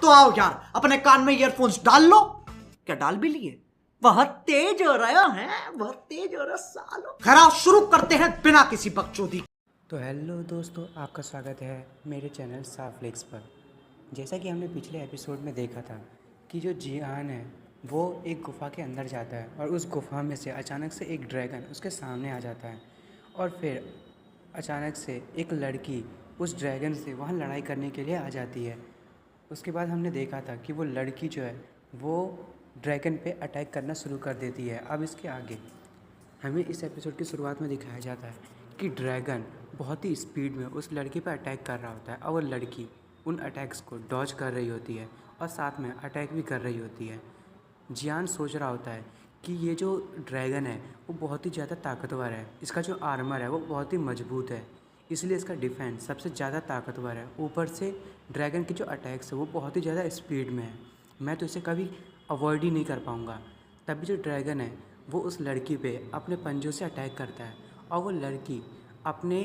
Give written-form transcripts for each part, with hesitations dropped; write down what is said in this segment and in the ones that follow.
तो आओ यार, अपने कान में ईयरफोन्स डाल लो। क्या डाल भी लिए? बहुत तेज हो रहा है, बहुत तेज हो रहा सालो। खैर शुरू करते हैं बिना किसी बकचोदी। तो हेलो दोस्तों, आपका स्वागत है मेरे चैनल साफ्लेक्स पर। जैसा कि हमने पिछले एपिसोड में देखा था कि जो जियान है वो एक गुफ़ा के अंदर जाता है और उस गुफ़ा में से अचानक से एक ड्रैगन उसके सामने आ जाता है और फिर अचानक से एक लड़की उस ड्रैगन से वहाँ लड़ाई करने के लिए आ जाती है। उसके बाद हमने देखा था कि वो लड़की जो है वो ड्रैगन पे अटैक करना शुरू कर देती है। अब इसके आगे हमें इस एपिसोड की शुरुआत में दिखाया जाता है कि ड्रैगन बहुत ही स्पीड में उस लड़की पर अटैक कर रहा होता है और वो लड़की उन अटैक्स को डॉज कर रही होती है और साथ में अटैक भी कर रही होती है। जियान सोच रहा होता है कि ये जो ड्रैगन है वो बहुत ही ज़्यादा ताकतवर है, इसका जो आर्मर है वो बहुत ही मजबूत है, इसलिए इसका डिफेंस सबसे ज़्यादा ताकतवर है। ऊपर से ड्रैगन के जो अटैक्स है वो बहुत ही ज़्यादा स्पीड में है, मैं तो इसे कभी अवॉइड ही नहीं कर पाऊँगा। तभी जो ड्रैगन है वो उस लड़की पे अपने पंजों से अटैक करता है और वो लड़की अपने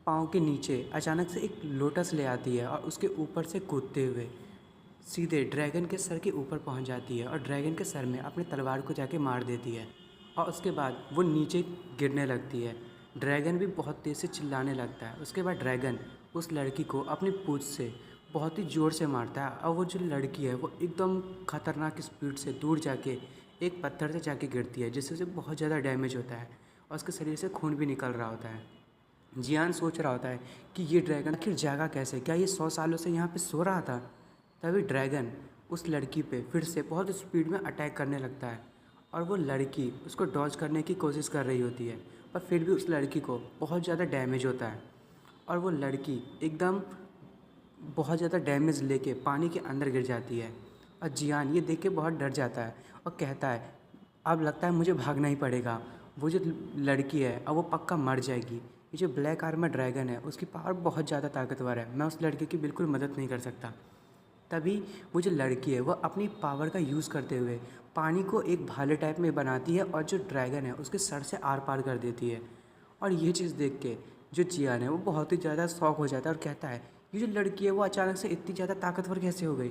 पाँव के नीचे अचानक से एक लोटस ले आती है और उसके ऊपर से कूदते हुए सीधे ड्रैगन के सर के ऊपर पहुंच जाती है और ड्रैगन के सर में अपने तलवार को जाके मार देती है और उसके बाद वो नीचे गिरने लगती है। ड्रैगन भी बहुत तेज़ से चिल्लाने लगता है। उसके बाद ड्रैगन उस लड़की को अपनी पूंछ से बहुत ही ज़ोर से मारता है और वो जो लड़की है वो एकदम ख़तरनाक स्पीड से दूर जाके एक पत्थर से जाके गिरती है, जिससे उसे बहुत ज़्यादा डैमेज होता है और उसके शरीर से खून भी निकल रहा होता है। जियान सोच रहा होता है कि ये ड्रैगन आखिर जागा कैसे, क्या ये 100 सालों से यहाँ पे सो रहा था। तभी ड्रैगन उस लड़की पे फिर से बहुत स्पीड में अटैक करने लगता है और वो लड़की उसको डॉज करने की कोशिश कर रही होती है, पर फिर भी उस लड़की को बहुत ज़्यादा डैमेज होता है और वो लड़की एकदम बहुत ज़्यादा डैमेज लेके पानी के अंदर गिर जाती है। और जियान ये देख के बहुत डर जाता है और कहता है अब लगता है मुझे भागना ही पड़ेगा, वो जो लड़की है अब वो पक्का मर जाएगी। ये जो ब्लैक आर्मर ड्रैगन है उसकी पावर बहुत ज़्यादा ताकतवर है, मैं उस लड़की की बिल्कुल मदद नहीं कर सकता। तभी वो जो लड़की है वो अपनी पावर का यूज़ करते हुए पानी को एक भाले टाइप में बनाती है और जो ड्रैगन है उसके सर से आर पार कर देती है। और ये चीज़ देख के जो जियान है वो बहुत ही ज़्यादा शॉक हो जाता है और कहता है ये जो लड़की है वो अचानक से इतनी ज़्यादा ताकतवर कैसे हो गई।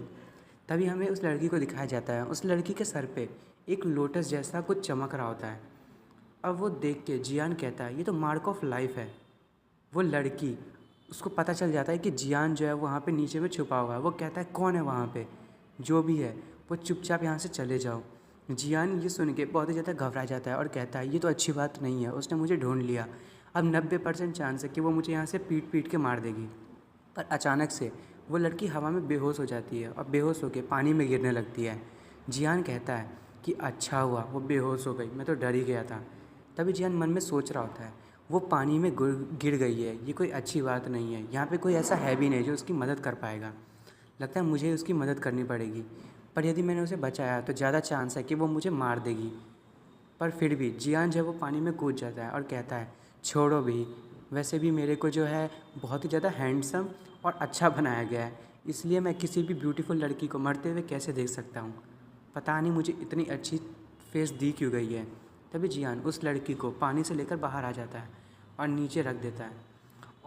तभी हमें उस लड़की को दिखाया जाता है, उस लड़की के सर पे एक लोटस जैसा कुछ चमक रहा होता है। अब वो देख के जियान कहता है ये तो मार्क ऑफ लाइफ है। वो लड़की उसको पता चल जाता है कि जियान जो है वहाँ पे नीचे में छुपा हुआ है। वो कहता है कौन है वहाँ पे, जो भी है वो चुपचाप यहाँ से चले जाओ। जियान ये सुन के बहुत ही ज़्यादा घबरा जाता है और कहता है ये तो अच्छी बात नहीं है, उसने मुझे ढूंढ लिया, अब 90% चांस है कि वो मुझे यहाँ से पीट पीट के मार देगी। पर अचानक से वो लड़की हवा में बेहोश हो जाती है और बेहोश होकर पानी में गिरने लगती है। जियान कहता है कि अच्छा हुआ वो बेहोश हो गई, मैं तो डर ही गया था। तभी जियान मन में सोच रहा होता है वो पानी में गिर गई है, ये कोई अच्छी बात नहीं है, यहाँ पे कोई ऐसा है भी नहीं जो उसकी मदद कर पाएगा, लगता है मुझे उसकी मदद करनी पड़ेगी। पर यदि मैंने उसे बचाया तो ज़्यादा चांस है कि वो मुझे मार देगी। पर फिर भी जियान जो है वो पानी में कूद जाता है और कहता है छोड़ो भी, वैसे भी मेरे को जो है बहुत ही ज़्यादा हैंडसम और अच्छा बनाया गया है, इसलिए मैं किसी भी ब्यूटीफुल लड़की को मरते हुए कैसे देख सकता हूँ, पता नहीं मुझे इतनी अच्छी फेस दी क्यों गई है। तभी जियान उस लड़की को पानी से लेकर बाहर आ जाता है और नीचे रख देता है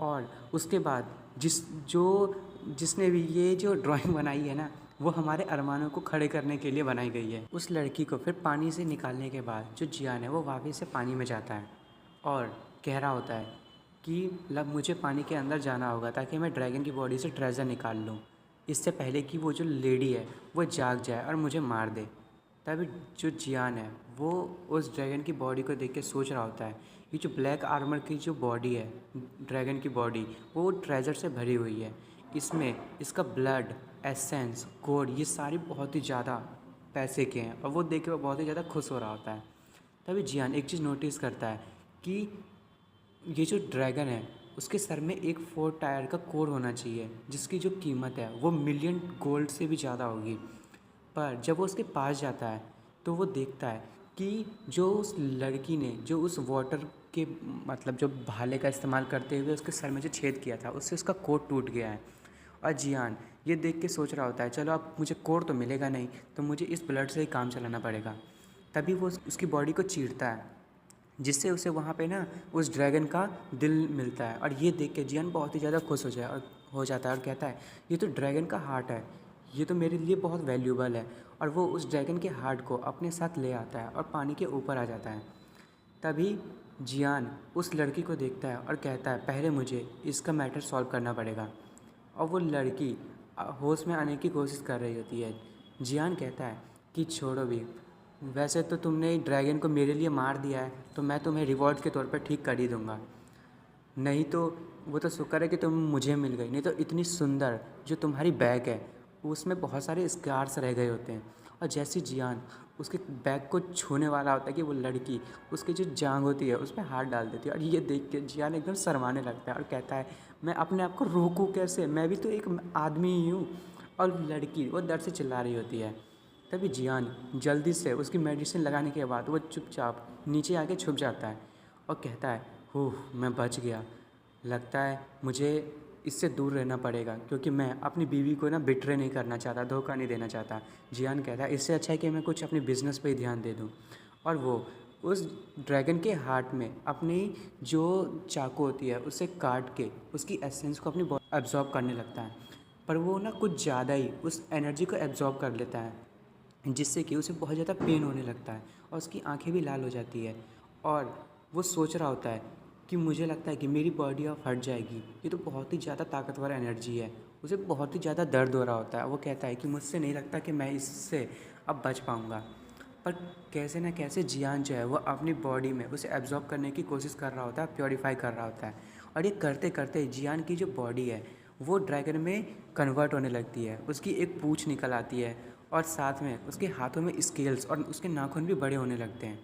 और उसके बाद जिसने भी ये जो ड्राइंग बनाई है ना वो हमारे अरमानों को खड़े करने के लिए बनाई गई है। उस लड़की को फिर पानी से निकालने के बाद जो जियान है वो वापस से पानी में जाता है और कह रहा होता है कि मुझे पानी के अंदर जाना होगा ताकि मैं ड्रैगन की बॉडी से ट्रेजर निकाल लूँ, इससे पहले कि वो जो लेडी है वो जाग जाए और मुझे मार दे। तभी जो जियान है वो उस ड्रैगन की बॉडी को देख के सोच रहा होता है ये जो ब्लैक आर्मर की जो बॉडी है, ड्रैगन की बॉडी, वो ट्रेजर से भरी हुई है, इसमें इसका ब्लड, एसेंस, कोड ये सारी बहुत ही ज़्यादा पैसे के हैं और वो देख के वो बहुत ही ज़्यादा खुश हो रहा होता है। तभी जियान एक चीज़ नोटिस करता है कि ये जो ड्रैगन है उसके सर में एक 4 टायर का कोड होना चाहिए जिसकी जो कीमत है वो मिलियन गोल्ड से भी ज़्यादा होगी। पर जब वो उसके पास जाता है तो वो देखता है कि जो उस लड़की ने जो उस वाटर के मतलब जो भाले का इस्तेमाल करते हुए उसके सर में जो छेद किया था उससे उसका कोट टूट गया है। और जियान ये देख के सोच रहा होता है चलो अब मुझे कोट तो मिलेगा नहीं, तो मुझे इस ब्लड से ही काम चलाना पड़ेगा। तभी वो उसकी बॉडी को चीरता है जिससे उसे वहाँ पे ना उस ड्रैगन का दिल मिलता है और ये देख के जियान बहुत ही ज़्यादा खुश हो जाता है और कहता है ये तो ड्रैगन का हार्ट है, ये तो मेरे लिए बहुत वैल्यूबल है। और वो उस ड्रैगन के हार्ट को अपने साथ ले आता है और पानी के ऊपर आ जाता है। तभी जियान उस लड़की को देखता है और कहता है पहले मुझे इसका मैटर सॉल्व करना पड़ेगा। और वो लड़की होश में आने की कोशिश कर रही होती है। जियान कहता है कि छोड़ो भी, वैसे तो तुमने ड्रैगन को मेरे लिए मार दिया है, तो मैं तुम्हें रिवॉर्ड के तौर पर ठीक कर ही दूँगा। नहीं तो वो तो शुक्र है कि तुम मुझे मिल गई, नहीं तो इतनी सुंदर जो तुम्हारी बैग है उसमें बहुत सारे स्कार्स रह गए होते हैं। और जैसे जियान उसके बैग को छूने वाला होता है कि वो लड़की उसकी जो जांग होती है उस पर हाथ डाल देती है। और ये देख के जियान एकदम शर्माने लगता है और कहता है मैं अपने आप को रोकूं कैसे, मैं भी तो एक आदमी ही हूँ। और लड़की वो दर्द से चिल्ला रही होती है। तभी जियान जल्दी से उसकी मेडिसिन लगाने के बाद वो चुपचाप नीचे आके छुप जाता है और कहता है ओह मैं बच गया, लगता है मुझे इससे दूर रहना पड़ेगा क्योंकि मैं अपनी बीवी को ना बिट्रे नहीं करना चाहता, धोखा नहीं देना चाहता। जियान कहता है इससे अच्छा है कि मैं कुछ अपने बिजनेस पे ही ध्यान दे दूँ। और वो उस ड्रैगन के हार्ट में अपनी जो चाकू होती है उसे काट के उसकी एसेंस को अपनी बॉडी एब्जॉर्ब करने लगता है। पर वो ना कुछ ज़्यादा ही उस एनर्जी को एब्जॉर्ब कर लेता है, जिससे कि उसे बहुत ज़्यादा पेन होने लगता है और उसकी आंखें भी लाल हो जाती है। और वो सोच रहा होता है कि मुझे लगता है कि मेरी बॉडी अब फट जाएगी, ये तो बहुत ही ज़्यादा ताकतवर एनर्जी है। उसे बहुत ही ज़्यादा दर्द हो रहा होता है। वो कहता है कि मुझसे नहीं लगता कि मैं इससे अब बच पाऊँगा। पर कैसे ना कैसे जियान जो है वो अपनी बॉडी में उसे एब्जॉर्ब करने की कोशिश कर रहा होता है, प्योरीफाई कर रहा होता है। और ये करते करते जियान की जो बॉडी है वो ड्रैगन में कन्वर्ट होने लगती है। उसकी एक पूँछ निकल आती है और साथ में उसके हाथों में स्केल्स और उसके नाखून भी बड़े होने लगते हैं।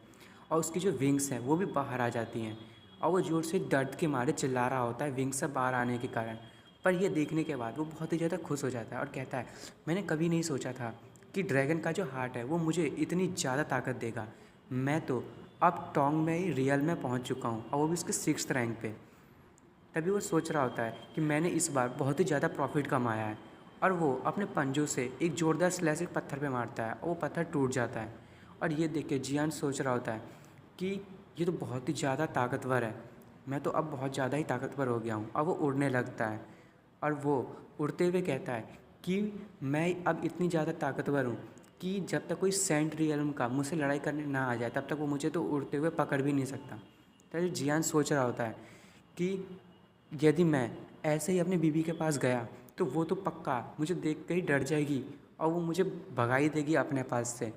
और उसकी जो विंग्स हैं वो भी बाहर आ जाती हैं। और वो ज़ोर से दर्द के मारे चिल्ला रहा होता है विंग्स से बाहर आने के कारण। पर यह देखने के बाद वो बहुत ही ज़्यादा खुश हो जाता है और कहता है मैंने कभी नहीं सोचा था कि ड्रैगन का जो हार्ट है वो मुझे इतनी ज़्यादा ताकत देगा। मैं तो अब टोंग में ही रियल में पहुंच चुका हूं, और वो भी उसके 6th रैंक पे। तभी वो सोच रहा होता है कि मैंने इस बार बहुत ही ज़्यादा प्रॉफिट कमाया है। और वो अपने पंजों से एक ज़ोरदार स्लैश एक पत्थर पे मारता है और वो पत्थर टूट जाता है। और ये देख के जियान सोच रहा होता है कि ये तो बहुत ही ज़्यादा ताकतवर है, मैं तो अब बहुत ज़्यादा ही ताकतवर हो गया हूँ। और वो उड़ने लगता है और वो उड़ते हुए कहता है कि मैं अब इतनी ज़्यादा ताकतवर हूँ कि जब तक कोई सेंट रियल्म का मुझसे लड़ाई करने ना आ जाए तब तक वो मुझे तो उड़ते हुए पकड़ भी नहीं सकता। तभी जियान सोच रहा होता है कि यदि मैं ऐसे ही अपनी बीवी के पास गया तो वो तो पक्का मुझे देख कर ही डर जाएगी और वो मुझे भगा ही देगी अपने पास से।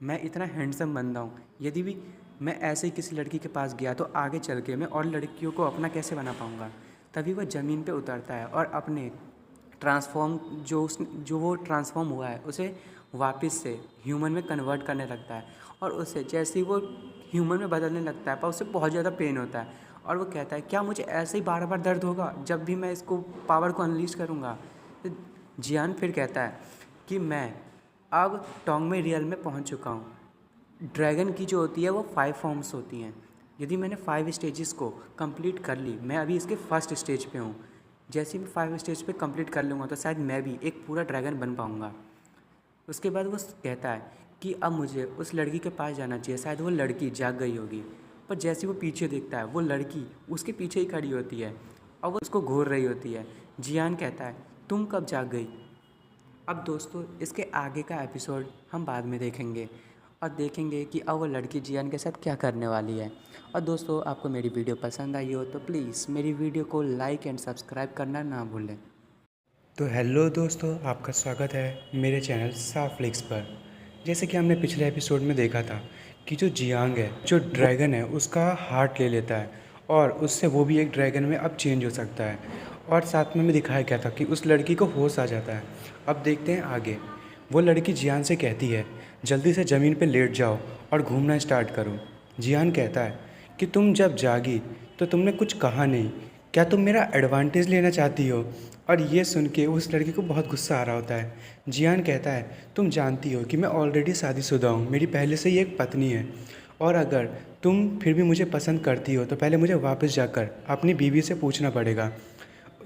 मैं इतना हैंडसम बंदा हूँ, यदि भी मैं ऐसे ही किसी लड़की के पास गया तो आगे चल के मैं और लड़कियों को अपना कैसे बना पाऊँगा। तभी वह ज़मीन पे उतरता है और अपने ट्रांसफॉर्म जो वो ट्रांसफॉर्म हुआ है उसे वापस से ह्यूमन में कन्वर्ट करने लगता है। और उसे जैसे ही वो ह्यूमन में बदलने लगता है पर उसे बहुत ज़्यादा पेन होता है। और वो कहता है क्या मुझे ऐसे ही बार बार दर्द होगा जब भी मैं इसको पावर को अनलीश करूँगा। तो जियान फिर कहता है कि मैं अब टोंग में रियल में पहुँच चुका हूँ। ड्रैगन की जो होती है वो 5 फॉर्म्स होती हैं। यदि मैंने 5 स्टेजेस को कंप्लीट कर ली, मैं अभी इसके फर्स्ट स्टेज पे हूँ। जैसे ही मैं 5 स्टेज पे कंप्लीट कर लूँगा तो शायद मैं भी एक पूरा ड्रैगन बन पाऊँगा। उसके बाद वो कहता है कि अब मुझे उस लड़की के पास जाना चाहिए, शायद वो लड़की जाग गई होगी। पर जैसे वो पीछे देखता है वो लड़की उसके पीछे ही खड़ी होती है और वो उसको घूर रही होती है। जियान कहता है तुम कब जाग गई। अब दोस्तों इसके आगे का एपिसोड हम बाद में देखेंगे और देखेंगे कि अब वो लड़की जियान के साथ क्या करने वाली है। और दोस्तों आपको मेरी वीडियो पसंद आई हो तो प्लीज़ मेरी वीडियो को लाइक एंड सब्सक्राइब करना ना भूलें। तो हेलो दोस्तों, आपका स्वागत है मेरे चैनल साफ फ्लिक्स पर। जैसे कि हमने पिछले एपिसोड में देखा था कि जो जियांग है, जो ड्रैगन है, उसका हार्ट ले लेता है और उससे वो भी एक ड्रैगन में अब चेंज हो सकता है। और साथ में दिखाया गया था कि उस लड़की को होश आ जाता है। अब देखते हैं आगे। वो लड़की जियान से कहती है जल्दी से ज़मीन पे लेट जाओ और घूमना स्टार्ट करो। जियान कहता है कि तुम जब जागी तो तुमने कुछ कहा नहीं, क्या तुम मेरा एडवांटेज लेना चाहती हो। और ये सुन के उस लड़की को बहुत गुस्सा आ रहा होता है। जियान कहता है तुम जानती हो कि मैं ऑलरेडी शादीशुदा हूँ, मेरी पहले से ही एक पत्नी है, और अगर तुम फिर भी मुझे पसंद करती हो तो पहले मुझे वापस जाकर अपनी बीवी से पूछना पड़ेगा।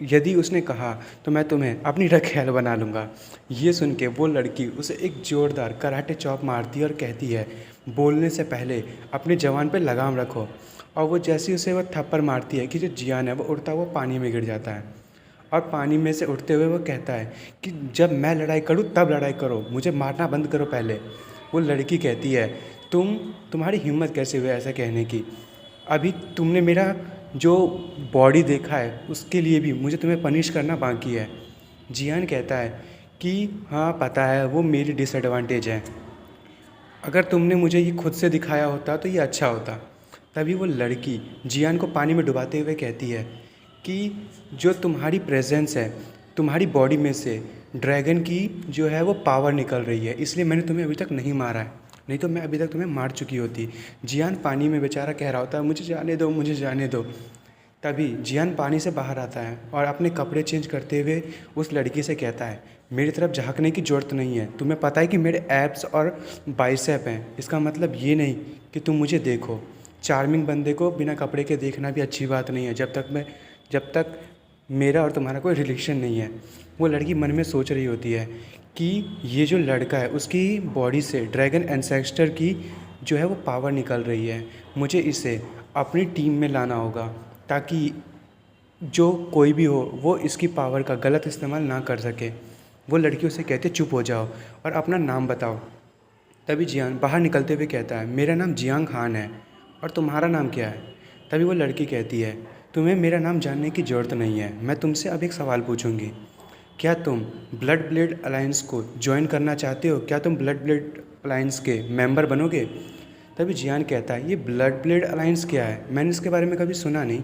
यदि उसने कहा तो मैं तुम्हें अपनी रखैल बना लूँगा। ये सुन के वो लड़की उसे एक ज़ोरदार कराटे चॉप मारती है और कहती है बोलने से पहले अपनी ज़बान पे लगाम रखो। और वो जैसे ही उसे वो थप्पड़ मारती है कि जो जियान है वो उड़ता हुआ पानी में गिर जाता है। और पानी में से उठते हुए वो कहता है कि जब मैं लड़ाई करूँ तब लड़ाई करो, मुझे मारना बंद करो पहले। वो लड़की कहती है तुम्हारी हिम्मत कैसे हुई ऐसा कहने की? अभी तुमने मेरा जो बॉडी देखा है उसके लिए भी मुझे तुम्हें पनिश करना बाकी है। जियान कहता है कि हाँ पता है, वो मेरी डिसएडवांटेज है, अगर तुमने मुझे ये खुद से दिखाया होता तो ये अच्छा होता। तभी वो लड़की जियान को पानी में डुबाते हुए कहती है कि जो तुम्हारी प्रेजेंस है, तुम्हारी बॉडी में से ड्रैगन की जो है वो पावर निकल रही है, इसलिए मैंने तुम्हें अभी तक नहीं मारा है, नहीं तो मैं अभी तक तुम्हें मार चुकी होती। जियान पानी में बेचारा कह रहा होता है मुझे जाने दो, मुझे जाने दो। तभी जियान पानी से बाहर आता है और अपने कपड़े चेंज करते हुए उस लड़की से कहता है मेरी तरफ झांकने की ज़रूरत नहीं है, तुम्हें पता है कि मेरे एब्स और बाइसेप हैं, इसका मतलब ये नहीं कि तुम मुझे देखो। चार्मिंग बंदे को बिना कपड़े के देखना भी अच्छी बात नहीं है जब तक मेरा और तुम्हारा कोई रिलेशन नहीं है। वो लड़की मन में सोच रही होती है कि ये जो लड़का है उसकी बॉडी से ड्रैगन एंसेस्टर की जो है वो पावर निकल रही है, मुझे इसे अपनी टीम में लाना होगा ताकि जो कोई भी हो वो इसकी पावर का गलत इस्तेमाल ना कर सके। वो लड़की उसे कहती है चुप हो जाओ और अपना नाम बताओ। तभी जियान बाहर निकलते हुए कहता है मेरा नाम जियांग हान है और तुम्हारा नाम क्या है? तभी वो लड़की कहती है तुम्हें मेरा नाम जानने की ज़रूरत नहीं है, मैं तुमसे अब एक सवाल पूछूंगी, क्या तुम ब्लड ब्लेड अलायंस को ज्वाइन करना चाहते हो? क्या तुम ब्लड ब्लेड अलायंस के मेंबर बनोगे? तभी जियान कहता है ये ब्लड ब्लेड अलायंस क्या है, मैंने इसके बारे में कभी सुना नहीं।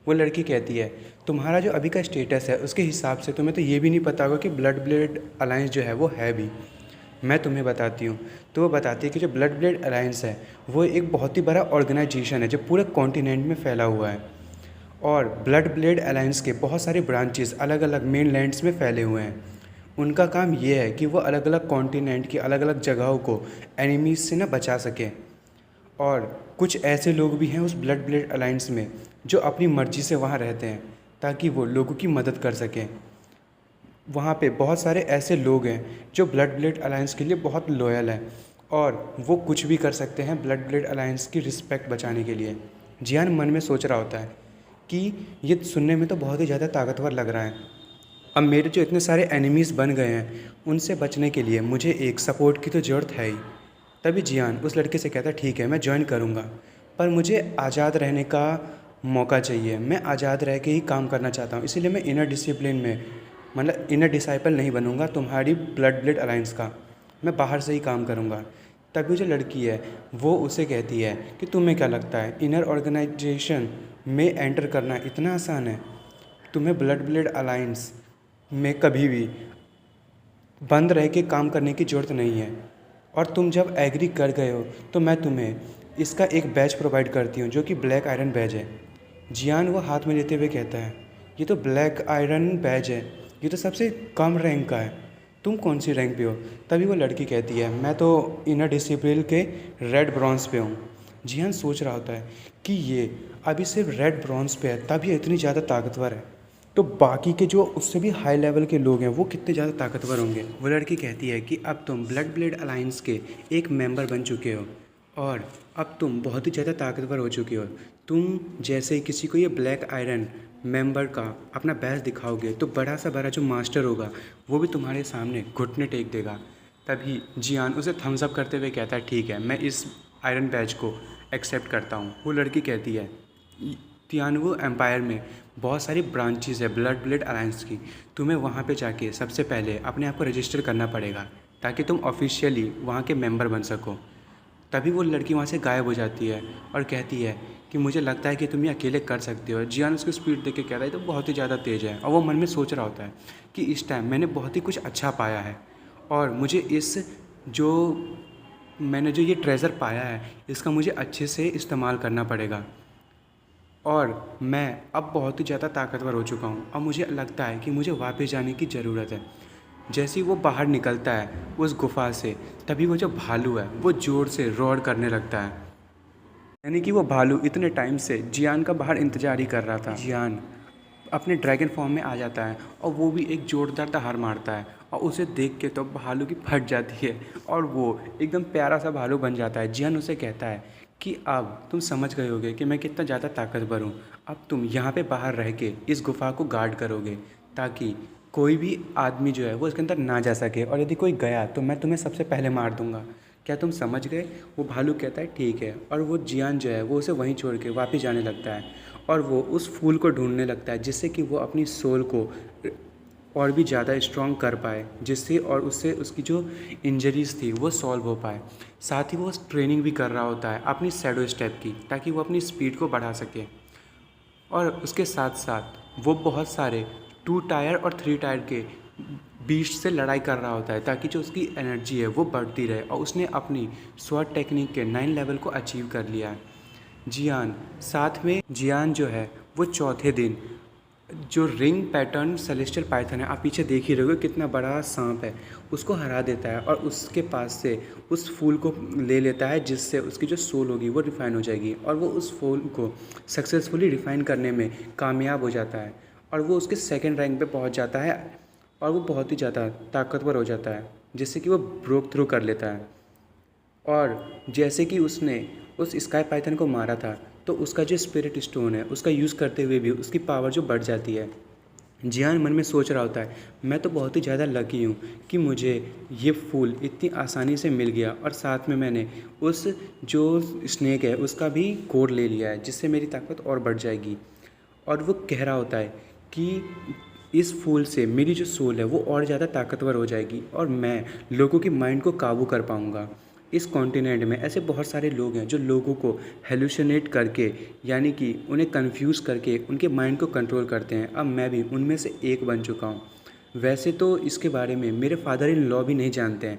वो लड़की कहती है तुम्हारा जो अभी का स्टेटस है उसके हिसाब से तुम्हें तो ये भी नहीं पता होगा कि ब्लड ब्लेड अलायंस जो है वो है भी, मैं तुम्हें बताती हूँ। तो वो बताती है कि जो ब्लड ब्लेड अलायंस है वो एक बहुत ही बड़ा ऑर्गेनाइजेशन है जो पूरे कॉन्टिनेंट में फैला हुआ है और ब्लड ब्लेड अलायंस के बहुत सारे ब्रांचेस अलग अलग मेन लैंड्स में फैले हुए हैं। उनका काम ये है कि वो अलग अलग कॉन्टिनेंट की अलग अलग जगहों को एनिमीज़ से ना बचा सकें। और कुछ ऐसे लोग भी हैं उस ब्लड ब्लेड अलायंस में जो अपनी मर्ज़ी से वहाँ रहते हैं ताकि वो लोगों की मदद कर सकें। वहाँ पे बहुत सारे ऐसे लोग हैं जो ब्लड ब्लेड अलायंस के लिए बहुत लॉयल हैं और वो कुछ भी कर सकते हैं ब्लड ब्लेड अलायंस की रिस्पेक्ट बचाने के लिए। जियान मन में सोच रहा होता है कि ये सुनने में तो बहुत ही ज़्यादा ताकतवर लग रहा है, अब मेरे जो इतने सारे एनिमीज़ बन गए हैं उनसे बचने के लिए मुझे एक सपोर्ट की तो ज़रूरत है ही। तभी जियान उस लड़के से कहता है ठीक है मैं ज्वाइन करूँगा, पर मुझे आज़ाद रहने का मौका चाहिए, मैं आज़ाद रह के ही काम करना चाहता हूँ, इसीलिए मैं इनर डिसिप्लिन में मतलब इनर डिसाइपल नहीं बनूंगा तुम्हारी ब्लड ब्लेड अलायंस का, मैं बाहर से ही काम करूंगा। तभी जो लड़की है वो उसे कहती है कि तुम्हें क्या लगता है इनर ऑर्गेनाइजेशन में एंटर करना इतना आसान है? तुम्हें ब्लड ब्लेड अलायंस में कभी भी बंद रह के काम करने की ज़रूरत नहीं है और तुम जब एग्री कर गए हो तो मैं तुम्हें इसका एक बैच प्रोवाइड करती हूँ जो कि ब्लैक आयरन बैज है। जियान वो हाथ में लेते हुए कहता है ये तो ब्लैक आयरन बैज है, ये तो सबसे कम रैंक का है, तुम कौन सी रैंक पे हो? तभी वो लड़की कहती है मैं तो इनर डिसिप्लिन के रेड ब्रॉन्ज पे हूँ। जियान सोच रहा होता है कि ये अभी सिर्फ रेड ब्रॉन्ज पे है तभी इतनी ज़्यादा ताकतवर है, तो बाकी के जो उससे भी हाई लेवल के लोग हैं वो कितने ज़्यादा ताकतवर होंगे। वो लड़की कहती है कि अब तुम ब्लड ब्लेड अलायंस के एक मेंबर बन चुके हो और अब तुम बहुत ही ज़्यादा ताकतवर हो चुके हो, तुम जैसे ही किसी को ये ब्लैक आयरन मेंबर का अपना बैच दिखाओगे तो बड़ा सा बड़ा जो मास्टर होगा वो भी तुम्हारे सामने घुटने टेक देगा। तभी जियान उसे थम्स अप करते हुए कहता है ठीक है मैं इस आयरन बैच को एक्सेप्ट करता हूँ। वो लड़की कहती है तियानवो एम्पायर में बहुत सारी ब्रांचेस है ब्लड ब्लेड अलायंस की, तुम्हें वहाँ पे जाके सबसे पहले अपने आप को रजिस्टर करना पड़ेगा ताकि तुम ऑफिशियली वहाँ के मेंबर बन सको। तभी वो लड़की वहाँ से गायब हो जाती है और कहती है कि मुझे लगता है कि तुम ये अकेले कर सकते हो। जियान उसकी स्पीड देख के कह रहा है तो बहुत ही ज़्यादा तेज़ है और वो मन में सोच रहा होता है कि इस टाइम मैंने बहुत ही कुछ अच्छा पाया है और मुझे मैंने जो ये ट्रेज़र पाया है इसका मुझे अच्छे से इस्तेमाल करना पड़ेगा और मैं अब बहुत ही ज़्यादा ताकतवर हो चुका हूँ। अब मुझे लगता है कि मुझे वापस जाने की ज़रूरत है। जैसे ही वो बाहर निकलता है उस गुफ़ा से तभी वो जो भालू है वो ज़ोर से रोर करने लगता है, यानी कि वो भालू इतने टाइम से जियान का बाहर इंतज़ार ही कर रहा था। जियान अपने ड्रैगन फॉर्म में आ जाता है और वो भी एक जोरदार दहाड़ मारता है और उसे देख के तो भालू की फट जाती है और वो एकदम प्यारा सा भालू बन जाता है। जियान उसे कहता है कि अब तुम समझ गए होगे कि मैं कितना ज़्यादा ताकतवर हूँ, अब तुम यहाँ पे बाहर रह के इस गुफ़ा को गार्ड करोगे ताकि कोई भी आदमी जो है वो इसके अंदर ना जा सके, और यदि कोई गया तो मैं तुम्हें सबसे पहले मार दूंगा। क्या तुम समझ गए? वो भालू कहता है ठीक है, और वो जियान जो है वो उसे वहीं छोड़ के वापस जाने लगता है और वो उस फूल को ढूंढने लगता है जिससे कि वो अपनी सोल को और भी ज़्यादा स्ट्रॉन्ग कर पाए, जिससे और उससे उसकी जो इंजरीज़ थी वो सॉल्व हो पाए। साथ ही वो ट्रेनिंग भी कर रहा होता है अपनी शैडो स्टेप की, ताकि वो अपनी स्पीड को बढ़ा सके। और उसके साथ साथ वो बहुत सारे 2 टायर और 3 टायर के बीस्ट से लड़ाई कर रहा होता है, ताकि जो उसकी एनर्जी है वो बढ़ती रहे, और उसने अपनी स्वॉर्ड टेक्निक के 9 लेवल को अचीव कर लिया है। जियान जो है वो चौथे दिन जो रिंग पैटर्न सेलेस्टियल पाइथन है, आप पीछे देख ही रहे हो कितना बड़ा सांप है, उसको हरा देता है और उसके पास से उस फूल को ले लेता है, जिससे उसकी जो सोल होगी वो रिफ़ाइन हो जाएगी, और वो उस फूल को सक्सेसफुली रिफ़ाइन करने में कामयाब हो जाता है, और वो उसके सेकंड रैंक पे पहुंच जाता है, और वो बहुत ही ज़्यादा ताकतवर हो जाता है, जिससे कि वो ब्रोक थ्रू कर लेता है। और जैसे कि उसने उस स्काई पाइथन को मारा था, तो उसका जो स्पिरिट स्टोन है उसका यूज़ करते हुए भी उसकी पावर जो बढ़ जाती है। जियान मन में सोच रहा होता है, मैं तो बहुत ही ज़्यादा लकी हूँ कि मुझे ये फूल इतनी आसानी से मिल गया, और साथ में मैंने उस जो स्नेक है उसका भी कोड ले लिया है, जिससे मेरी ताकत और बढ़ जाएगी। और वो कह रहा होता है कि इस फूल से मेरी जो सोल है वो और ज़्यादा ताकतवर हो जाएगी, और मैं लोगों की माइंड को काबू कर पाऊँगा। इस कॉन्टिनेंट में ऐसे बहुत सारे लोग हैं जो लोगों को हेलुसिनेट करके, यानी कि उन्हें कंफ्यूज करके उनके माइंड को कंट्रोल करते हैं। अब मैं भी उनमें से एक बन चुका हूँ। वैसे तो इसके बारे में मेरे फादर इन लॉ भी नहीं जानते हैं,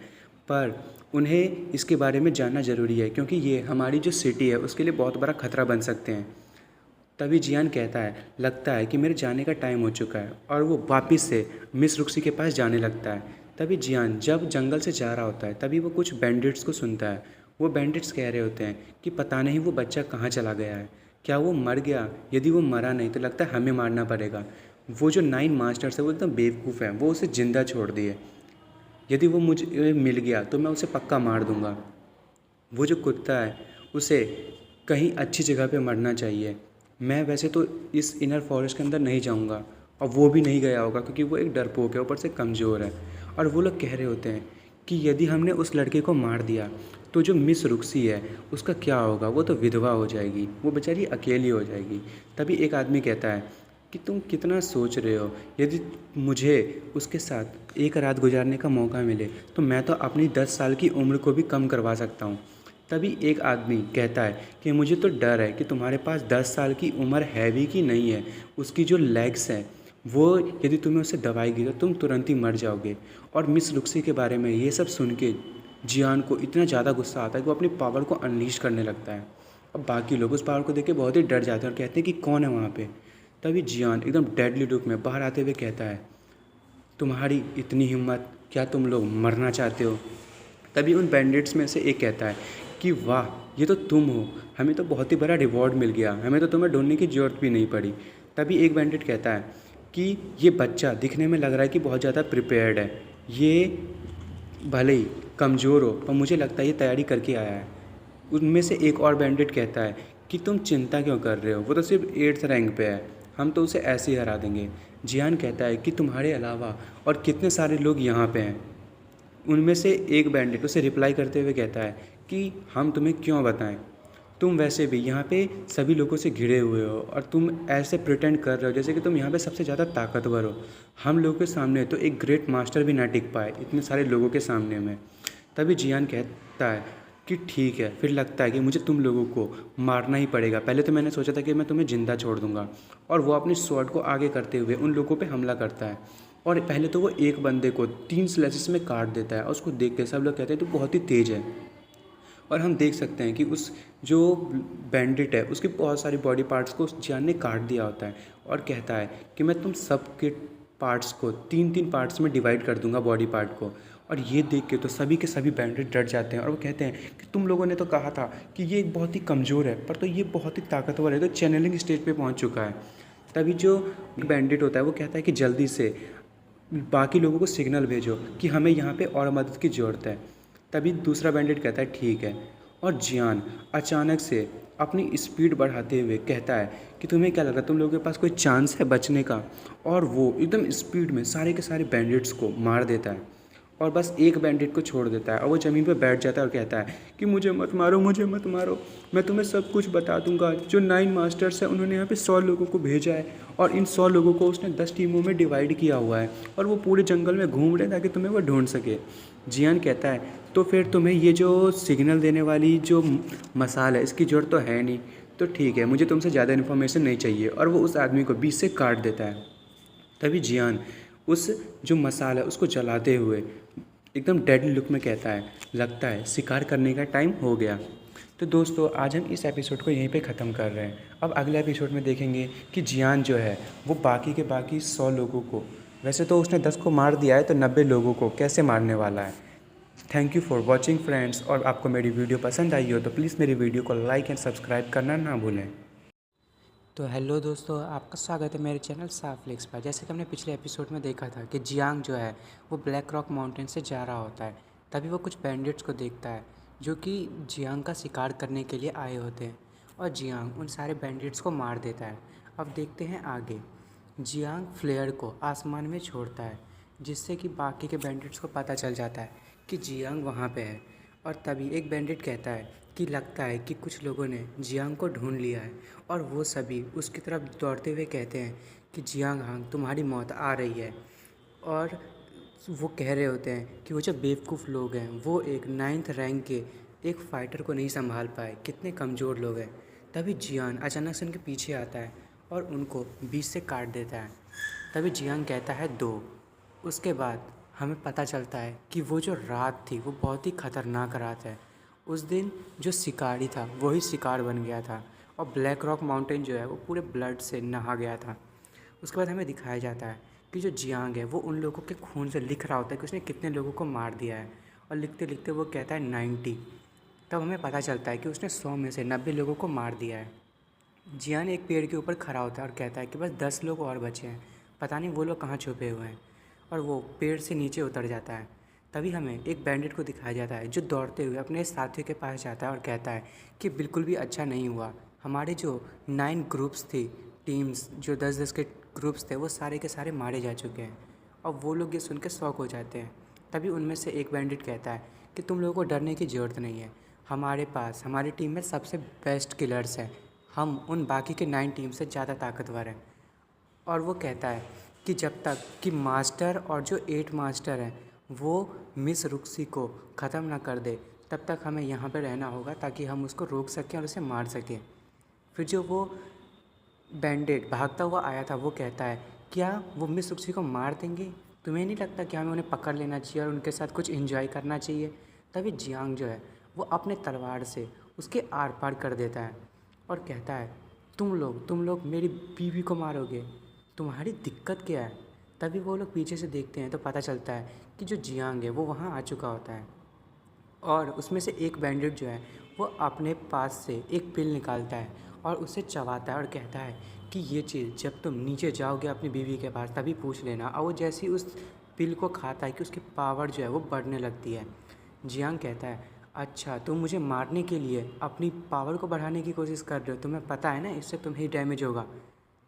पर उन्हें इसके बारे में जानना ज़रूरी है, क्योंकि ये हमारी जो सिटी है उसके लिए बहुत बड़ा खतरा बन सकते हैं। तभी जियान कहता है, लगता है कि मेरे जाने का टाइम हो चुका है, और वो वापस से मिस रुक्सी के पास जाने लगता है। तभी जियान जब जंगल से जा रहा होता है, तभी वो कुछ बैंडिट्स को सुनता है। वो बैंडिट्स कह रहे होते हैं कि पता नहीं वो बच्चा कहाँ चला गया है, क्या वो मर गया? यदि वो मरा नहीं तो लगता है हमें मारना पड़ेगा। वो जो 9 मास्टर्स है वो एकदम बेवकूफ़ है, वो उसे ज़िंदा छोड़ दिए। यदि वो मुझे मिल गया तो मैं उसे पक्का मार दूँगा। वो जो कुत्ता है उसे कहीं अच्छी जगह पे मरना चाहिए। मैं वैसे तो इस इनर फॉरेस्ट के अंदर नहीं जाऊंगा, और वो भी नहीं गया होगा, क्योंकि वो एक डरपोक है, ऊपर से कमज़ोर है। और वो लोग कह रहे होते हैं कि यदि हमने उस लड़के को मार दिया तो जो मिस रुक्सी है उसका क्या होगा? वो तो विधवा हो जाएगी, वो बेचारी अकेली हो जाएगी। तभी एक आदमी कहता है कि तुम कितना सोच रहे हो, यदि मुझे उसके साथ एक रात गुजारने का मौका मिले तो मैं तो अपनी 10 साल की उम्र को भी कम करवा सकता हूँ। तभी एक आदमी कहता है कि मुझे तो डर है कि तुम्हारे पास 10 साल की उम्र है भी कि नहीं है। उसकी जो लेग्स हैं वो यदि तुम्हें उसे दबाएगी तो तुम तुरंत ही मर जाओगे। और मिस रुक्सी के बारे में ये सब सुन के जियान को इतना ज़्यादा गुस्सा आता है कि वो अपनी पावर को अनलीश करने लगता है। अब बाकी लोग उस पावर को देख के बहुत ही डर जाते हैं और कहते हैं कि कौन है वहाँ पे। तभी जियान एकदम डेडली लुक में बाहर आते हुए कहता है, तुम्हारी इतनी हिम्मत, क्या तुम लोग मरना चाहते हो? तभी उन बैंडिट्स में से एक कहता है कि वाह, ये तो तुम हो, हमें तो बहुत ही बड़ा रिवॉर्ड मिल गया, हमें तो तुम्हें ढूंढने की ज़रूरत भी नहीं पड़ी। तभी एक बैंडिट कहता है कि ये बच्चा दिखने में लग रहा है कि बहुत ज़्यादा प्रिपेयर्ड है, ये भले ही कमज़ोर हो पर मुझे लगता है ये तैयारी करके आया है। उनमें से एक और बैंडिट कहता है कि तुम चिंता क्यों कर रहे हो, वो तो सिर्फ 8th रैंक पे है, हम तो उसे ऐसे ही हरा देंगे। जियान कहता है कि तुम्हारे अलावा और कितने सारे लोग यहाँ पे हैं। उनमें से एक बैंडिट उसे रिप्लाई करते हुए कहता है कि हम तुम्हें क्यों बताएं, तुम वैसे भी यहाँ पे सभी लोगों से घिरे हुए हो और तुम ऐसे प्रिटेंड कर रहे हो जैसे कि तुम यहाँ पे सबसे ज़्यादा ताकतवर हो। हम लोगों के सामने तो एक ग्रेट मास्टर भी ना टिक पाए इतने सारे लोगों के सामने में। तभी जियान कहता है कि ठीक है, फिर लगता है कि मुझे तुम लोगों को मारना ही पड़ेगा। पहले तो मैंने सोचा था कि मैं तुम्हें ज़िंदा छोड़ दूंगा। और वो अपनी स्वॉर्ड को आगे करते हुए उन लोगों पे हमला करता है और पहले तो वो एक बंदे को 3 स्लैसेस में काट देता है और उसको देख के सब लोग कहते हैं तो बहुत ही तेज़ है। और हम देख सकते हैं कि उस जो बैंडिट है उसके बहुत सारी बॉडी पार्ट्स को जियान ने काट दिया होता है और कहता है कि मैं तुम सब के पार्ट्स को 3-3 पार्ट्स में डिवाइड कर दूंगा बॉडी पार्ट को। और ये देख के तो सभी के सभी बैंडिट डर जाते हैं और वो कहते हैं कि तुम लोगों ने तो कहा था कि ये बहुत ही कमज़ोर है, पर तो ये बहुत ही ताकतवर है, तो चैनलिंग स्टेज पे पहुंच चुका है। तभी जो बैंडिट होता है वो कहता है कि जल्दी से बाकी लोगों को सिग्नल भेजो कि हमें यहाँ पे और मदद की ज़रूरत है। तभी दूसरा बैंडिट कहता है ठीक है, और जियान अचानक से अपनी स्पीड बढ़ाते हुए कहता है कि तुम्हें क्या लग रहा है, तुम लोगों के पास कोई चांस है बचने का। और वो एकदम स्पीड में सारे के सारे बैंडिट्स को मार देता है और बस एक बैंडिट को छोड़ देता है और वो ज़मीन पर बैठ जाता है और कहता है कि मुझे मत मारो, मुझे मत मारो, मैं तुम्हें सब कुछ बता दूंगा। जो 9 मास्टर्स हैं उन्होंने यहाँ पे 100 लोगों को भेजा है और इन 100 लोगों को उसने 10 टीमों में डिवाइड किया हुआ है और वो पूरे जंगल में घूम रहे हैं ताकि तुम्हें वो ढूंढ सके। जियान कहता है तो फिर तुम्हें ये जो सिग्नल देने वाली जो मसाल है इसकी ज़रूरत तो है नहीं, तो ठीक है, मुझे तुमसे ज़्यादा इन्फॉर्मेशन नहीं चाहिए। और वो उस आदमी को बीच से काट देता है। तभी जियान उस जो मसाल है उसको जलाते हुए एकदम डेडली लुक में कहता है, लगता है शिकार करने का टाइम हो गया। तो दोस्तों आज हम इस एपिसोड को यहीं पे ख़त्म कर रहे हैं। अब अगले एपिसोड में देखेंगे कि जियान जो है वो बाकी के बाकी 100 लोगों को, वैसे तो उसने 10 को मार दिया है, तो 90 लोगों को कैसे मारने वाला है। Thank you for watching friends. और आपको मेरी वीडियो पसंद आई हो तो प्लीज़ मेरी वीडियो को लाइक एंड सब्सक्राइब करना ना भूलें। तो हेलो दोस्तों, आपका स्वागत है मेरे चैनल साफ फ्लिक्स पर। जैसे कि हमने पिछले एपिसोड में देखा था कि जियांग जो है वो ब्लैक रॉक माउंटेन से जा रहा होता है। तभी वो कुछ बैंडिट्स को देखता है जो कि जियांग का शिकार करने के लिए आए होते हैं और जियांग उन सारे बैंडिट्स को मार देता है। अब देखते हैं आगे। जियांग फ्लेयर को आसमान में छोड़ता है जिससे कि बाकी के बैंडिट्स को पता चल जाता है कि जियांग वहाँ पे है। और तभी एक बैंडिट कहता है कि लगता है कि कुछ लोगों ने जियांग को ढूंढ लिया है और वो सभी उसकी तरफ दौड़ते हुए कहते हैं कि जियांग हांग तुम्हारी मौत आ रही है। और वो कह रहे होते हैं कि वो जो बेवकूफ़ लोग हैं वो एक 9th रैंक के एक फ़ाइटर को नहीं संभाल पाए, कितने कमज़ोर लोग हैं। तभी जियान अचानक से उनके पीछे आता है और उनको बीच से काट देता है। तभी जियांग कहता है 2। उसके बाद हमें पता चलता है कि वो जो रात थी वो बहुत ही ख़तरनाक रात है। उस दिन जो शिकारी था वही शिकार बन गया था और ब्लैक रॉक माउंटेन जो है वो पूरे ब्लड से नहा गया था। उसके बाद हमें दिखाया जाता है कि जो जियांग है वो उन लोगों के खून से लिख रहा होता है कि उसने कितने लोगों को मार दिया है और लिखते लिखते वो कहता है 90। तब हमें पता चलता है कि उसने 100 में से 90 लोगों को मार दिया है। जियान एक पेड़ के ऊपर खड़ा होता है और कहता है कि बस 10 लोग और बचे हैं, पता नहीं वो लोग कहाँ छुपे हुए हैं। और वो पेड़ से नीचे उतर जाता है। तभी हमें एक बैंडिट को दिखाया जाता है जो दौड़ते हुए अपने साथियों के पास जाता है और कहता है कि बिल्कुल भी अच्छा नहीं हुआ, हमारे जो 9 ग्रुप्स थी, टीम्स जो 10-10 के ग्रुप्स थे वो सारे के सारे मारे जा चुके हैं। और वो लोग ये सुन के शॉक हो जाते हैं। तभी उनमें से एक बैंडिट कहता है कि तुम लोगों को डरने की ज़रूरत नहीं है, हमारे पास हमारी टीम में सबसे बेस्ट किलर्स हैं, हम उन बाकी के 9 टीम से ज़्यादा ताकतवर हैं। और वो कहता है कि जब तक कि मास्टर और जो 8 मास्टर हैं वो मिस रुक्सी को ख़त्म ना कर दे तब तक हमें यहाँ पे रहना होगा ताकि हम उसको रोक सकें और उसे मार सकें। फिर जो वो बैंडिट भागता हुआ आया था वो कहता है क्या वो मिस रुक्सी को मार देंगे, तुम्हें नहीं लगता कि हमें उन्हें पकड़ लेना चाहिए और उनके साथ कुछ एंजॉय करना चाहिए। तभी जियांग जो है वो अपने तलवार से उसके आर पार कर देता है और कहता है तुम लोग मेरी बीवी को मारोगे, तुम्हारी दिक्कत क्या है। तभी वो लोग पीछे से देखते हैं तो पता चलता है कि जो जियांग है वो वहाँ आ चुका होता है। और उसमें से एक बैंडिट जो है वो अपने पास से एक पिल निकालता है और उसे चबाता है और कहता है कि ये चीज़ जब तुम नीचे जाओगे अपनी बीवी के पास तभी पूछ लेना। और वो जैसे ही उस पिल को खाता है कि उसकी पावर जो है वो बढ़ने लगती है। जियांग कहता है अच्छा तुम मुझे मारने के लिए अपनी पावर को बढ़ाने की कोशिश कर रहे हो, तुम्हें पता है ना इससे तुम्हें ही डैमेज होगा।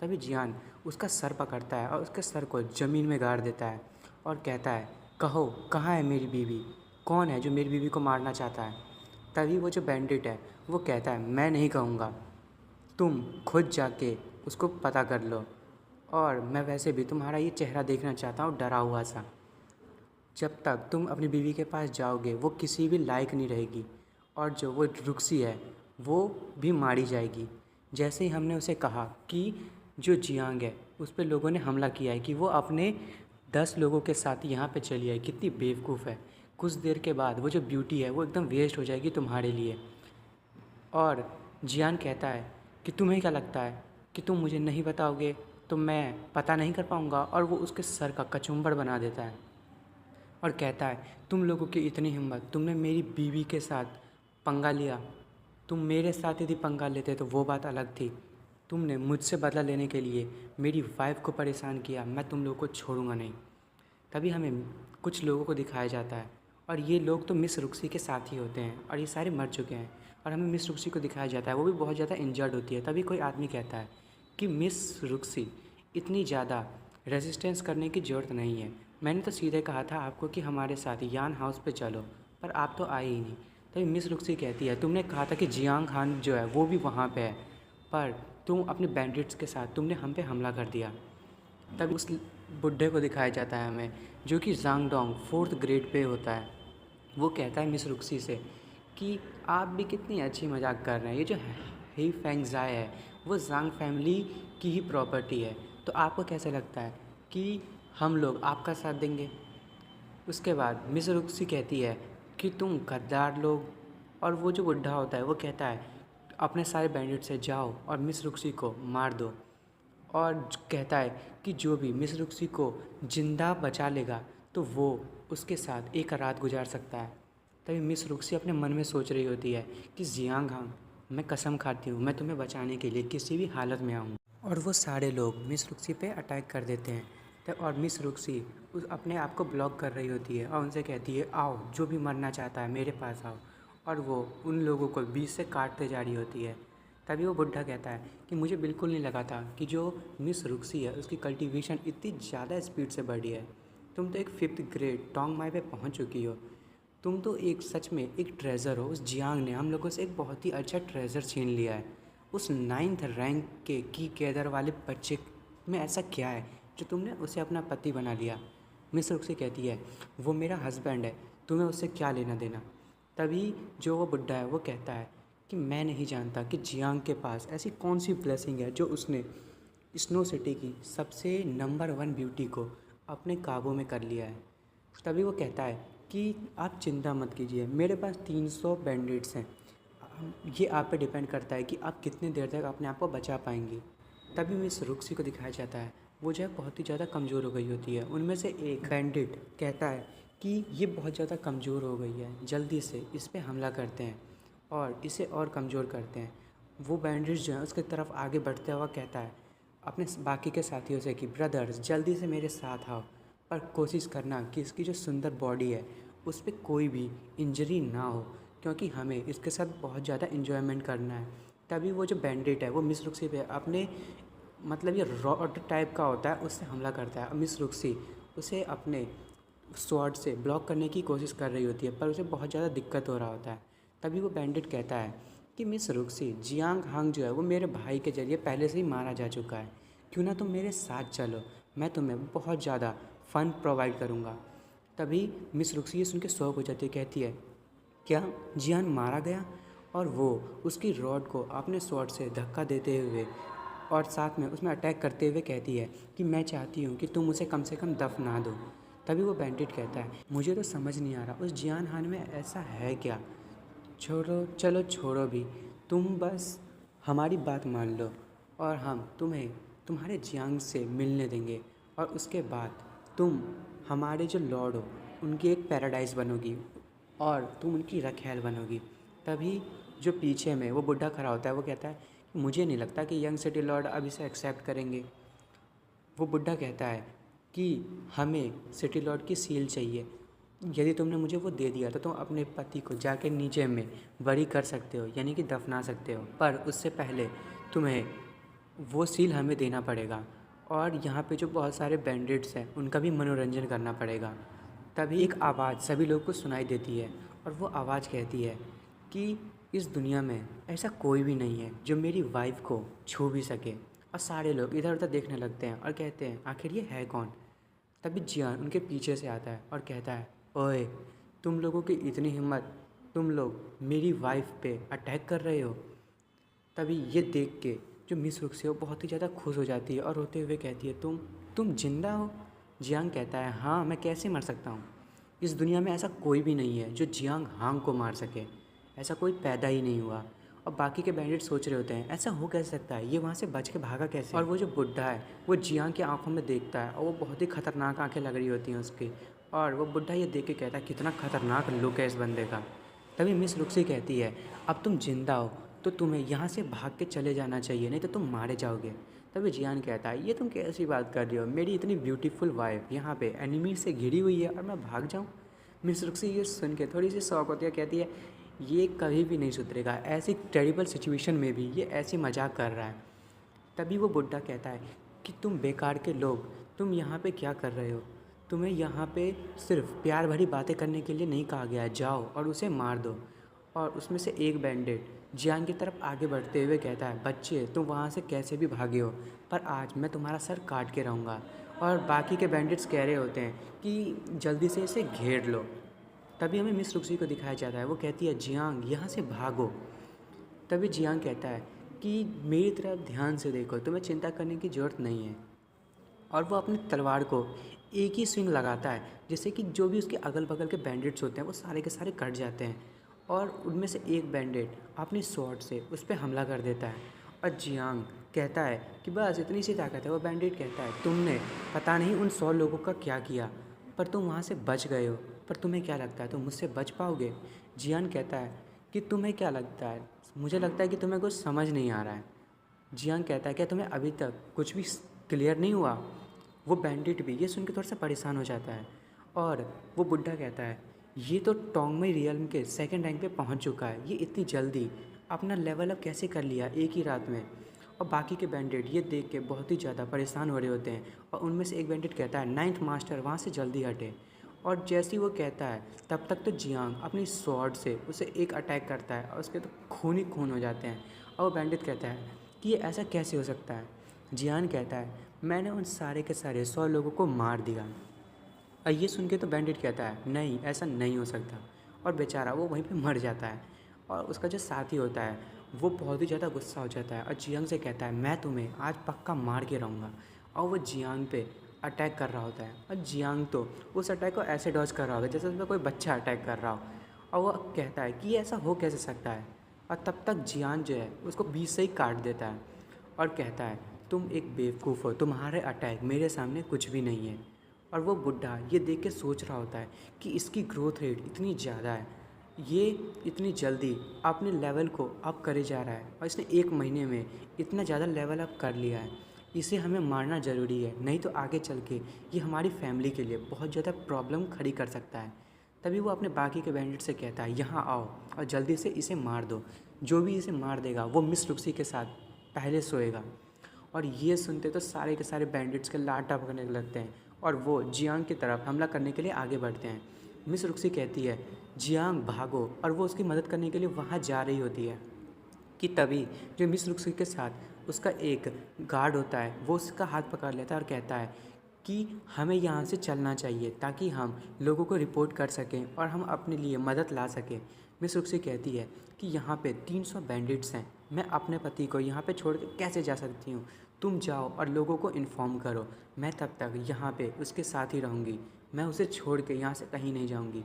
तभी जियान उसका सर पकड़ता है और उसके सर को ज़मीन में गाड़ देता है और कहता है कहो कहाँ है मेरी बीवी, कौन है जो मेरी बीवी को मारना चाहता है। तभी वो जो बैंडिट है वो कहता है मैं नहीं कहूँगा, तुम खुद जाके उसको पता कर लो, और मैं वैसे भी तुम्हारा ये चेहरा देखना चाहता हूँ डरा हुआ सा। जब तक तुम अपनी बीवी के पास जाओगे वो किसी भी लायक नहीं रहेगी और जो वो रुक्सी है वो भी मारी जाएगी। जैसे ही हमने उसे कहा कि जो जियांग है उस पर लोगों ने हमला किया है कि वो अपने 10 लोगों के साथ यहाँ पे चली आई, कितनी बेवकूफ़ है। कुछ देर के बाद वो जो ब्यूटी है वो एकदम वेस्ट हो जाएगी तुम्हारे लिए। और जियान कहता है कि तुम्हें क्या लगता है कि तुम मुझे नहीं बताओगे तो मैं पता नहीं कर पाऊँगा। और वो उसके सर का कचूम्बर बना देता है और कहता है तुम लोगों की इतनी हिम्मत, तुमने मेरी बीवी के साथ पंगा लिया, तुम मेरे साथ यदि पंगा लेते तो वो बात अलग थी, तुमने मुझसे बदला लेने के लिए मेरी वाइफ को परेशान किया, मैं तुम लोगों को छोड़ूंगा नहीं। तभी हमें कुछ लोगों को दिखाया जाता है और ये लोग तो मिस रुक्सी के साथ ही होते हैं और ये सारे मर चुके हैं और हमें मिस रुक्सी को दिखाया जाता है, वो भी बहुत ज़्यादा इंजर्ड होती है। तभी कोई आदमी कहता है कि मिस रुक्सी इतनी ज़्यादा रेजिस्टेंस करने की ज़रूरत नहीं है। मैंने तो सीधे कहा था आपको कि हमारे साथ यान हाउस पे चलो, पर आप तो आए ही नहीं। तभी मिस रुक्सी कहती है तुमने कहा था कि जियांग खान जो है वो भी वहाँ पे है, पर तुम अपने बैंडिट्स के साथ तुमने हम पे हमला कर दिया। तब उस बुढ़े को दिखाया जाता है हमें, जो कि जांग डोंग 4th ग्रेड पे होता है। वो कहता है मिस रुक्सी से कि आप भी कितनी अच्छी मजाक कर रहे हैं, ये जो ही फेंग ज़ाय है वो जांग फैमिली की ही प्रॉपर्टी है, तो आपको कैसे लगता है कि हम लोग आपका साथ देंगे। उसके बाद मिस रुक्सी कहती है कि तुम गद्दार लोग, और वो जो बुढ़ा होता है वो कहता है अपने सारे बैंडिट से जाओ और मिस रुक्सी को मार दो, और कहता है कि जो भी मिस रुक्सी को जिंदा बचा लेगा तो वो उसके साथ एक रात गुजार सकता है। तभी मिस रुक्सी अपने मन में सोच रही होती है कि जियांग हांग, मैं कसम खाती हूँ मैं तुम्हें बचाने के लिए किसी भी हालत में आऊँ। और वो सारे लोग मिस रुक्सी पे अटैक कर देते हैं। और मिस रुक्सी उस अपने आप को ब्लॉक कर रही होती है और उनसे कहती है आओ, जो भी मरना चाहता है मेरे पास आओ, और वो उन लोगों को बीच से काटते जा रही होती है। तभी वो बुढ़ा कहता है कि मुझे बिल्कुल नहीं लगा था कि जो मिस रुक्सी है उसकी कल्टीवेशन इतनी ज़्यादा स्पीड से बढ़ी है। तुम तो एक 5th ग्रेड टोंग माई पे पहुंच चुकी हो, तुम तो एक सच में एक ट्रेज़र हो। उस जियांग ने हम लोगों से एक बहुत ही अच्छा ट्रेज़र छीन लिया है। उस 9th रैंक के की कैदर वाले बच्चे में ऐसा क्या है जो तुमने उसे अपना पति बना लिया। मिस रुक्सी कहती है वो मेरा हस्बैंड है, तुम्हें उससे क्या लेना देना। तभी जो वो बुढ़ा है वो कहता है कि मैं नहीं जानता कि जियांग के पास ऐसी कौन सी ब्लेसिंग है जो उसने स्नो सिटी की सबसे नंबर 1 ब्यूटी को अपने काबू में कर लिया है। तभी वो कहता है कि आप चिंता मत कीजिए, मेरे पास 300 बैंडिट्स हैं, ये आप पे डिपेंड करता है कि आप कितनी देर तक अपने आप को बचा पाएंगी। तभी मिस रुक्सी को दिखाया जाता है वो जो है बहुत ही ज़्यादा कमज़ोर हो गई होती है। उनमें से एक बैंडिट कहता है कि ये बहुत ज़्यादा कमज़ोर हो गई है, जल्दी से इस पर हमला करते हैं और इसे और कमज़ोर करते हैं। वो बैंडिट जो है उसकी तरफ आगे बढ़ते हुआ कहता है अपने बाकी के साथियों से कि ब्रदर्स जल्दी से मेरे साथ आओ, पर कोशिश करना कि इसकी जो सुंदर बॉडी है उस पर कोई भी इंजरी ना हो, क्योंकि हमें इसके साथ बहुत ज़्यादा इन्जॉयमेंट करना है। तभी वो जो बैंडिट है वो मिस रुक्सी पे अपने मतलब ये रॉड टाइप का होता है उससे हमला करता है। मिस रुक्सी उसे अपने स्वॉर्ड से ब्लॉक करने की कोशिश कर रही होती है, पर उसे बहुत ज़्यादा दिक्कत हो रहा होता है। तभी वो बैंडिट कहता है कि मिस रुक्सी, जियांग हांग जो है वो मेरे भाई के जरिए पहले से ही मारा जा चुका है, क्यों ना तुम मेरे साथ चलो, मैं तुम्हें बहुत ज़्यादा फ़न प्रोवाइड करूँगा। तभी मिस रुक्सी ये सुन के शौक हो जाती है, कहती है क्या जियान मारा गया, और वो उसकी रॉड को अपने स्वॉर्ड से धक्का देते हुए और साथ में उसमें अटैक करते हुए कहती है कि मैं चाहती हूँ कि तुम उसे कम से कम दफना दो। तभी वो बैंडिट कहता है मुझे तो समझ नहीं आ रहा उस जियान हान में ऐसा है क्या, छोड़ो चलो छोड़ो भी, तुम बस हमारी बात मान लो और हम तुम्हें तुम्हारे जियांग से मिलने देंगे, और उसके बाद तुम हमारे जो लॉर्ड हो उनकी एक पैराडाइज बनोगी और तुम उनकी रखैल बनोगी। तभी जो पीछे में वो बुढ़ा खड़ा होता है वो कहता है मुझे नहीं लगता कि यंग सिटी लॉर्ड अब इसे एक्सेप्ट करेंगे। वो बुढ़ा कहता है कि हमें सिटी लॉर्ड की सील चाहिए, यदि तुमने मुझे वो दे दिया तो तुम अपने पति को जाके नीचे में बरी कर सकते हो, यानी कि दफना सकते हो, पर उससे पहले तुम्हें वो सील हमें देना पड़ेगा और यहाँ पे जो बहुत सारे बैंडिट्स हैं उनका भी मनोरंजन करना पड़ेगा। तभी एक आवाज़ सभी लोगों को सुनाई देती है और वो आवाज़ कहती है कि इस दुनिया में ऐसा कोई भी नहीं है जो मेरी वाइफ को छू भी सके। और सारे लोग इधर उधर देखने लगते हैं और कहते हैं आखिर ये है कौन। तभी जियान उनके पीछे से आता है और कहता है ओए, तुम लोगों की इतनी हिम्मत, तुम लोग मेरी वाइफ पे अटैक कर रहे हो। तभी ये देख के जो मिस रुक्सी है वो बहुत ही ज़्यादा खुश हो जाती है और रोते हुए कहती है तुम जिंदा हो। जियांग कहता है हाँ, मैं कैसे मर सकता हूँ, इस दुनिया में ऐसा कोई भी नहीं है जो जियांग हांग को मार सके, ऐसा कोई पैदा ही नहीं हुआ। और बाकी के बैंडिट सोच रहे होते हैं ऐसा हो कैसे सकता है, ये वहाँ से बच के भागा कैसे। और वो जो बुढ़ा है वो जियांग की आंखों में देखता है और वो बहुत ही खतरनाक आंखें लग रही होती हैं उसकी, और वो बुढ़ा ये देख के कहता है कितना खतरनाक लुक है इस बंदे का। तभी मिस रुक्सी कहती है अब तुम जिंदा हो तो तुम्हें यहाँ से भाग के चले जाना चाहिए, नहीं तो तुम मारे जाओगे। तभी जियान कहता है ये तुम कैसी बात कर रही हो, मेरी इतनी ब्यूटीफुल वाइफ यहाँ पे एनिमी से घिरी हुई है और मैं भाग जाऊँ। मिस रुक्सी ये सुन के थोड़ी सी शौक होती है, कहती है ये कभी भी नहीं सुधरेगा, ऐसी टेरिबल सिचुएशन में भी ये ऐसी मजाक कर रहा है। तभी वो बुड्ढा कहता है कि तुम बेकार के लोग, तुम यहाँ पे क्या कर रहे हो? तुम्हें यहाँ पे सिर्फ प्यार भरी बातें करने के लिए नहीं कहा गया है, जाओ और उसे मार दो। और उसमें से एक बैंडिट जियांग की तरफ आगे बढ़ते हुए कहता है, बच्चे तुम वहाँ से कैसे भी भागे हो, पर आज मैं तुम्हारा सर काट के रहूँगा। और बाकी के बैंडिट्स कह रहे होते हैं कि जल्दी से इसे घेर लो। तभी हमें मिस रुक्सी को दिखाया जाता है, वो कहती है जियांग यहाँ से भागो। तभी जियांग कहता है कि मेरी तरफ ध्यान से देखो, तुम्हें चिंता करने की ज़रूरत नहीं है। और वो अपनी तलवार को एक ही स्विंग लगाता है, जिससे कि जो भी उसके अगल बगल के बैंडिट्स होते हैं वो सारे के सारे कट जाते हैं। और उनमें से एक बैंडिट अपनी स्वॉर्ड से उस पर हमला कर देता है। और जियांग कहता है कि बस इतनी सी ताकत है। वो बैंडिट कहता है तुमने पता नहीं उन 100 लोगों का क्या किया, पर तुम वहाँ से बच गए हो, पर तुम्हें क्या लगता है तुम मुझसे बच पाओगे? जियांग कहता है कि तुम्हें क्या लगता है, मुझे लगता है कि तुम्हें कुछ समझ नहीं आ रहा है। जियांग कहता है क्या तुम्हें अभी तक कुछ भी क्लियर नहीं हुआ? वो बैंडिट भी ये सुन के थोड़ा सा परेशान हो जाता है। और वो बुड्ढा कहता है ये तो टोंगमई रियल्म के 2nd रैंक पे पहुंच चुका है, ये इतनी जल्दी अपना लेवल अप कैसे कर लिया एक ही रात में? और बाकी के बैंडिट ये देख के बहुत ही ज़्यादा परेशान हो रहे होते हैं। और उनमें से एक बैंडिट कहता है 9th मास्टर वहाँ से जल्दी हटे। और जैसे ही वो कहता है तब तक तो जियांग अपनी स्वॉर्ड से उसे एक अटैक करता है और उसके तो खून ही खून हो जाते हैं। और वो बैंडिट कहता है कि ये ऐसा कैसे हो सकता है? जियांग कहता है मैंने उन सारे के सारे 100 लोगों को मार दिया। और ये सुन के तो बैंडिट कहता है नहीं, ऐसा नहीं हो सकता। और बेचारा वो वहीं पे मर जाता है। और उसका जो साथी होता है वो बहुत ही ज़्यादा गुस्सा हो जाता है और जियांग से कहता है मैं तुम्हें आज पक्का मार के रहूँगा। और वो जियांग पे अटैक कर रहा होता है। और जियांग तो उस अटैक को ऐसे डॉज कर रहा होता है जैसे उसमें कोई बच्चा अटैक कर रहा हो। और वो कहता है कि ऐसा हो कैसे सकता है? और तब तक जियांग जो है उसको बीच से ही काट देता है और कहता है तुम एक बेवकूफ़ हो, तुम्हारे अटैक मेरे सामने कुछ भी नहीं है। और वो बुड्ढा ये देख के सोच रहा होता है कि इसकी ग्रोथ रेट इतनी ज़्यादा है, ये इतनी जल्दी अपने लेवल को अप करे जा रहा है और इसने 1 महीने में इतना ज़्यादा लेवल अप कर लिया है। इसे हमें मारना ज़रूरी है, नहीं तो आगे चल के ये हमारी फैमिली के लिए बहुत ज़्यादा प्रॉब्लम खड़ी कर सकता है। तभी वो अपने बाकी के बैंडिट से कहता है यहाँ आओ और जल्दी से इसे मार दो। जो भी इसे मार देगा वो मिस रुक्सी के साथ पहले सोएगा। और ये सुनते तो सारे के सारे बैंडिट्स के लात टपकने लगते हैं और वो जियांग की तरफ हमला करने के लिए आगे बढ़ते हैं। मिस रुक्सी कहती है जियांग भागो, और वो उसकी मदद करने के लिए वहाँ जा रही होती है कि तभी जो मिस रुक्सी के साथ उसका एक गार्ड होता है वो उसका हाथ पकड़ लेता है और कहता है कि हमें यहाँ से चलना चाहिए ताकि हम लोगों को रिपोर्ट कर सकें और हम अपने लिए मदद ला सकें। मिस रुक्सी कहती है कि यहाँ पे 300 बैंडिट्स हैं, मैं अपने पति को यहाँ पे छोड़ के कैसे जा सकती हूँ? तुम जाओ और लोगों को इन्फॉर्म करो, मैं तब तक यहाँ पे उसके साथ ही रहूँगी, मैं उसे छोड़ के यहाँ से कहीं नहीं जाऊँगी।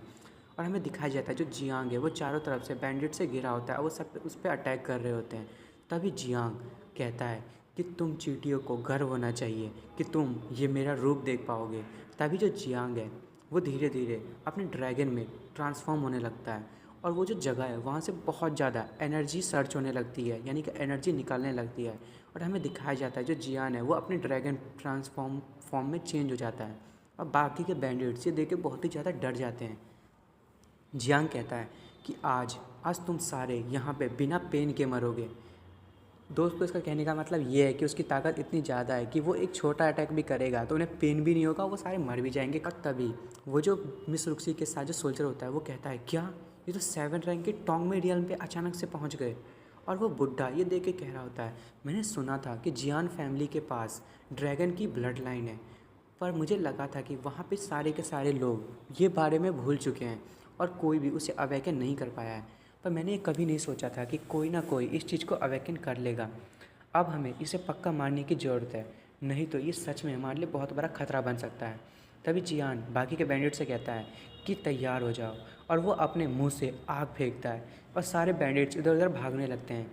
और हमें दिखाया जाता है जो जियांग है वो चारों तरफ से बैंडिट से घिरा होता है, वो सब उस पर अटैक कर रहे होते हैं। तभी जियांग कहता है कि तुम चींटियों को गर्व होना चाहिए कि तुम ये मेरा रूप देख पाओगे। तभी जो जियांग है वो धीरे धीरे अपने ड्रैगन में ट्रांसफॉर्म होने लगता है और वो जो जगह है वहाँ से बहुत ज़्यादा एनर्जी सर्च होने लगती है, यानी कि एनर्जी निकलने लगती है। और हमें दिखाया जाता है जो जियान है वो अपने ड्रैगन फॉर्म में चेंज हो जाता है और बाकी के बैंडिट्स ये देख के बहुत ही ज़्यादा डर जाते हैं। जियांग कहता है कि आज तुम सारे यहाँ पे बिना पेन के मरोगे। दोस्तों इसका कहने का मतलब ये है कि उसकी ताकत इतनी ज़्यादा है कि वो एक छोटा अटैक भी करेगा तो उन्हें पेन भी नहीं होगा, वो सारे मर भी जाएंगे। और तभी वो जो मिस रुक्सी के साथ जो सोल्जर होता है वो कहता है क्या ये तो 7 रैंक के टोंगमई रियल्म पे अचानक से पहुंच गए। और वो बुड्ढा ये देख के कह रहा होता है मैंने सुना था कि जियान फैमिली के पास ड्रैगन की ब्लड लाइन है, पर मुझे लगा था कि वहाँ पे सारे के सारे लोग ये बारे में भूल चुके हैं और कोई भी उसे अवेकन नहीं कर पाया है। पर मैंने ये कभी नहीं सोचा था कि कोई ना कोई इस चीज़ को अवेकन कर लेगा। अब हमें इसे पक्का मारने की ज़रूरत है, नहीं तो ये सच में हमारे लिए बहुत बड़ा खतरा बन सकता है। तभी जियान बाकी के बैंडिट से कहता है कि तैयार हो जाओ और वो अपने मुंह से आग फेंकता है और सारे बैंडिट्स इधर उधर भागने लगते हैं।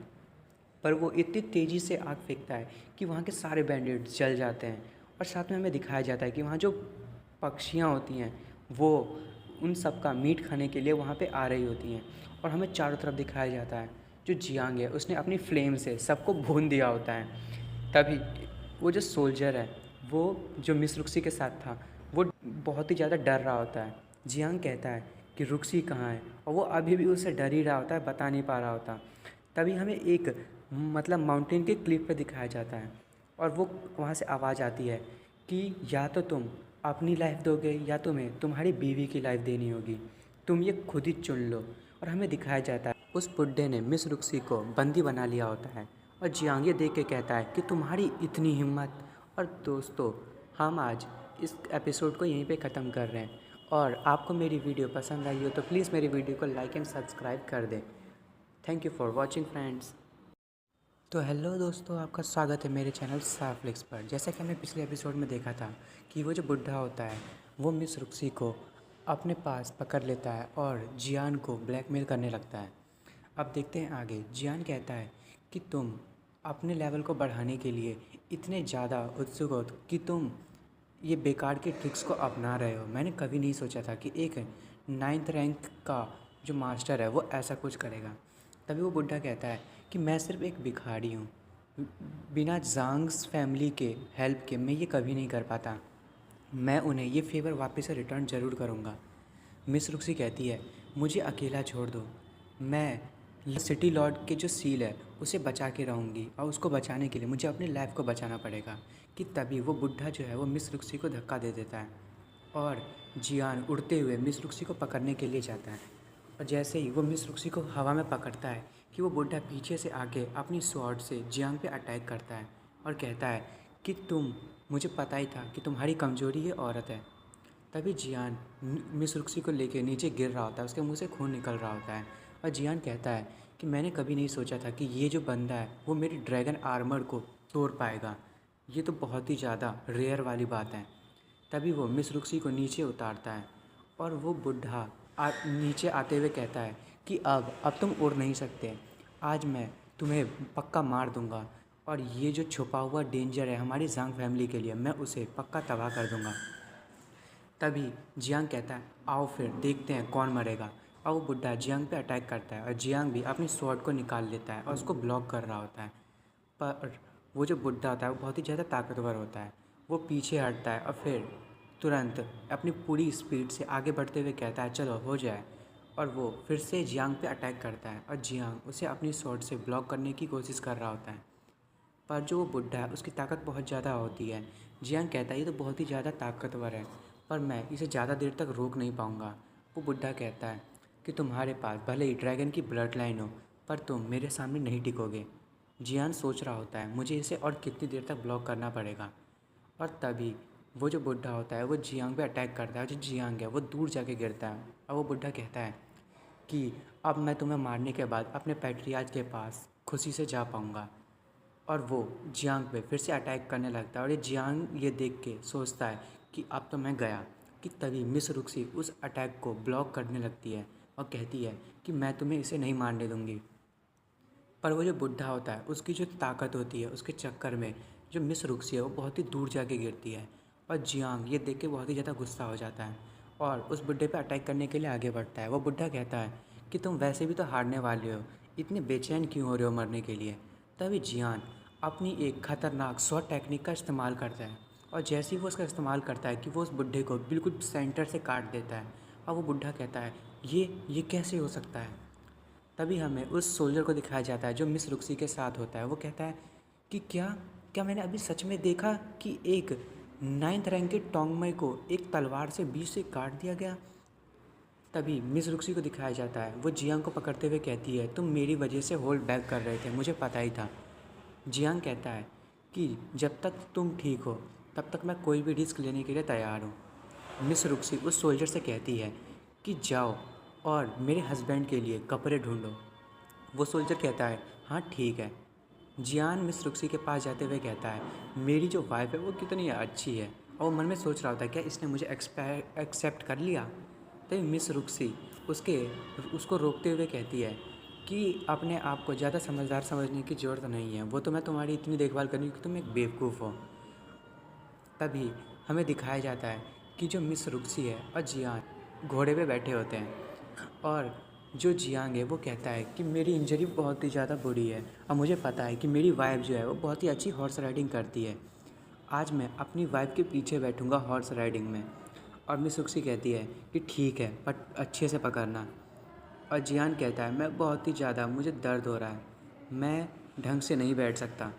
पर वो इतनी तेज़ी से आग फेंकता है कि वहाँ के सारे बैंडिट्स जल जाते हैं। और साथ में हमें दिखाया जाता है कि वहाँ जो पक्षियाँ होती हैं वो उन सब का मीट खाने के लिए वहाँ पे आ रही होती हैं। और हमें चारों तरफ दिखाया जाता है जो जियांग है उसने अपनी फ्लेम से सबको भून दिया होता है। तभी वो जो सोल्जर है वो जो मिस रुक्सी के साथ था वो बहुत ही ज़्यादा डर रहा होता है। जियांग कहता है कि रुक्सी कहाँ है, और वो अभी भी उससे डर ही रहा होता है, बता नहीं पा रहा होता। तभी हमें एक मतलब माउंटेन के क्लिफ पे दिखाया जाता है और वो वहाँ से आवाज़ आती है कि या तो तुम अपनी लाइफ दोगे या तुम्हें तुम्हारी बीवी की लाइफ देनी होगी, तुम ये खुद ही चुन लो। और हमें दिखाया जाता है उस बुड्ढे ने मिस रुक्सी को बंदी बना लिया होता है और जियांग ये देख के कहता है कि तुम्हारी इतनी हिम्मत। और दोस्तों, हम आज इस एपिसोड को यहीं पे ख़त्म कर रहे हैं, और आपको मेरी वीडियो पसंद आई हो तो प्लीज़ मेरी वीडियो को लाइक एंड सब्सक्राइब कर दें। Thank you for watching friends. तो हेलो दोस्तों, आपका स्वागत है मेरे चैनल साफ्लिक्स पर। जैसा कि हमने पिछले एपिसोड में देखा था कि वो जो बुढ़ा होता है वो मिस रुक्सी को अपने पास पकड़ लेता है और जियान को ब्लैकमेल करने लगता है। अब देखते हैं आगे। जियान कहता है कि तुम अपने लेवल को बढ़ाने के लिए इतने ज़्यादा उत्सुक हो कि तुम ये बेकार के ट्रिक्स को अपना रहे हो। मैंने कभी नहीं सोचा था कि एक 9th रैंक का जो मास्टर है वो ऐसा कुछ करेगा। तभी वो बुढ़ा कहता है कि मैं सिर्फ एक भिखारी हूँ, बिना जांग्स फैमिली के हेल्प के मैं ये कभी नहीं कर पाता। मैं उन्हें ये फेवर वापस से रिटर्न ज़रूर करूँगा। मिस रुक्सी कहती है मुझे अकेला छोड़ दो, मैं सिटी लॉर्ड के जो सील है उसे बचा के रहूँगी, और उसको बचाने के लिए मुझे अपनी लाइफ को बचाना पड़ेगा। कि तभी वो बुढ़ा जो है वो मिस रुक्सी को धक्का दे देता है और जियान उड़ते हुए मिस रुक्सी को पकड़ने के लिए जाता है। और जैसे ही वो मिस रुक्सी को हवा में पकड़ता है कि वो बुढ़ा पीछे से आके अपनी स्वॉर्ड से जियांग पे अटैक करता है और कहता है कि मुझे पता ही था कि तुम्हारी कमज़ोरी ये औरत है। तभी जियान मिस रुक्सी को लेके नीचे गिर रहा होता है, उसके मुंह से खून निकल रहा होता है और जियान कहता है कि मैंने कभी नहीं सोचा था कि ये जो बंदा है वो मेरी ड्रैगन आर्मर को तोड़ पाएगा। ये तो बहुत ही ज़्यादा रेयर वाली बात है। तभी वो मिस रुक्सी को नीचे उतारता है और वो बुढ़ा नीचे आते हुए कहता है कि अब तुम उड़ नहीं सकते, आज मैं तुम्हें पक्का मार दूंगा, और ये जो छुपा हुआ डेंजर है हमारी जांग फैमिली के लिए मैं उसे पक्का तबाह कर दूंगा। तभी जियांग कहता है आओ फिर देखते हैं कौन मरेगा, और वो बुढ़ा जियांग पे अटैक करता है और जियांग भी अपनी स्वॉर्ड को निकाल लेता है और उसको ब्लॉक कर रहा होता है। पर वो जो बुढ़ा होता है वो बहुत ही ज़्यादा ताकतवर होता है। वो पीछे हटता है और फिर तुरंत अपनी पूरी स्पीड से आगे बढ़ते हुए कहता है चलो हो जाए, और वो फिर से जियांग पे अटैक करता है और जियांग उसे अपनी स्वॉर्ड से ब्लॉक करने की कोशिश कर रहा होता है। पर जो वो बुढ़ा है उसकी ताकत बहुत ज़्यादा होती है। जियांग कहता है ये तो बहुत ही ज़्यादा ताकतवर है, पर मैं इसे ज़्यादा देर तक रोक नहीं पाऊँगा। वो बुढ़ा कहता है कि तुम्हारे पास भले ही ड्रैगन की ब्लड लाइन हो पर तुम मेरे सामने नहीं टिकोगे। जियान सोच रहा होता है मुझे इसे और कितनी देर तक ब्लॉक करना पड़ेगा, और तभी वो जो बुढ़ा होता है वो जियांग पे अटैक करता है। जो जियांग है वो दूर जाके गिरता है और वो बुढ़ा कहता है कि अब मैं तुम्हें मारने के बाद अपने पैट्रियार्च के पास खुशी से जा पाऊँगा। और वो जियांग पे फिर से अटैक करने लगता है और ये जियांग ये देख के सोचता है कि अब तो मैं गया। कि तभी मिस रुक्सी उस अटैक को ब्लॉक करने लगती है और कहती है कि मैं तुम्हें इसे नहीं मारने दूँगी। पर वो जो बुढ़ा होता है उसकी जो ताकत होती है उसके चक्कर में जो मिस रुक्सी है वो बहुत ही दूर जाके गिरती है, और जियांग ये देख के बहुत ही ज़्यादा गुस्सा हो जाता है और उस बुढ़े पे अटैक करने के लिए आगे बढ़ता है। वो बुढ़ा कहता है कि तुम वैसे भी तो हारने वाले हो, इतने बेचैन क्यों हो रहे हो मरने के लिए। तभी जियान अपनी एक खतरनाक शॉट टेक्निक का इस्तेमाल करता है, और जैसे ही वो उसका इस्तेमाल करता है कि वो उस बुढ़े को बिल्कुल सेंटर से काट देता है। और वो बुढ़ा कहता है ये कैसे हो सकता है। तभी हमें उस सोल्जर को दिखाया जाता है जो मिस रुक्सी के साथ होता है। वो कहता है कि क्या मैंने अभी सच में देखा कि एक 9th रैंक के टोंगमई को एक तलवार से बीच से काट दिया गया। तभी मिस रुक्सी को दिखाया जाता है, वो जियांग को पकड़ते हुए कहती है तुम मेरी वजह से होल्ड बैक कर रहे थे, मुझे पता ही था। जियांग कहता है कि जब तक तुम ठीक हो तब तक मैं कोई भी रिस्क लेने के लिए तैयार हूँ। मिस रुक्सी उस सोल्जर से कहती है कि जाओ और मेरे हस्बैंड के लिए कपड़े ढूंढो। वो सोल्जर कहता है हाँ ठीक है। जियान मिस रुक्सी के पास जाते हुए कहता है मेरी जो वाइफ है वो कितनी अच्छी है, और वो मन में सोच रहा होता है क्या इसने मुझे एक्सेप्ट कर लिया। तो मिस रुक्सी उसको रोकते हुए कहती है कि अपने आप को ज़्यादा समझदार समझने की ज़रूरत नहीं है, वो तो मैं तुम्हारी इतनी देखभाल करूँगी कि तुम एक बेवकूफ़ हो। तभी हमें दिखाया जाता है कि जो मिस रुक्सी है और जियान घोड़े पे बैठे होते हैं, और जो जियांग है वो कहता है कि मेरी इंजरी बहुत ही ज़्यादा बुरी है और मुझे पता है कि मेरी वाइफ जो है वो बहुत ही अच्छी हॉर्स राइडिंग करती है। आज मैं अपनी वाइफ के पीछे बैठूंगा हॉर्स राइडिंग में, और मिस रुक्सी कहती है कि ठीक है पर अच्छे से पकड़ना। और जियान कहता है मैं बहुत ही ज़्यादा, मुझे दर्द हो रहा है, मैं ढंग से नहीं बैठ सकता।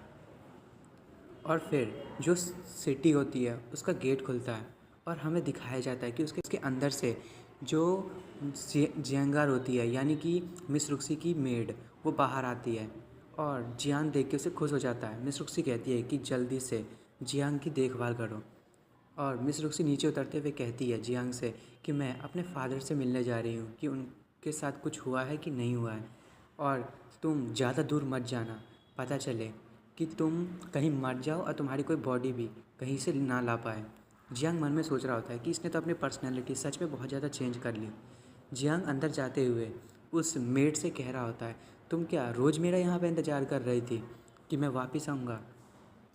और फिर जो सिटी होती है उसका गेट खुलता है और हमें दिखाया जाता है कि उसके अंदर से जो जियांगार होती है यानी कि मिस रुक्सी की मेड वो बाहर आती है। और जियांग देख के उसे खुश हो जाता है। मिस रुक्सी कहती है कि जल्दी से जियांग की देखभाल करो। और मिस रुक्सी नीचे उतरते हुए कहती है जियांग से कि मैं अपने फादर से मिलने जा रही हूँ कि उनके साथ कुछ हुआ है कि नहीं हुआ है, और तुम ज़्यादा दूर मत जाना, पता चले कि तुम कहीं मर जाओ और तुम्हारी कोई बॉडी भी कहीं से ना ला पाए। जियांग मन में सोच रहा होता है कि इसने तो अपनी पर्सनैलिटी सच में बहुत ज़्यादा चेंज कर ली। जियांग अंदर जाते हुए उस मेड से कह रहा होता है तुम क्या रोज़ मेरा यहाँ पे इंतज़ार कर रही थी कि मैं वापस आऊँगा?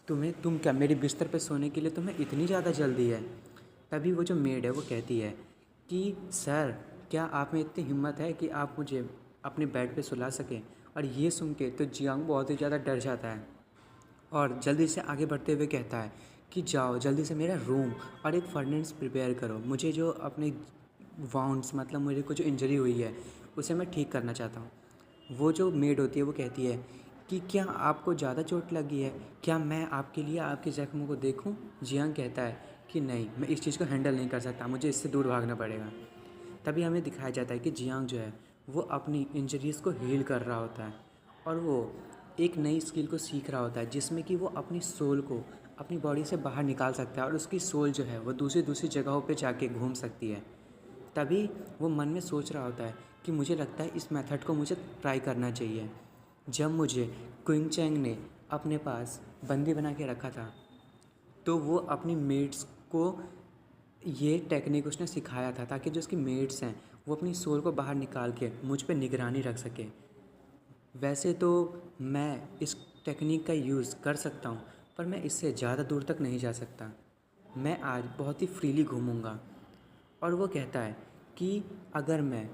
तुम क्या मेरे बिस्तर पे सोने के लिए तुम्हें इतनी ज़्यादा जल्दी है? तभी वो जो मेड है वो कहती है कि सर क्या आप में इतनी हिम्मत है कि आप मुझे अपने बेड पे सुला सकें? और ये सुन के तो जियांग बहुत ही ज़्यादा डर जाता है और जल्दी से आगे बढ़ते हुए कहता है कि जाओ जल्दी से मेरा रूम और एक फर्नेस प्रिपेयर करो, मुझे जो अपने वाउंड्स मतलब मेरे को जो इंजरी हुई है उसे मैं ठीक करना चाहता हूँ। वो जो मेड होती है वो कहती है कि क्या आपको ज़्यादा चोट लगी है, क्या मैं आपके लिए आपके ज़ख्मों को देखूं? जियांग कहता है कि नहीं, मैं इस चीज़ को हैंडल नहीं कर सकता, मुझे इससे दूर भागना पड़ेगा। तभी हमें दिखाया जाता है कि जियांग जो है वो अपनी इंजरीज़ को हील कर रहा होता है और वो एक नई स्किल को सीख रहा होता है जिसमें कि वो अपनी सोल को अपनी बॉडी से बाहर निकाल सकता है और उसकी सोल जो है वो दूसरी दूसरी जगहों पे जाके घूम सकती है। तभी वो मन में सोच रहा होता है कि मुझे लगता है इस मेथड को मुझे ट्राई करना चाहिए। जब मुझे क्विंग चैंग ने अपने पास बंदी बना के रखा था तो वो अपनी मेट्स को ये टेक्निक उसने सिखाया था ताकि जो उसकी मेट्स हैं वो अपनी सोल को बाहर निकाल के मुझ पे निगरानी रख सके। वैसे तो मैं इस टेक्निक का यूज़ कर सकता हूँ पर मैं इससे ज़्यादा दूर तक नहीं जा सकता, मैं आज बहुत ही फ्रीली घूमूंगा। और वो कहता है कि अगर मैं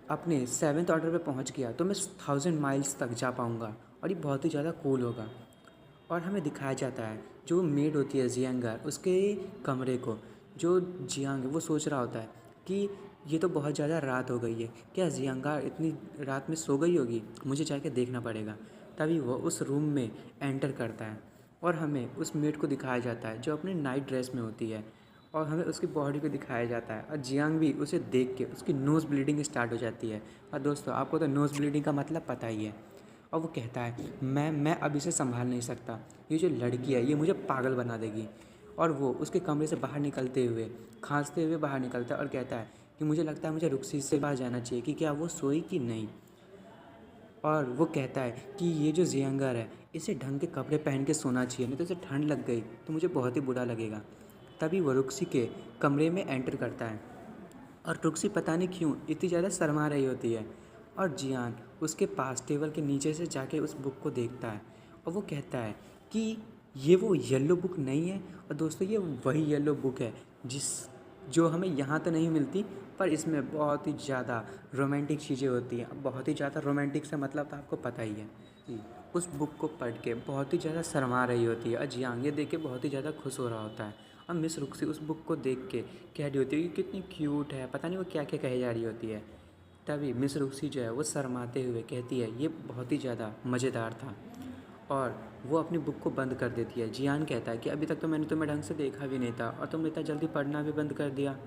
अपने 7th ऑर्डर पे पहुंच गया तो मैं 1000 माइल्स तक जा पाऊंगा और ये बहुत ही ज़्यादा कूल होगा। और हमें दिखाया जाता है जो मेड होती है जियांगर उसके कमरे को, जो जियांग है वो सोच रहा होता है कि ये तो बहुत ज़्यादा रात हो गई है, क्या जियांगर इतनी रात में सो गई होगी, मुझे जाके देखना पड़ेगा। तभी वो उस रूम में एंटर करता है और हमें उस मेड को दिखाया जाता है जो अपने नाइट ड्रेस में होती है और हमें उसकी बॉडी को दिखाया जाता है और जियांग भी उसे देख के उसकी नोज़ ब्लीडिंग स्टार्ट हो जाती है। और दोस्तों आपको तो नोज़ ब्लीडिंग का मतलब पता ही है। और वो कहता है मैं अब इसे संभाल नहीं सकता, ये जो लड़की है ये मुझे पागल बना देगी। और वो उसके कमरे से बाहर निकलते हुए खांसते हुए बाहर निकलता है और कहता है कि मुझे लगता है मुझे रुक्सी से बाहर जाना चाहिए कि क्या वो सोई कि नहीं। और वो कहता है कि ये जो जियांगर है इसे ढंग के कपड़े पहन के सोना चाहिए, नहीं तो इसे ठंड लग गई तो मुझे बहुत ही बुरा लगेगा। तभी वो रुक्सी के कमरे में एंटर करता है और रुक्सी पता नहीं क्यों इतनी ज़्यादा शर्मा रही होती है और जियान उसके पास टेबल के नीचे से जाके उस बुक को देखता है और वो कहता है कि ये वो येलो बुक नहीं है। और दोस्तों ये वही येलो बुक है जो हमें यहाँ तो नहीं मिलती पर इसमें बहुत ही ज़्यादा रोमांटिक चीज़ें होती हैं। बहुत ही ज़्यादा रोमांटिक से मतलब तो आपको पता ही है। उस बुक को पढ़ के बहुत ही ज़्यादा शर्मा रही होती है और जियांग ये देख के बहुत ही ज़्यादा खुश हो रहा होता है। और मिस रुक्सी उस बुक को देख के कह रही होती है कि कितनी क्यूट है, पता नहीं वो क्या क्या कही जा रही होती है। तभी मिस रुक्सी जो है वो शर्माते हुए कहती है ये बहुत ही ज़्यादा मज़ेदार था और वो अपनी बुक को बंद कर देती है। जियान कहता है कि अभी तक तो मैंने तुम्हें ढंग से देखा भी नहीं था और तुम इतना जल्दी पढ़ना भी बंद कर दिया।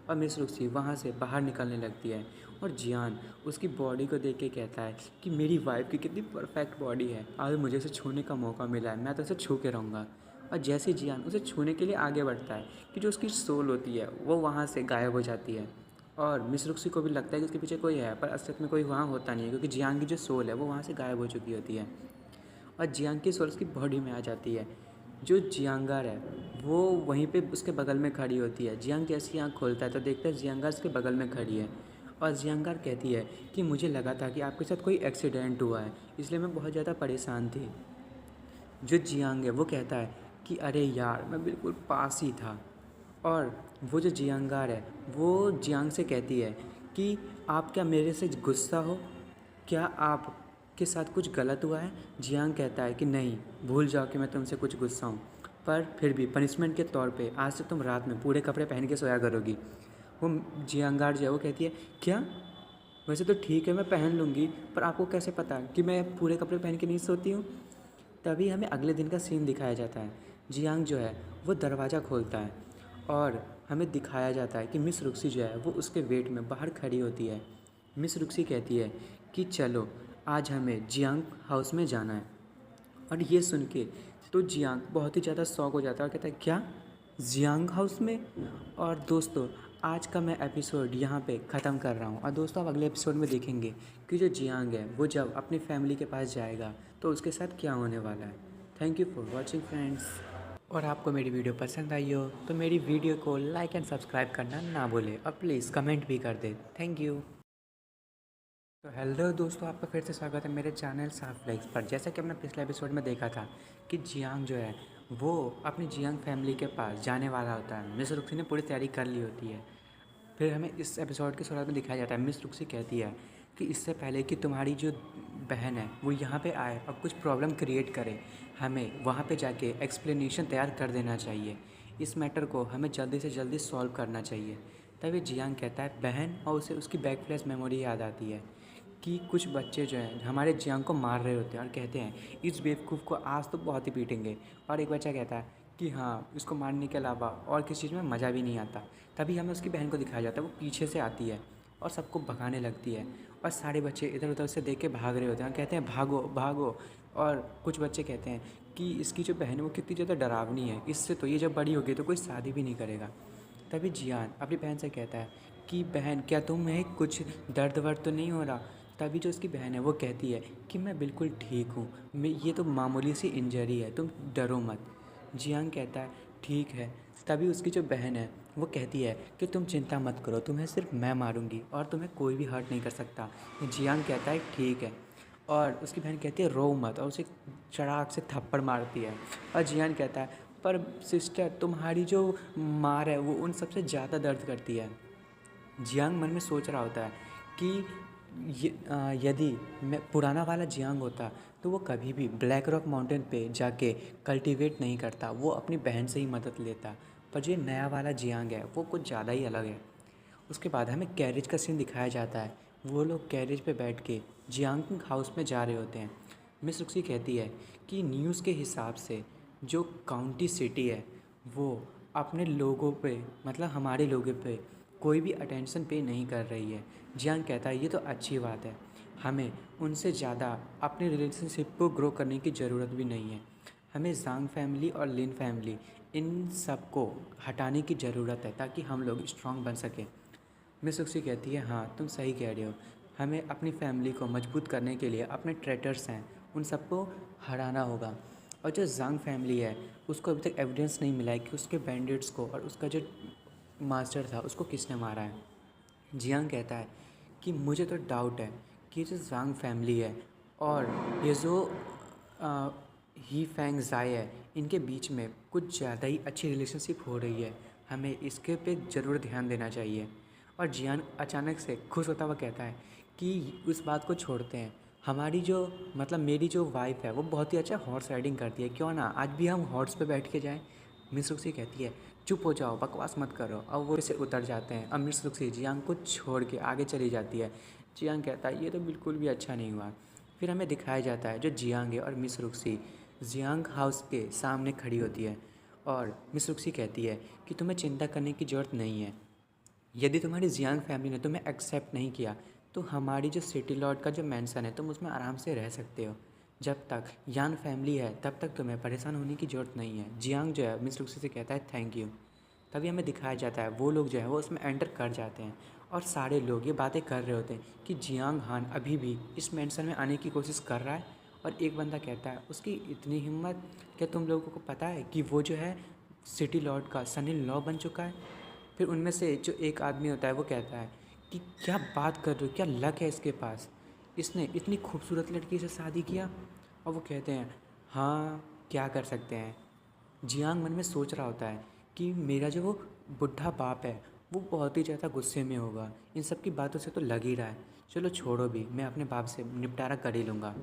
और मिस रुक्सी वहाँ से बाहर निकलने लगती है और जियान उसकी बॉडी को देख के कहता है कि मेरी वाइफ की कितनी परफेक्ट बॉडी है, आज मुझे उसे छूने का मौका मिला है, मैं तो उसे छू के रहूँगा। और जैसे जियान उसे छूने के लिए आगे बढ़ता है कि जो उसकी सोल होती है वो वहाँ से गायब हो जाती है और मिस रुक्सी को भी लगता है कि उसके पीछे कोई है पर असलियत में कोई वहाँ होता नहीं है क्योंकि जियांग की जो सोल है वो वहाँ से गायब हो चुकी होती है और जियांग की सोल उसकी बॉडी में आ जाती है। जो जियांगर है वो वहीं पे उसके बगल में खड़ी होती है। जियांग जैसी आँख खोलता है तो देखता है जियांगर उसके बगल में खड़ी है और जियांगर कहती है कि मुझे लगा था कि आपके साथ कोई एक्सीडेंट हुआ है इसलिए मैं बहुत ज़्यादा परेशान थी। जो जियांग है वो कहता है कि अरे यार मैं बिल्कुल पास ही था। और वो जो जियांगर है वो जियांग से कहती है कि आप क्या मेरे से गुस्सा हो, क्या आपके साथ कुछ गलत हुआ है? जियांग कहता है कि नहीं, भूल जाओ कि मैं तुमसे कुछ गुस्सा हूँ। पर फिर भी पनिशमेंट के तौर पे आज से तुम रात में पूरे कपड़े पहन के सोया करोगी। वो जियांगार जो है वो कहती है, क्या? वैसे तो ठीक है, मैं पहन लूँगी, पर आपको कैसे पता कि मैं पूरे कपड़े पहन के नहीं सोती हूँ? तभी हमें अगले दिन का सीन दिखाया जाता है। जियांग जो है वो दरवाज़ा खोलता है और हमें दिखाया जाता है कि मिस रुक्सी जो है वो उसके वेट में बाहर खड़ी होती है। मिस रुक्सी कहती है कि चलो आज हमें जियांग हाउस में जाना है। और ये सुन के तो जियांग बहुत ही ज़्यादा शॉक हो जाता है और कहता है, क्या जियांग हाउस में? और दोस्तों आज का मैं एपिसोड यहाँ पे ख़त्म कर रहा हूँ। और दोस्तों आप अगले एपिसोड में देखेंगे कि जो जियांग है वो जब अपनी फैमिली के पास जाएगा तो उसके साथ क्या होने वाला है। Thank you for watching friends. और आपको मेरी वीडियो पसंद आई हो तो मेरी वीडियो को लाइक एंड सब्सक्राइब करना ना भूलें और प्लीज़ कमेंट भी कर दें। Thank you. तो हेलो दोस्तों, आपका फिर से स्वागत है मेरे चैनल साफ फ्लेक्स पर। जैसा कि हमने पिछले एपिसोड में देखा था कि जियांग जो है वो अपनी जियांग फैमिली के पास जाने वाला होता है। मिस रुक्सी ने पूरी तैयारी कर ली होती है। फिर हमें इस एपिसोड की शुरुआत में दिखाया जाता है, मिस रुक्सी कहती है कि इससे पहले कि तुम्हारी जो बहन है वो यहाँ पे आए और कुछ प्रॉब्लम क्रिएट करे, हमें वहाँ पे जाके एक्सप्लेनेशन तैयार कर देना चाहिए। इस मैटर को हमें जल्दी से जल्दी सॉल्व करना चाहिए। तभी जियांग कहता है बहन, और उसे उसकी बैक फ्लैश मेमोरी याद आती है कि कुछ बच्चे जो हैं हमारे जियांग को मार रहे होते हैं और कहते हैं इस बेवकूफ़ को आज तो बहुत ही पीटेंगे। और एक बच्चा कहता है कि हाँ, इसको मारने के अलावा और किसी चीज़ में मज़ा भी नहीं आता। तभी हमें उसकी बहन को दिखाया जाता है, वो पीछे से आती है और सबको भगाने लगती है और सारे बच्चे इधर उधर से देख के भाग रहे होते हैं और कहते हैं भागो भागो। और कुछ बच्चे कहते हैं कि इसकी जो बहन है वो कितनी ज़्यादा डरावनी है, इससे तो ये जब बड़ी होगी तो कोई शादी भी नहीं करेगा। तभी जियान अपनी बहन से कहता है कि बहन क्या तुम्हें कुछ दर्द वर्द तो नहीं हो रहा? तभी जो उसकी बहन है वो कहती है कि मैं बिल्कुल ठीक हूँ, मैं ये तो मामूली सी इंजरी है, तुम डरो मत। जियांग कहता है ठीक है। तभी उसकी जो बहन है वो कहती है कि तुम चिंता मत करो, तुम्हें सिर्फ मैं मारूंगी और तुम्हें कोई भी हर्ट नहीं कर सकता। जियांग कहता है ठीक है। और उसकी बहन कहती है रो मत, और उसे चढ़ाक से थप्पड़ मारती है। और जियांग कहता है पर सिस्टर तुम्हारी जो मार है वो उन सबसे ज़्यादा दर्द करती है। जियांग मन में सोच रहा होता है कि यदि मैं पुराना वाला जियांग होता तो वो कभी भी ब्लैक रॉक माउंटेन पे जाके कल्टीवेट नहीं करता, वो अपनी बहन से ही मदद लेता। पर जो नया वाला जियांग है वो कुछ ज़्यादा ही अलग है। उसके बाद हमें कैरेज का सीन दिखाया जाता है। वो लोग कैरेज पे बैठ के जियांग हाउस में जा रहे होते हैं। मिस रुक्सी कहती है कि न्यूज़ के हिसाब से जो काउंटी सिटी है वो अपने लोगों पे, मतलब हमारे लोगों पे कोई भी अटेंशन पे नहीं कर रही है। जियांग कहता है ये तो अच्छी बात है, हमें उनसे ज़्यादा अपने रिलेशनशिप को ग्रो करने की ज़रूरत भी नहीं है। हमें ज़ांग फैमिली और लिन फैमिली इन सब को हटाने की ज़रूरत है ताकि हम लोग स्ट्रांग बन सकें। मिस रुक्सी कहती है हाँ तुम सही कह रहे हो, हमें अपनी फैमिली को मजबूत करने के लिए अपने ट्रेटर्स हैं उन सबको हराना होगा। और जो ज़ांग फैमिली है उसको अभी तक एविडेंस नहीं मिला है कि उसके बैंडिट्स को और उसका जो मास्टर था उसको किसने मारा है। जियांग कहता है कि मुझे तो डाउट है कि जो ज़ांग फैमिली है और ये जो ही फैंग ज़ाई है इनके बीच में कुछ ज़्यादा ही अच्छी रिलेशनशिप हो रही है, हमें इसके पे ज़रूर ध्यान देना चाहिए। और जियान अचानक से खुश होता हुआ कहता है कि उस बात को छोड़ते हैं, हमारी जो मतलब मेरी जो वाइफ है वो बहुत ही अच्छा हॉर्स राइडिंग करती है, क्यों ना आज भी हम हॉर्स पे बैठ के जाएं। मिस रुक्सी कहती है चुप हो जाओ, बकवास मत करो। अब वो से उतर जाते हैं। अब मिस रुक्सी जियांग को छोड़ के आगे चली जाती है। जियांग कहता है ये तो बिल्कुल भी अच्छा नहीं हुआ। फिर हमें दिखाया जाता है जो जियांग है और मिस रुक्सी जियांग हाउस के सामने खड़ी होती है और मिस रुक्सी कहती है कि तुम्हें चिंता करने की ज़रूरत नहीं है। यदि तुम्हारी जियांग फैमिली ने तुम्हें एक्सेप्ट नहीं किया तो हमारी जो सिटी लॉर्ड का जो मैंसन है तुम उसमें आराम से रह सकते हो। जब तक यान फैमिली है तब तक तुम्हें परेशान होने की ज़रूरत नहीं है। जियांग जो है मिस रुक्सी से कहता है थैंक यू। तभी हमें दिखाया जाता है वो लोग जो है वो उसमें एंटर कर जाते हैं और सारे लोग ये बातें कर रहे होते हैं कि जियांग हान अभी भी इस मैंसन में आने की कोशिश कर रहा है। और एक बंदा कहता है उसकी इतनी हिम्मत, क्या तुम लोगों को पता है कि वो जो है सिटी लॉर्ड का सन इन लॉ बन चुका है। फिर उनमें से जो एक आदमी होता है वो कहता है कि क्या बात कर रहे हो, क्या लक है इसके पास, इसने इतनी खूबसूरत लड़की से शादी किया। और वो कहते हैं हाँ क्या कर सकते हैं। जियांग मन में सोच रहा होता है कि मेरा जो वो बुढ़ा बाप है वो बहुत ही ज़्यादा गुस्से में होगा, इन सब की बातों से तो लग ही रहा है, चलो छोड़ो भी, मैं अपने बाप से निपटारा कर ही लूँगा।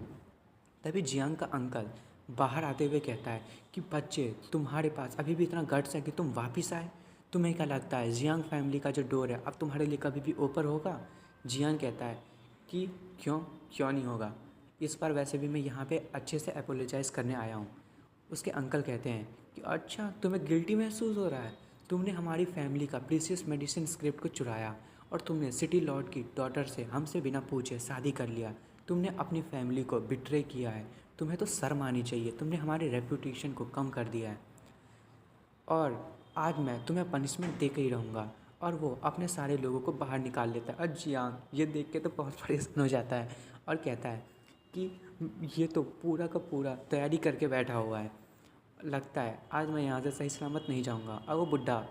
तभी जियांग का अंकल बाहर आते हुए कहता है कि बच्चे, तुम्हारे पास अभी भी इतना गट्स है कि तुम वापस आए। तुम्हें क्या लगता है जियांग फैमिली का जो डोर है अब तुम्हारे लिए कभी भी ओपन होगा? जियान कहता है कि क्यों क्यों नहीं होगा, इस बार वैसे भी मैं यहाँ पे अच्छे से अपोलोजाइज़ करने आया हूँ। उसके अंकल कहते हैं कि अच्छा, तुम्हें गिल्टी महसूस हो रहा है? तुमने हमारी फैमिली का प्रीसियस मेडिसिन स्क्रिप्ट को चुराया और तुमने सिटी लॉर्ड की डॉटर से हमसे बिना पूछे शादी कर लिया। तुमने अपनी फैमिली को बिट्रे किया है। तुम्हें तो शर्म आनी चाहिए। तुमने हमारे रेपुटेशन को कम कर दिया है और आज मैं तुम्हें पनिशमेंट दे के ही रहूँगा। और वो अपने सारे लोगों को बाहर निकाल लेता है। और जियांग ये देख के तो बहुत परेशान हो जाता है और कहता है कि ये तो पूरा का पूरा तैयारी करके बैठा हुआ है, लगता है आज मैं यहाँ से सही सलामत नहीं जाऊँगा। और वो बुढ़ा,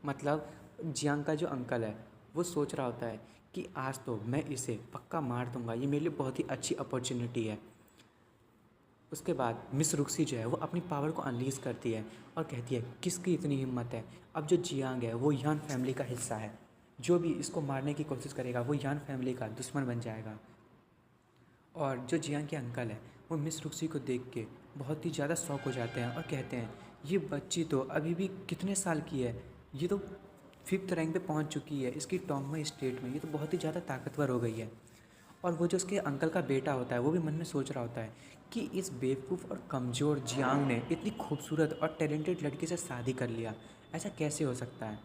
मतलब जियांग का जो अंकल है, वो सोच रहा होता है कि आज तो मैं इसे पक्का मार दूँगा, ये मेरे लिए बहुत ही अच्छी अपॉर्चुनिटी है। उसके बाद मिस रुक्सी जो है वो अपनी पावर को अनलीज करती है और कहती है किसकी इतनी हिम्मत है, अब जो जियांग है वो यान फैमिली का हिस्सा है, जो भी इसको मारने की कोशिश करेगा वो यान फैमिली का दुश्मन बन जाएगा। और जो जियांग के अंकल है वो मिस रुक्सी को देख के बहुत ही ज़्यादा शॉक हो जाते हैं और कहते हैं ये बच्ची तो अभी भी कितने साल की है, ये तो 5th रैंक पे पहुंच चुकी है, इसकी टोंगमा स्टेट में ये तो बहुत ही ज़्यादा ताकतवर हो गई है। और वो जो उसके अंकल का बेटा होता है वो भी मन में सोच रहा होता है कि इस बेवकूफ़ और कमज़ोर जियांग ने इतनी खूबसूरत और टैलेंटेड लड़की से शादी कर लिया, ऐसा कैसे हो सकता है।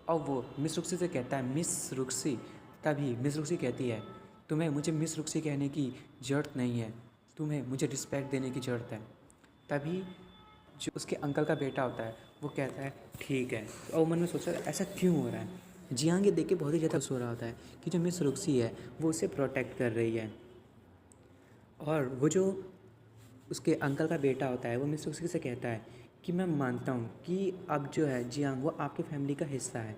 और वो मिस रुक्सी से कहता है मिस रुक्सी। तभी मिस रुक्सी कहती है तुम्हें मुझे मिस रुक्सी कहने की ज़रूरत नहीं है, तुम्हें मुझे रिस्पेक्ट देने की ज़रूरत है। तभी जो उसके अंकल का बेटा होता है वो कहता है ठीक है। और वो मन में सोच रहा है ऐसा क्यों हो रहा है। जियांग ये देख के बहुत ही ज़्यादा सो रहा होता है कि जो मिस रुक्सी है वो उसे प्रोटेक्ट कर रही है। और वो जो उसके अंकल का बेटा होता है वो मिस रुक्सी से कहता है कि मैं मानता हूँ कि अब जो है जियांग वो आपकी फैमिली का हिस्सा है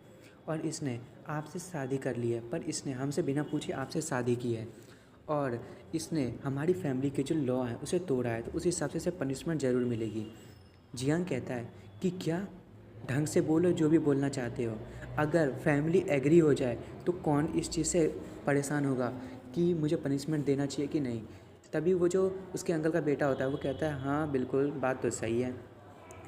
और इसने आपसे शादी कर ली है, पर इसने हमसे बिना पूछे आपसे शादी की है और इसने हमारी फैमिली के जो लॉ हैं उसे तोड़ा है, तो उस हिसाब से इसे पनिशमेंट ज़रूर मिलेगी। जियांग कहता है कि क्या, ढंग से बोलो जो भी बोलना चाहते हो, अगर फैमिली एग्री हो जाए तो कौन इस चीज़ से परेशान होगा कि मुझे पनिशमेंट देना चाहिए कि नहीं। तभी वो जो उसके अंकल का बेटा होता है वो कहता है हाँ बिल्कुल, बात तो सही है।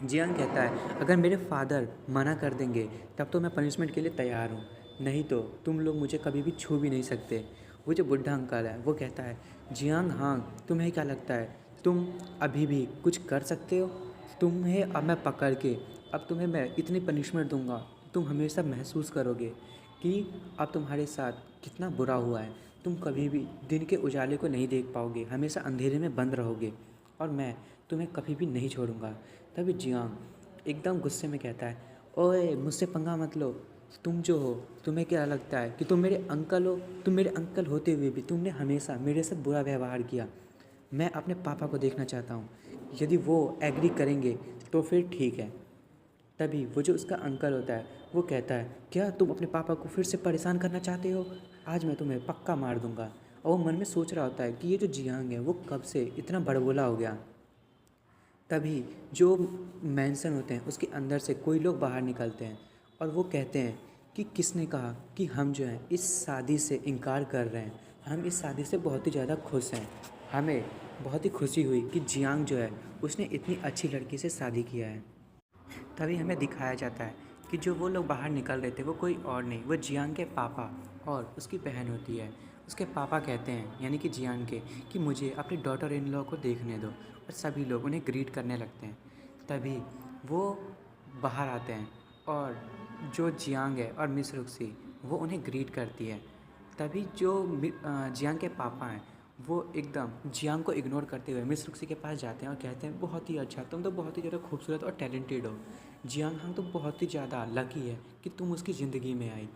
जियांग कहता है अगर मेरे फादर मना कर देंगे तब तो मैं पनिशमेंट के लिए तैयार हूँ, नहीं तो तुम लोग मुझे कभी भी छू भी नहीं सकते। वो जो बुढ़ा अंकल है वो कहता है जियांग हाँ, तुम्हें क्या लगता है तुम अभी भी कुछ कर सकते हो? तुम्हें अब मैं पकड़ के अब तुम्हें मैं इतनी पनिशमेंट दूंगा, तुम हमेशा महसूस करोगे कि अब तुम्हारे साथ कितना बुरा हुआ है। तुम कभी भी दिन के उजाले को नहीं देख पाओगे, हमेशा अंधेरे में बंद रहोगे और मैं तुम्हें कभी भी नहीं छोड़ूंगा। तभी जियांग एकदम गुस्से में कहता है ओए, मुझसे पंगा मत लो, तुम जो हो, तुम्हें क्या लगता है कि तुम मेरे अंकल हो? तुम मेरे अंकल होते हुए भी तुमने हमेशा मेरे साथ बुरा व्यवहार किया। मैं अपने पापा को देखना चाहता हूँ, यदि वो एग्री करेंगे तो फिर ठीक है। तभी वो जो उसका अंकल होता है वो कहता है क्या तुम अपने पापा को फिर से परेशान करना चाहते हो? आज मैं तुम्हें पक्का मार दूंगा। और वो मन में सोच रहा होता है कि ये जो जियांग है वो कब से इतना बड़बोला हो गया। तभी जो मैंसन होते हैं उसके अंदर से कोई लोग बाहर निकलते हैं और वो कहते हैं कि किसने कहा कि हम जो है इस शादी से इनकार कर रहे हैं, हम इस शादी से बहुत ही ज़्यादा खुश हैं। हमें बहुत ही खुशी हुई कि जियांग जो है उसने इतनी अच्छी लड़की से शादी किया है। तभी हमें दिखाया जाता है कि जो वो लोग बाहर निकल रहे थे वो कोई और नहीं, वो जियांग के पापा और उसकी बहन होती है। उसके पापा कहते हैं यानी कि जियांग के कि मुझे अपनी डॉटर इन लॉ को देखने दो, और सभी लोग उन्हें ग्रीट करने लगते हैं। तभी वो बाहर आते हैं और जो जियांग है और मिस रुक्सी वो उन्हें ग्रीट करती है। तभी जो जियांग के पापा हैं वो एकदम जियांग को इग्नोर करते हुए मिस रुक्सी के पास जाते हैं और कहते हैं बहुत ही अच्छा, तुम तो बहुत ही ज़्यादा खूबसूरत और टैलेंटेड हो। जियांग हम तो बहुत ही ज़्यादा लकी है कि तुम उसकी ज़िंदगी में आई।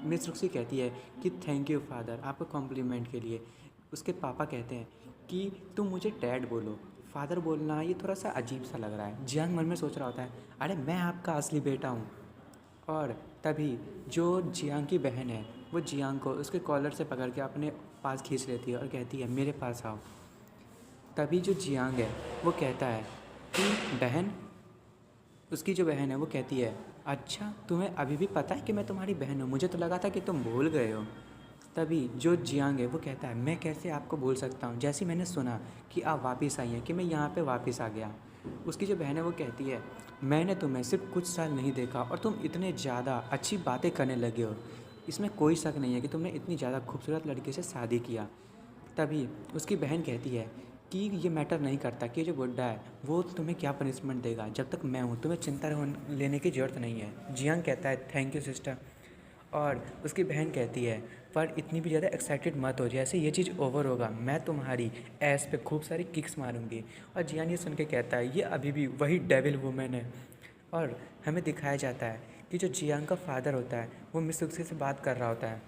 मिस रुक्सी कहती है कि थैंक यू फादर, आपको कॉम्प्लीमेंट के लिए। उसके पापा कहते हैं कि तुम मुझे डैड बोलो, फादर बोलना ये थोड़ा सा अजीब सा लग रहा है। जियांग मन में सोच रहा होता है अरे मैं आपका असली बेटा हूँ। और तभी जो जियांग की बहन है वो जियांग को उसके कॉलर से पकड़ के अपने पास खींच लेती है और कहती है मेरे पास आओ। तभी जो जियांग है वो कहता है कि बहन, उसकी जो बहन है वो कहती है अच्छा, तुम्हें अभी भी पता है कि मैं तुम्हारी बहन हूँ? मुझे तो लगा था कि तुम भूल गए हो। तभी जो जियांग है वो कहता है मैं कैसे आपको भूल सकता हूँ, जैसे ही मैंने सुना कि आप वापस आई हैं कि मैं यहाँ पे वापस आ गया। उसकी जो बहन है वो कहती है मैंने तुम्हें सिर्फ कुछ साल नहीं देखा और तुम इतने ज़्यादा अच्छी बातें करने लगे हो, इसमें कोई शक नहीं है कि तुमने इतनी ज़्यादा खूबसूरत लड़के से शादी किया। तभी उसकी बहन कहती है कि ये मैटर नहीं करता कि जो बुड्ढा है वो तुम्हें क्या पनिशमेंट देगा, जब तक मैं हूँ तुम्हें चिंता लेने की ज़रूरत नहीं है। जियांग कहता है थैंक यू सिस्टर। और उसकी बहन कहती है पर इतनी भी ज़्यादा एक्साइटेड मत हो, जैसे ये चीज़ ओवर होगा मैं तुम्हारी एस पे खूब सारी किक्स मारूंगी। और जियांग ये सुन के कहता है ये अभी भी वही डेविल वुमेन है। और हमें दिखाया जाता है कि जो जियांग का फादर होता है वो मिस युक्सी से बात कर रहा होता है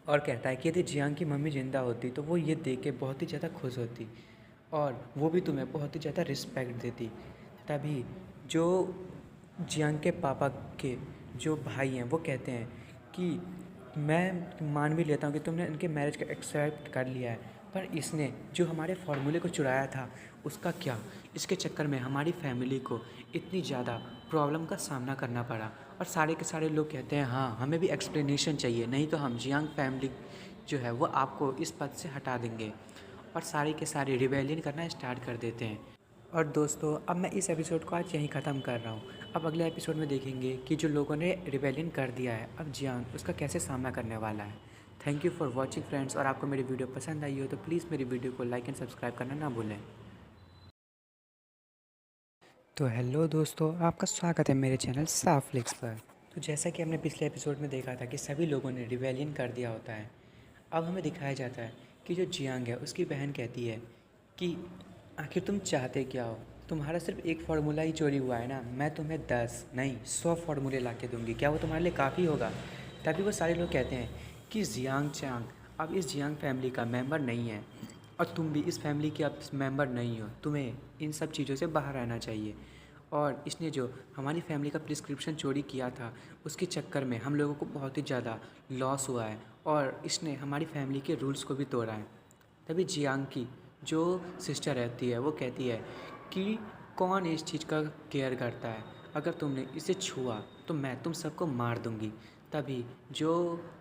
और कहता है कि यदि जियांग की मम्मी ज़िंदा होती तो वो ये देख के बहुत ही ज़्यादा खुश होती और वो भी तुम्हें बहुत ही ज़्यादा रिस्पेक्ट देती। तभी जो जियांग के पापा के जो भाई हैं वो कहते हैं कि मैं मान भी लेता हूँ कि तुमने इनके मैरिज का एक्सेप्ट कर लिया है, पर इसने जो हमारे फार्मूले को चुराया था उसका क्या, इसके चक्कर में हमारी फैमिली को इतनी ज़्यादा प्रॉब्लम का सामना करना पड़ा। और सारे के सारे लोग कहते हैं हाँ हमें भी एक्सप्लेनेशन चाहिए, नहीं तो हम जियांग फैमिली जो है वो आपको इस पद से हटा देंगे। और सारे के सारे रिबेलियन करना स्टार्ट कर देते हैं। और दोस्तों अब मैं इस एपिसोड को आज यहीं ख़त्म कर रहा हूँ। अब अगले एपिसोड में देखेंगे कि जो लोगों ने रिबेलियन कर दिया है अब जियांग उसका कैसे सामना करने वाला है। Thank you for watching friends, और आपको मेरी वीडियो पसंद आई हो तो प्लीज़ मेरी वीडियो को लाइक एंड सब्सक्राइब करना ना भूलें। तो हेलो दोस्तों, आपका स्वागत है मेरे चैनल साफ फ्लिक्स पर। तो जैसा कि हमने पिछले एपिसोड में देखा था कि सभी लोगों ने रिबेलियन कर दिया होता है, अब हमें दिखाया जाता है कि जो जियांग है उसकी बहन कहती है कि आखिर तुम चाहते क्या हो, तुम्हारा सिर्फ एक फार्मूला ही चोरी हुआ है ना, मैं तुम्हें 10 नहीं 100 फार्मूले ला के दूँगी, क्या वो तुम्हारे लिए काफ़ी होगा। तभी वो सारे लोग कहते हैं कि जियांग चांग अब इस जियांग फैमिली का मेंबर नहीं है और तुम भी इस फैमिली के अब मेंबर नहीं हो, तुम्हें इन सब चीज़ों से बाहर रहना चाहिए। और इसने जो हमारी फैमिली का प्रिस्क्रिप्शन चोरी किया था उसके चक्कर में हम लोगों को बहुत ही ज़्यादा लॉस हुआ है और इसने हमारी फैमिली के रूल्स को भी तोड़ा है। तभी जियांग की जो सिस्टर रहती है वो कहती है कि कौन इस चीज़ का केयर करता है, अगर तुमने इसे छुआ तो मैं तुम सबको मार दूंगी। तभी जो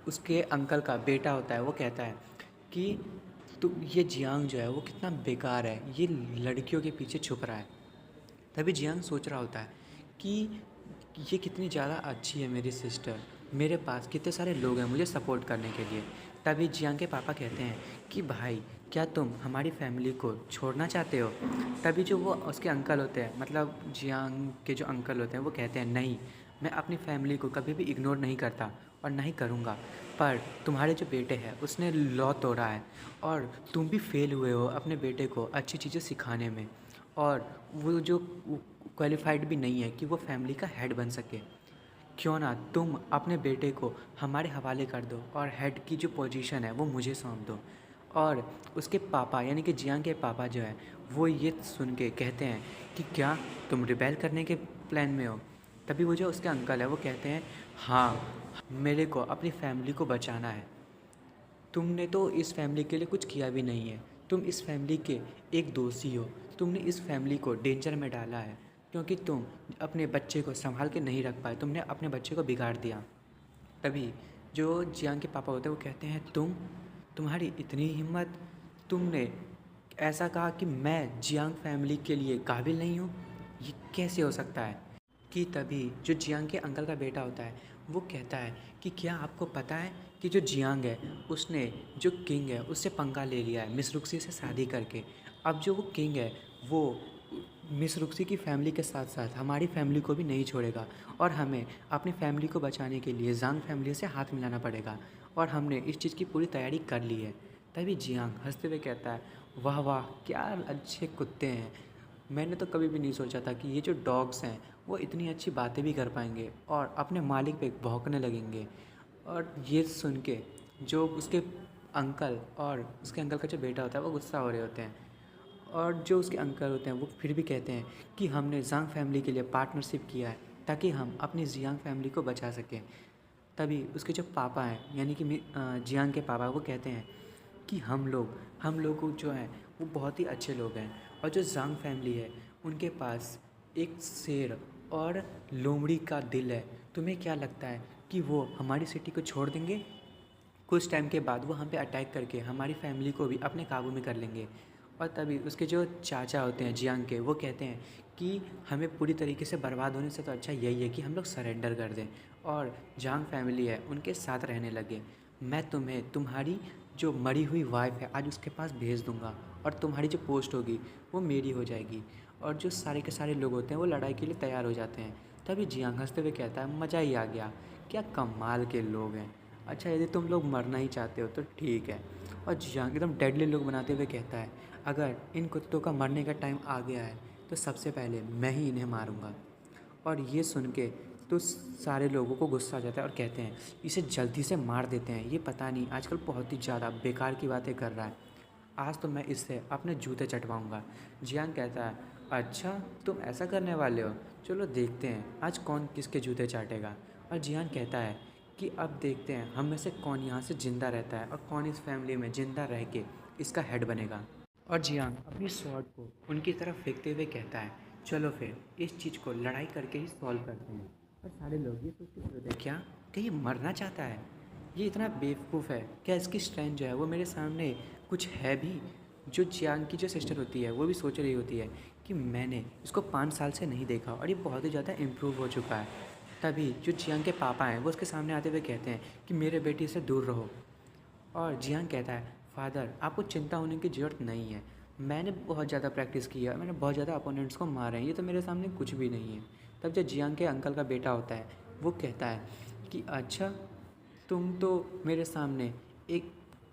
उसके अंकल का बेटा होता है वो कहता है कि तो ये जियांग जो है वो कितना बेकार है, ये लड़कियों के पीछे छुप रहा है। तभी जियांग सोच रहा होता है कि ये कितनी ज़्यादा अच्छी है मेरी सिस्टर, मेरे पास कितने सारे लोग हैं मुझे सपोर्ट करने के लिए। तभी जियांग के पापा कहते हैं कि भाई क्या तुम हमारी फैमिली को छोड़ना चाहते हो। तभी जो वो उसके अंकल होते हैं, मतलब जियांग के जो अंकल होते हैं वो कहते हैं नहीं, मैं अपनी फैमिली को कभी भी इग्नोर नहीं करता और नहीं करूँगा, पर तुम्हारे जो बेटे हैं उसने लॉ तोड़ा है और तुम भी फेल हुए हो अपने बेटे को अच्छी चीज़ें सिखाने में, और वो जो क्वालिफाइड भी नहीं है कि वो फैमिली का हेड बन सके। क्यों ना तुम अपने बेटे को हमारे हवाले कर दो और हेड की जो पोजीशन है वो मुझे सौंप दो। और उसके पापा यानी कि जियांग के पापा जो है वो ये सुन के कहते हैं कि क्या तुम रिबेल करने के प्लान में हो। तभी वो जो उसके अंकल है वो कहते हैं हाँ मेरे को अपनी फैमिली को बचाना है, तुमने तो इस फैमिली के लिए कुछ किया भी नहीं है, तुम इस फैमिली के एक दोषी हो, तुमने इस फैमिली को डेंजर में डाला है क्योंकि तुम अपने बच्चे को संभाल के नहीं रख पाए, तुमने अपने बच्चे को बिगाड़ दिया। तभी जो जियांग के पापा होते हैं वो कहते हैं तुम्हारी इतनी हिम्मत, तुमने ऐसा कहा कि मैं जियांग फैमिली के लिए काबिल नहीं हूँ, ये कैसे हो सकता है। कि तभी जो जियांग के अंकल का बेटा होता है वो कहता है कि क्या आपको पता है कि जो जियांग है उसने जो किंग है उससे पंगा ले लिया है मिस रुक्सी से शादी करके। अब जो वो किंग है वो मिस रुक्सी की फैमिली के साथ साथ हमारी फैमिली को भी नहीं छोड़ेगा और हमें अपनी फैमिली को बचाने के लिए जांग फैमिली से हाथ मिलाना पड़ेगा और हमने इस चीज़ की पूरी तैयारी कर ली है। तभी जियांग हंसते हुए कहता है वाह वाह क्या अच्छे कुत्ते हैं, मैंने तो कभी भी नहीं सोचा था कि ये जो डॉग्स हैं वो इतनी अच्छी बातें भी कर पाएंगे और अपने मालिक पे भौंकने लगेंगे। और ये सुन के जो उसके अंकल और उसके अंकल का जो बेटा होता है वो गुस्सा हो रहे होते हैं और जो उसके अंकल होते हैं वो फिर भी कहते हैं कि हमने जांग फैमिली के लिए पार्टनरशिप किया है ताकि हम अपनी जियांग फैमिली को बचा सकें। तभी उसके जो पापा हैं यानी कि जियांग के पापा वो कहते हैं कि हम लोग जो हैं वो बहुत ही अच्छे लोग हैं और जो जांग फैमिली है उनके पास एक शेर और लोमड़ी का दिल है, तुम्हें क्या लगता है कि वो हमारी सिटी को छोड़ देंगे। कुछ टाइम के बाद वो हम पे अटैक करके हमारी फैमिली को भी अपने काबू में कर लेंगे। और तभी उसके जो चाचा होते हैं जियांग के, वो कहते हैं कि हमें पूरी तरीके से बर्बाद होने से तो अच्छा यही है कि हम लोग सरेंडर कर दें और जांग फैमिली है उनके साथ रहने लगे। मैं तुम्हें तुम्हारी जो मरी हुई वाइफ है आज उसके पास भेज दूंगा और तुम्हारी जो पोस्ट होगी वो मेरी हो जाएगी। और जो सारे के सारे लोग होते हैं वो लड़ाई के लिए तैयार हो जाते हैं। तभी जियांग हंसते हुए कहता है, मज़ा ही आ गया, क्या कमाल के लोग हैं। अच्छा, यदि तुम लोग मरना ही चाहते हो तो ठीक है। और जियांग एकदम डेडली लोग बनाते हुए कहता है, अगर इन कुत्तों का मरने का टाइम आ गया है तो सबसे पहले मैं ही इन्हें मारूंगा। और ये सुन के तो सारे लोगों को गुस्सा आ जाता है और कहते हैं इसे जल्दी से मार देते हैं, ये पता नहीं आजकल बहुत ही ज़्यादा बेकार की बातें कर रहा है, आज तो मैं इससे अपने जूते चटवाऊँगा। जियांग कहता है, अच्छा तुम ऐसा करने वाले हो, चलो देखते हैं आज कौन किसके जूते चाटेगा। और जियांग कहता है कि अब देखते हैं हम में से कौन यहाँ से ज़िंदा रहता है और कौन इस फैमिली में ज़िंदा रह के इसका हेड बनेगा। और जियांग अपनी स्वॉर्ड को उनकी तरफ फेंकते हुए कहता है, चलो फिर इस चीज़ को लड़ाई करके ही सॉल्व करते हैं। और सारे लोग ये सोचते होते हैं, क्या कि ये मरना चाहता है, ये इतना बेवकूफ़ है, क्या इसकी स्ट्रेंथ जो है वो मेरे सामने कुछ है भी। जो जियांग की जो सिस्टर होती है वो भी सोच रही होती है कि मैंने इसको 5 साल से नहीं देखा और ये बहुत ही ज़्यादा इम्प्रूव हो चुका है। तभी जो जियांग के पापा हैं वो उसके सामने आते हुए कहते हैं कि मेरे बेटी से दूर रहो। और जियांग कहता है, फादर आपको चिंता होने की ज़रूरत नहीं है, मैंने बहुत ज़्यादा प्रैक्टिस की है, मैंने बहुत ज़्यादा अपोनेंट्स को मारा है, ये तो मेरे सामने कुछ भी नहीं है। तब जब जियांग के अंकल का बेटा होता है वो कहता है कि अच्छा तुम तो मेरे सामने एक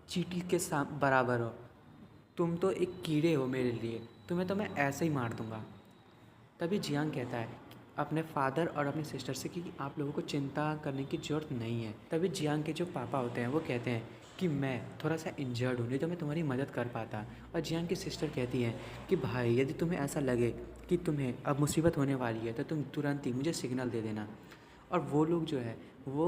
चींटी के बराबर हो, तुम तो एक कीड़े हो मेरे लिए, तुम्हें तो मैं ऐसे ही मार दूँगा। तभी जियांग कहता है अपने फादर और अपनी सिस्टर से कि आप लोगों को चिंता करने की ज़रूरत नहीं है। तभी जियांग के जो पापा होते हैं वो कहते हैं कि मैं थोड़ा सा इंजर्ड हूँ, नहीं तो मैं तुम्हारी मदद कर पाता। और जियांग की सिस्टर कहती है कि भाई यदि तुम्हें ऐसा लगे कि तुम्हें अब मुसीबत होने वाली है तो तुम तुरंत ही मुझे सिग्नल दे देना। और वो लोग जो है वो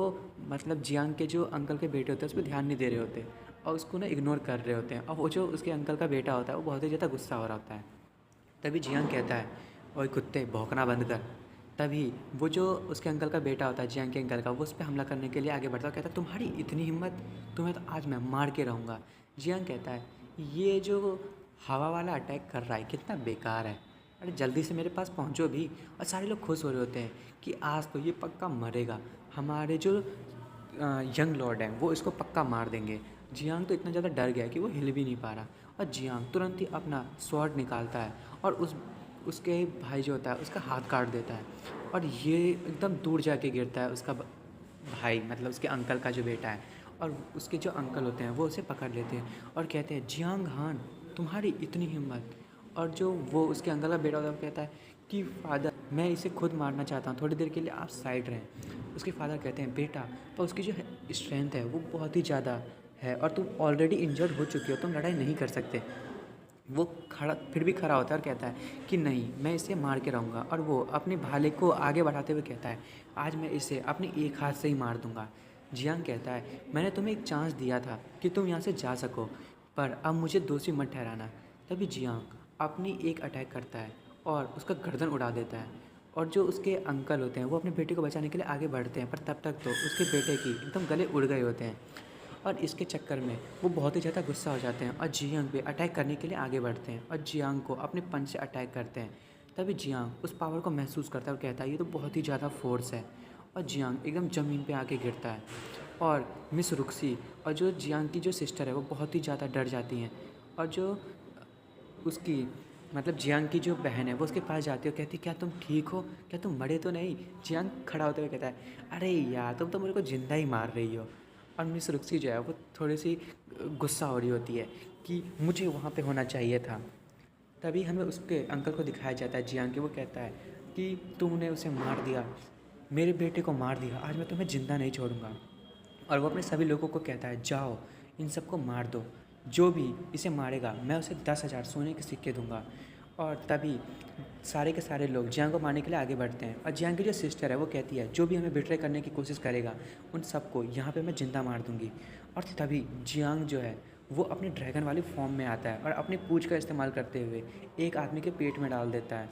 मतलब जियांग के जो अंकल के बेटे होते हैं उस पर ध्यान नहीं दे रहे होते और उसको ना इग्नोर कर रहे होते हैं। और वो जो उसके अंकल का बेटा होता है वो बहुत ही ज़्यादा गुस्सा हो रहा होता है। तभी जियांग कहता है, ओए कुत्ते भौंकना बंद कर। तभी वो जो उसके अंकल का बेटा होता है जियांग के अंकल का, वो उस पर हमला करने के लिए आगे बढ़ता है, कहता है तुम्हारी इतनी हिम्मत, तुम्हें तो आज मैं मार के रहूँगा। जियांग कहता है ये जो हवा वाला अटैक कर रहा है कितना बेकार है, अरे जल्दी से मेरे पास पहुँचो भी। और सारे लोग खुश हो रहे होते हैं कि आज तो ये पक्का मरेगा, हमारे जो यंग लॉर्ड हैं वो इसको पक्का मार देंगे। जियांग तो इतना ज़्यादा डर गया कि वो हिल भी नहीं पा रहा। और जियांग तुरंत ही अपना स्वॉर्ड निकालता है और उसके भाई जो होता है उसका हाथ काट देता है और ये एकदम दूर जाके गिरता है। उसका भाई मतलब उसके अंकल का जो बेटा है और उसके जो अंकल होते हैं वो उसे पकड़ लेते हैं और कहते हैं, जियांग हान तुम्हारी इतनी हिम्मत। और जो वो उसके अंकल का बेटा होता है वो कहता है कि फादर मैं इसे खुद मारना चाहता हूँ, थोड़ी देर के लिए आप साइड रहें। उसके फादर कहते हैं, बेटा पर उसकी जो स्ट्रेंथ है वो बहुत ही ज़्यादा है और तुम ऑलरेडी इंजर्ड हो चुके हो, तुम लड़ाई नहीं कर सकते। वो खड़ा फिर भी खड़ा होता है और कहता है कि नहीं मैं इसे मार के रहूँगा। और वो अपने भाले को आगे बढ़ाते हुए कहता है, आज मैं इसे अपने एक हाथ से ही मार दूँगा। जियांग कहता है, मैंने तुम्हें एक चांस दिया था कि तुम यहाँ से जा सको, पर अब मुझे दोषी मत ठहराना। तभी जियांग अपनी एक अटैक करता है और उसका गर्दन उड़ा देता है। और जो उसके अंकल होते हैं वो अपने बेटे को बचाने के लिए आगे बढ़ते हैं, पर तब तक तो उसके बेटे की एकदम गले उड़ गए होते हैं। और इसके चक्कर में वो बहुत ही ज़्यादा गुस्सा हो जाते हैं और जियांग पे अटैक करने के लिए आगे बढ़ते हैं और जियांग को अपने पंच से अटैक करते हैं। तभी जियांग उस पावर को महसूस करता है और कहता है ये तो बहुत ही ज़्यादा फोर्स है। और जियांग एकदम ज़मीन पे आके गिरता है और मिस रुक्सी और जो जियांग की जो सिस्टर है वो बहुत ही ज़्यादा डर जाती हैं। और जो उसकी मतलब जियांग की जो बहन है वो उसके पास जाती है और कहती है, क्या तुम ठीक हो, क्या तुम मरे तो नहीं। जियांग खड़ा होते हुए कहता है, अरे यार तुम तो मेरे को ज़िंदा ही मार रही हो। और मिस रुक्सी जो है वो थोड़ी सी गुस्सा हो रही होती है कि मुझे वहाँ पे होना चाहिए था। तभी हमें उसके अंकल को दिखाया जाता है जियांग के, वो कहता है कि तुमने उसे मार दिया, मेरे बेटे को मार दिया, आज मैं तुम्हें ज़िंदा नहीं छोड़ूंगा। और वो अपने सभी लोगों को कहता है, जाओ इन सबको मार दो, जो भी इसे मारेगा मैं उसे 10,000 सोने के सिक्के दूंगा। और तभी सारे के सारे लोग जियांग को मारने के लिए आगे बढ़ते हैं और जियांग की जो सिस्टर है वो कहती है, जो भी हमें बिट्रे करने की कोशिश करेगा उन सबको यहाँ पे मैं ज़िंदा मार दूंगी। और तभी जियांग जो है वो अपने ड्रैगन वाली फॉर्म में आता है और अपनी पूंछ का इस्तेमाल करते हुए एक आदमी के पेट में डाल देता है।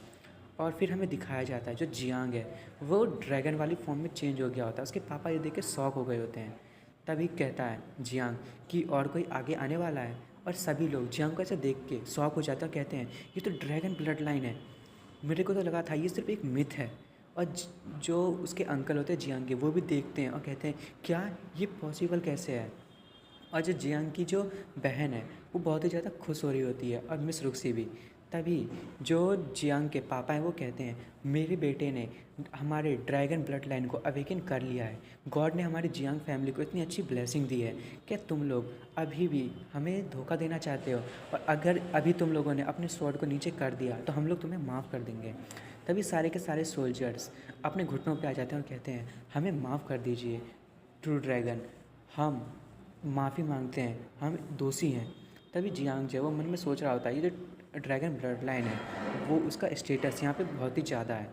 और फिर हमें दिखाया जाता है जो जियांग है वो ड्रैगन वाली फॉर्म में चेंज हो गया होता है। उसके पापा ये देख के शॉक हो गए होते हैं। तभी कहता है जियांग कि और कोई आगे आने वाला है, और सभी लोग जियांग को ऐसे देख के शॉक हो जाते हैं और कहते हैं ये तो ड्रैगन ब्लड लाइन है, मेरे को तो लगा था ये सिर्फ एक मिथ है। और जो उसके अंकल होते हैं जियांग के, वो भी देखते हैं और कहते हैं क्या ये पॉसिबल कैसे है। और जो जियांग की जो बहन है वो बहुत ही ज़्यादा खुश हो रही होती है, और मिस रुक्सी भी। तभी जो जियांग के पापा हैं वो कहते हैं मेरे बेटे ने हमारे ड्रैगन ब्लड लाइन को अवेकन कर लिया है, गॉड ने हमारी जियांग फैमिली को इतनी अच्छी ब्लेसिंग दी है, क्या तुम लोग अभी भी हमें धोखा देना चाहते हो? और अगर अभी तुम लोगों ने अपने स्वॉर्ड को नीचे कर दिया तो हम लोग तुम्हें माफ़ कर देंगे। तभी सारे के सारे सोल्जर्स अपने घुटनों पे आ जाते हैं और कहते हैं हमें माफ़ कर दीजिए ट्रू ड्रैगन, हम माफ़ी मांगते हैं, हम दोषी हैं। तभी जियांग जो है वो मन में सोच रहा होता है ये जो ड्रैगन ब्लड लाइन है वो उसका स्टेटस यहाँ पे बहुत ही ज़्यादा है।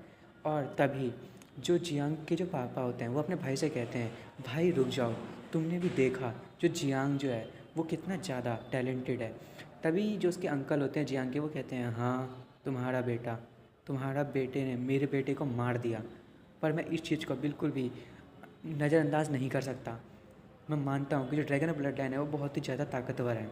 और तभी जो जियांग के जो पापा होते हैं वो अपने भाई से कहते हैं भाई रुक जाओ, तुमने भी देखा जो जियांग जो है वो कितना ज़्यादा टैलेंटेड है। तभी जो उसके अंकल होते हैं जियांग के, वो कहते हैं हाँ तुम्हारा बेटे ने मेरे बेटे को मार दिया, पर मैं इस चीज़ को बिल्कुल भी नज़रअंदाज नहीं कर सकता। मैं मानता हूँ कि जो ड्रैगन ब्लड लाइन है वो बहुत ही ज़्यादा ताकतवर है,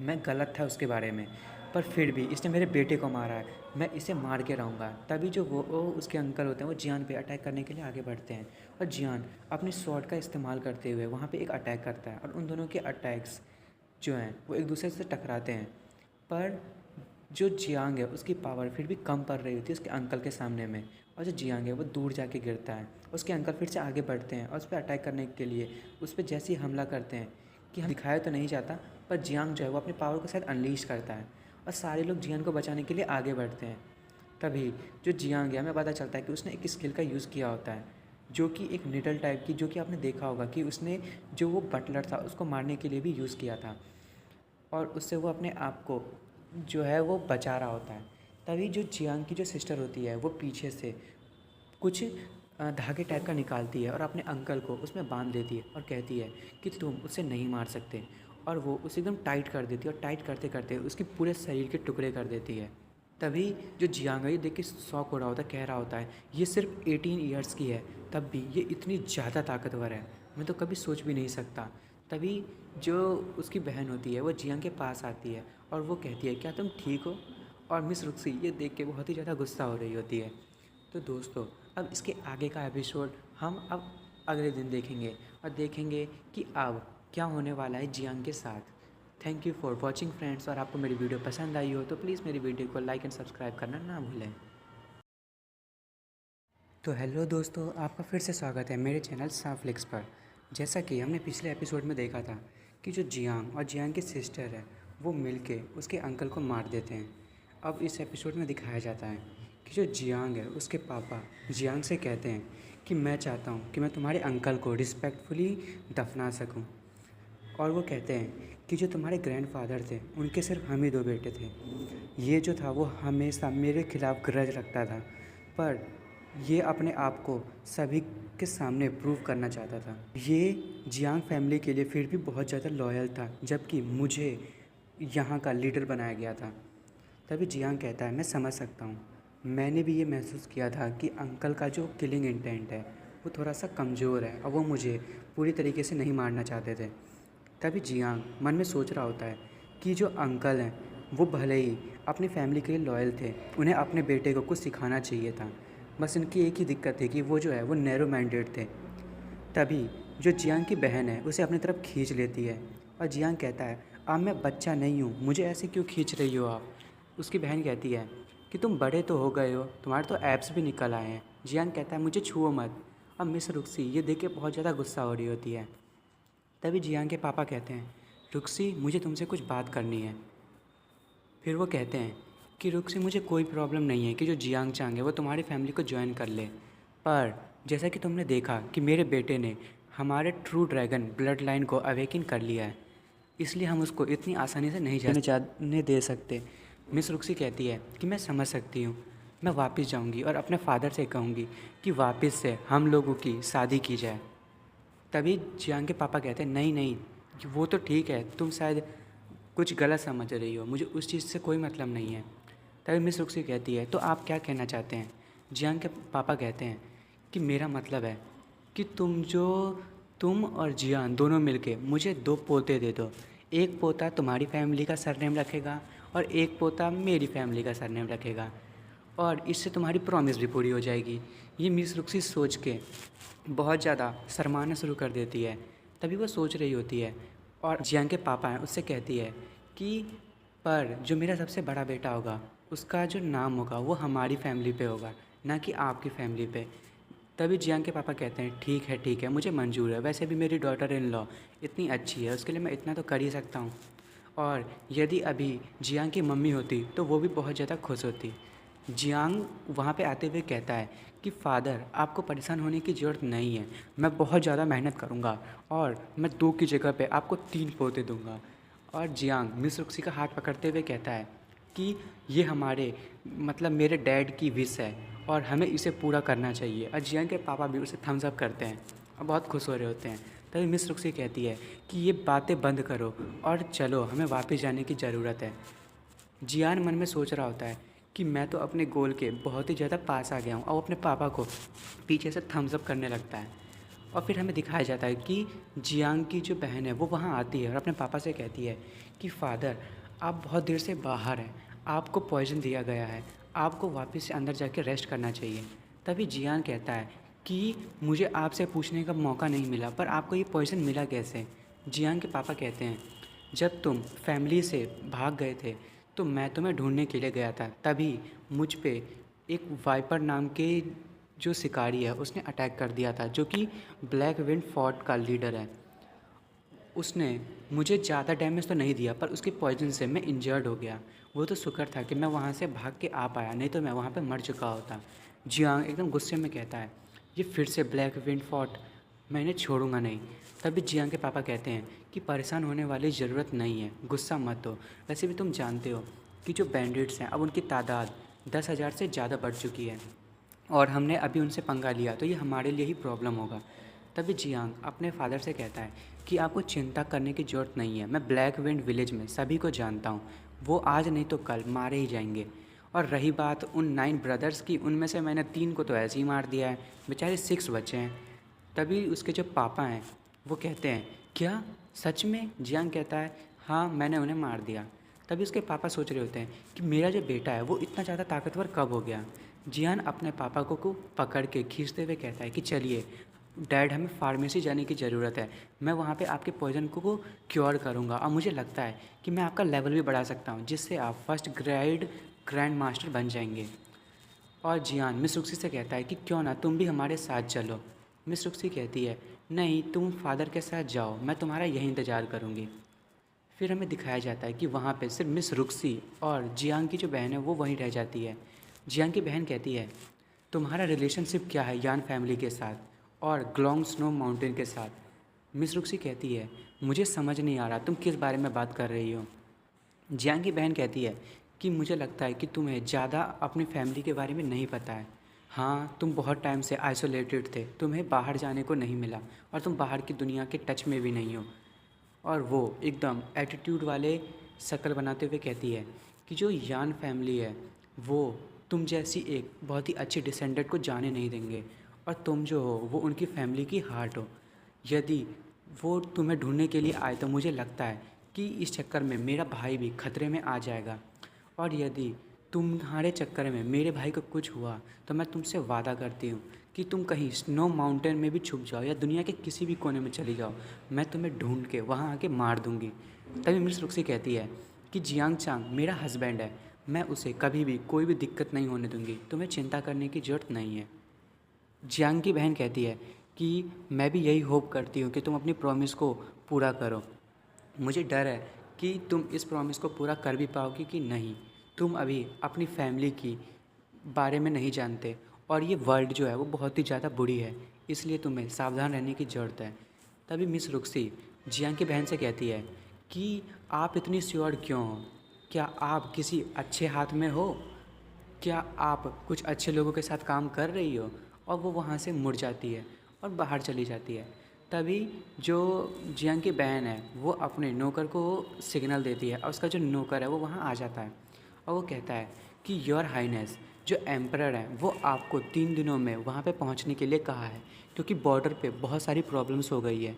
मैं गलत था उसके बारे में, पर फिर भी इसने मेरे बेटे को मारा है, मैं इसे मार के रहूँगा। तभी जो वो उसके अंकल होते हैं वो जियान पे अटैक करने के लिए आगे बढ़ते हैं, और जियान अपनी स्वॉर्ड का इस्तेमाल करते हुए वहाँ पे एक अटैक करता है, और उन दोनों के अटैक्स जो हैं वो एक दूसरे से टकराते हैं। पर जो जियांग है उसकी पावर फिर भी कम पड़ रही होती है उसके अंकल के सामने में, और जो जियांग है वो दूर जाके गिरता है। उसके अंकल फिर से आगे बढ़ते हैं और उस पर अटैक करने के लिए उस पर जैसे ही हमला करते हैं कि हम दिखाया तो नहीं जाता, पर जियांग जो है वो अपनी पावर को शायद अनलीश करता है और सारे लोग जियांग को बचाने के लिए आगे बढ़ते हैं। तभी जो जियांग है हमें पता चलता है कि उसने एक स्किल का यूज़ किया होता है जो कि एक निडल टाइप की, जो कि आपने देखा होगा कि उसने जो वो बटलर था उसको मारने के लिए भी यूज़ किया था, और उससे वो अपने आप को जो है वो बचा रहा होता है। तभी जो जियांग की जो सिस्टर होती है वो पीछे से कुछ धागे टाइप का निकालती है और अपने अंकल को उसमें बांध देती है और कहती है कि तुम उसे नहीं मार सकते, और वो उसे एकदम टाइट कर देती है और टाइट करते करते उसके पूरे शरीर के टुकड़े कर देती है। तभी जो जियांग है ये देख के शॉक हो रहा होता है, कह रहा होता है ये सिर्फ 18 ईयर्स की है, तब भी ये इतनी ज़्यादा ताकतवर है, मैं तो कभी सोच भी नहीं सकता। तभी जो उसकी बहन होती है वो जियांग के पास आती है और वो कहती है क्या तुम ठीक हो? और मिस रुक्सी ये देख के बहुत ही ज़्यादा गुस्सा हो रही होती है। तो दोस्तों अब इसके आगे का एपिसोड हम अब अगले दिन देखेंगे और देखेंगे कि अब क्या होने वाला है जियांग के साथ। Thank you for watching friends, और आपको मेरी वीडियो पसंद आई हो तो प्लीज़ मेरी वीडियो को लाइक एंड सब्सक्राइब करना ना भूलें। तो हेलो दोस्तों, आपका फिर से स्वागत है मेरे चैनल साफ्लिक्स पर। जैसा कि हमने पिछले एपिसोड में देखा था कि जो जियांग और जियांग की सिस्टर है वो मिलके उसके अंकल को मार देते हैं। अब इस एपिसोड में दिखाया जाता है कि जो जियांग है उसके पापा जियांग से कहते हैं कि मैं चाहता हूँ कि मैं तुम्हारे अंकल को रिस्पेक्टफुली दफना सकूँ, और वो कहते हैं कि जो तुम्हारे ग्रैंडफादर थे उनके सिर्फ हम ही 2 बेटे थे। ये जो था वो हमेशा मेरे खिलाफ़ ग्रज रखता था, पर ये अपने आप को सभी के सामने प्रूव करना चाहता था। ये जियांग फैमिली के लिए फिर भी बहुत ज़्यादा लॉयल था, जबकि मुझे यहाँ का लीडर बनाया गया था। तभी जियांग कहता है मैं समझ सकता हूँ, मैंने भी ये महसूस किया था कि अंकल का जो किलिंग इंटेंट है वो थोड़ा सा कमज़ोर है और वो मुझे पूरी तरीके से नहीं मारना चाहते थे। तभी जियांग मन में सोच रहा होता है कि जो अंकल हैं वो भले ही अपनी फैमिली के लिए लॉयल थे, उन्हें अपने बेटे को कुछ सिखाना चाहिए था, बस इनकी एक ही दिक्कत थी कि वो जो है वो नैरो माइंडेड थे। तभी जो जियांग की बहन है उसे अपनी तरफ खींच लेती है और जियांग कहता है अब मैं बच्चा नहीं हूँ, मुझे ऐसे क्यों खींच रही हो आप? उसकी बहन कहती है कि तुम बड़े तो हो गए हो, तुम्हारे तो एब्स भी निकल आए हैं। जियांग कहता है मुझे छुओ मत। अब मिस रुक्सी ये देख के बहुत ज़्यादा गुस्सा हो रही होती है। तभी जियांग के पापा कहते हैं रुक्सी मुझे तुमसे कुछ बात करनी है। फिर वो कहते हैं कि रुक्सी मुझे कोई प्रॉब्लम नहीं है कि जो जियांग चांग है वो तुम्हारी फैमिली को ज्वाइन कर ले, पर जैसा कि तुमने देखा कि मेरे बेटे ने हमारे ट्रू ड्रैगन ब्लड लाइन को अवेकिन कर लिया है, इसलिए हम उसको इतनी आसानी से नहीं जाने दे सकते। मिस रुक्सी कहती है कि मैं समझ सकती हूँ, मैं वापस जाऊँगी और अपने फादर से कहूँगी कि वापस से हम लोगों की शादी की जाए। तभी जियांग के पापा कहते हैं नहीं नहीं वो तो ठीक है, तुम शायद कुछ गलत समझ रही हो, मुझे उस चीज़ से कोई मतलब नहीं है। तभी मिस रुक्सी कहती है तो आप क्या कहना चाहते हैं? जियांग के पापा कहते हैं कि मेरा मतलब है कि तुम जो तुम और जियान दोनों मिलके मुझे 2 पोते दे दो। एक पोता तुम्हारी फैमिली का सरनेम रखेगा और एक पोता मेरी फैमिली का सरनेम रखेगा, और इससे तुम्हारी प्रॉमिस भी पूरी हो जाएगी। ये मिस रुक्सी सोच के बहुत ज़्यादा शर्माना शुरू कर देती है। तभी वो सोच रही होती है और जियांग के पापा हैं उससे कहती है कि पर जो मेरा सबसे बड़ा बेटा होगा उसका जो नाम होगा वो हमारी फैमिली पे होगा, ना कि आपकी फैमिली पे। तभी जियांग के पापा कहते हैं ठीक है मुझे मंजूर है, वैसे भी मेरी डॉटर इन लॉ इतनी अच्छी है, उसके लिए मैं इतना तो कर ही सकता हूँ। और यदि अभी जियांग की मम्मी होती तो वो भी बहुत ज़्यादा खुश होती। जियांग वहाँ पे आते हुए कहता है कि फ़ादर आपको परेशान होने की ज़रूरत नहीं है, मैं बहुत ज़्यादा मेहनत करूँगा और मैं 2 की जगह पे आपको 3 पोते दूँगा। और जियांग मिस रुक्सी का हाथ पकड़ते हुए कहता है कि ये हमारे मतलब मेरे डैड की विश है और हमें इसे पूरा करना चाहिए। और जियांग के पापा भी उसे थम्स अप करते हैं और बहुत खुश हो रहे होते हैं। तभी मिस रुक्सी कहती है कि ये बातें बंद करो और चलो, हमें वापस जाने की ज़रूरत है। जियान मन में सोच रहा होता है कि मैं तो अपने गोल के बहुत ही ज़्यादा पास आ गया हूँ, और अपने पापा को पीछे से थम्स अप करने लगता है। और फिर हमें दिखाया जाता है कि जियांग की जो बहन है वो वहाँ आती है और अपने पापा से कहती है कि फ़ादर आप बहुत देर से बाहर हैं, आपको पॉइजन दिया गया है, आपको वापस से अंदर जाके रेस्ट करना चाहिए। तभी जियान कहता है कि मुझे आपसे पूछने का मौका नहीं मिला, पर आपको ये पॉइजन मिला कैसे। जियांग के पापा कहते हैं जब तुम फैमिली से भाग गए थे तो मैं तुम्हें ढूंढने के लिए गया था, तभी मुझ पे एक वाइपर नाम के जो शिकारी है उसने अटैक कर दिया था, जो कि ब्लैक विंड फोर्ट का लीडर है। उसने मुझे ज़्यादा डैमेज तो नहीं दिया, पर उसके पॉइजन से मैं इंजर्ड हो गया। वो तो शुक्र था कि मैं वहाँ से भाग के आ पाया, नहीं तो मैं वहाँ पे मर चुका होता। जियांग एकदम गुस्से में कहता है ये फिर से ब्लैक विंड फोर्ट, मैं इन्हें छोड़ूंगा नहीं। तभी जियांग के पापा कहते हैं कि परेशान होने वाली ज़रूरत नहीं है, गुस्सा मत हो। वैसे भी तुम जानते हो कि जो बैंडिट्स हैं अब उनकी तादाद 10,000 से ज़्यादा बढ़ चुकी है, और हमने अभी उनसे पंगा लिया तो ये हमारे लिए ही प्रॉब्लम होगा। तभी जियांग अपने फादर से कहता है कि आपको चिंता करने की ज़रूरत नहीं है, मैं ब्लैक विंड विलेज में सभी को जानता हूँ, वो आज नहीं तो कल मारे ही जाएंगे। और रही बात उन 9 ब्रदर्स की, उनमें से मैंने 3 को तो ऐसे ही मार दिया है, बेचारे 6 बचे हैं। तभी उसके जो पापा हैं वो कहते हैं क्या सच में। जियांग कहता है हाँ मैंने उन्हें मार दिया। तभी उसके पापा सोच रहे होते हैं कि मेरा जो बेटा है वो इतना ज़्यादा ताकतवर कब हो गया। जियान अपने पापा को पकड़ के खींचते हुए कहता है कि चलिए डैड, हमें फार्मेसी जाने की ज़रूरत है, मैं वहाँ पे आपके पॉइजन को क्योर करूँगा, और मुझे लगता है कि मैं आपका लेवल भी बढ़ा सकता हूँ जिससे आप फर्स्ट ग्रैंड मास्टर बन जाएंगे। और जियान मिस रुक्सी से कहता है कि क्यों ना तुम भी हमारे साथ चलो। मिस रुक्सी कहती है नहीं, तुम फादर के साथ जाओ, मैं तुम्हारा यही इंतज़ार करूँगी। फिर हमें दिखाया जाता है कि वहाँ पे सिर्फ मिस रुक्सी और जियांग की जो बहन है वो वहीं रह जाती है। जियांग की बहन कहती है तुम्हारा रिलेशनशिप क्या है यान फैमिली के साथ और ग्लोंग स्नो माउंटेन के साथ। मिस रुक्सी कहती है मुझे समझ नहीं आ रहा तुम किस बारे में बात कर रही हो। जियांग की बहन कहती है कि मुझे लगता है कि तुम्हें ज़्यादा अपनी फैमिली के बारे में नहीं पता है। हाँ, तुम बहुत टाइम से आइसोलेटेड थे, तुम्हें बाहर जाने को नहीं मिला और तुम बाहर की दुनिया के टच में भी नहीं हो। और वो एकदम एटीट्यूड वाले शक्ल बनाते हुए कहती है कि जो यान फैमिली है वो तुम जैसी एक बहुत ही अच्छी डिसेंडेंट को जाने नहीं देंगे, और तुम जो हो वो उनकी फैमिली की हार्ट हो। यदि वो तुम्हें ढूंढने के लिए आए तो मुझे लगता है कि इस चक्कर में मेरा भाई भी खतरे में आ जाएगा, और यदि तुम्हारे चक्कर में मेरे भाई को कुछ हुआ तो मैं तुमसे वादा करती हूँ कि तुम कहीं स्नो माउंटेन में भी छुप जाओ या दुनिया के किसी भी कोने में चली जाओ, मैं तुम्हें ढूंढ के वहाँ आके मार दूँगी। तभी मिस रुक्सी कहती है कि जियांग चांग मेरा हस्बैंड है, मैं उसे कभी भी कोई भी दिक्कत नहीं होने दूँगी, तुम्हें चिंता करने की ज़रूरत नहीं है। जियांग की बहन कहती है कि मैं भी यही होप करती हूँ कि तुम अपनी प्रॉमिस को पूरा करो, मुझे डर है कि तुम इस प्रॉमिस को पूरा कर भी पाओगी कि नहीं। तुम अभी अपनी फैमिली की बारे में नहीं जानते, और ये वर्ल्ड जो है वो बहुत ही ज़्यादा बुरी है, इसलिए तुम्हें सावधान रहने की ज़रूरत है। तभी मिस रुक्सी जियांग की बहन से कहती है कि आप इतनी श्योर क्यों हो, क्या आप किसी अच्छे हाथ में हो, क्या आप कुछ अच्छे लोगों के साथ काम कर रही हो। और वो वहाँ से मुड़ जाती है और बाहर चली जाती है। तभी जो जियांग की बहन है वो अपने नौकर को सिग्नल देती है, और उसका जो नौकर है वो वहाँ आ जाता है और वो कहता है कि योर हाइनेस, जो एम्परर है वो आपको 3 दिनों में वहाँ पे पहुँचने के लिए कहा है, क्योंकि बॉर्डर पे बहुत सारी प्रॉब्लम्स हो गई है।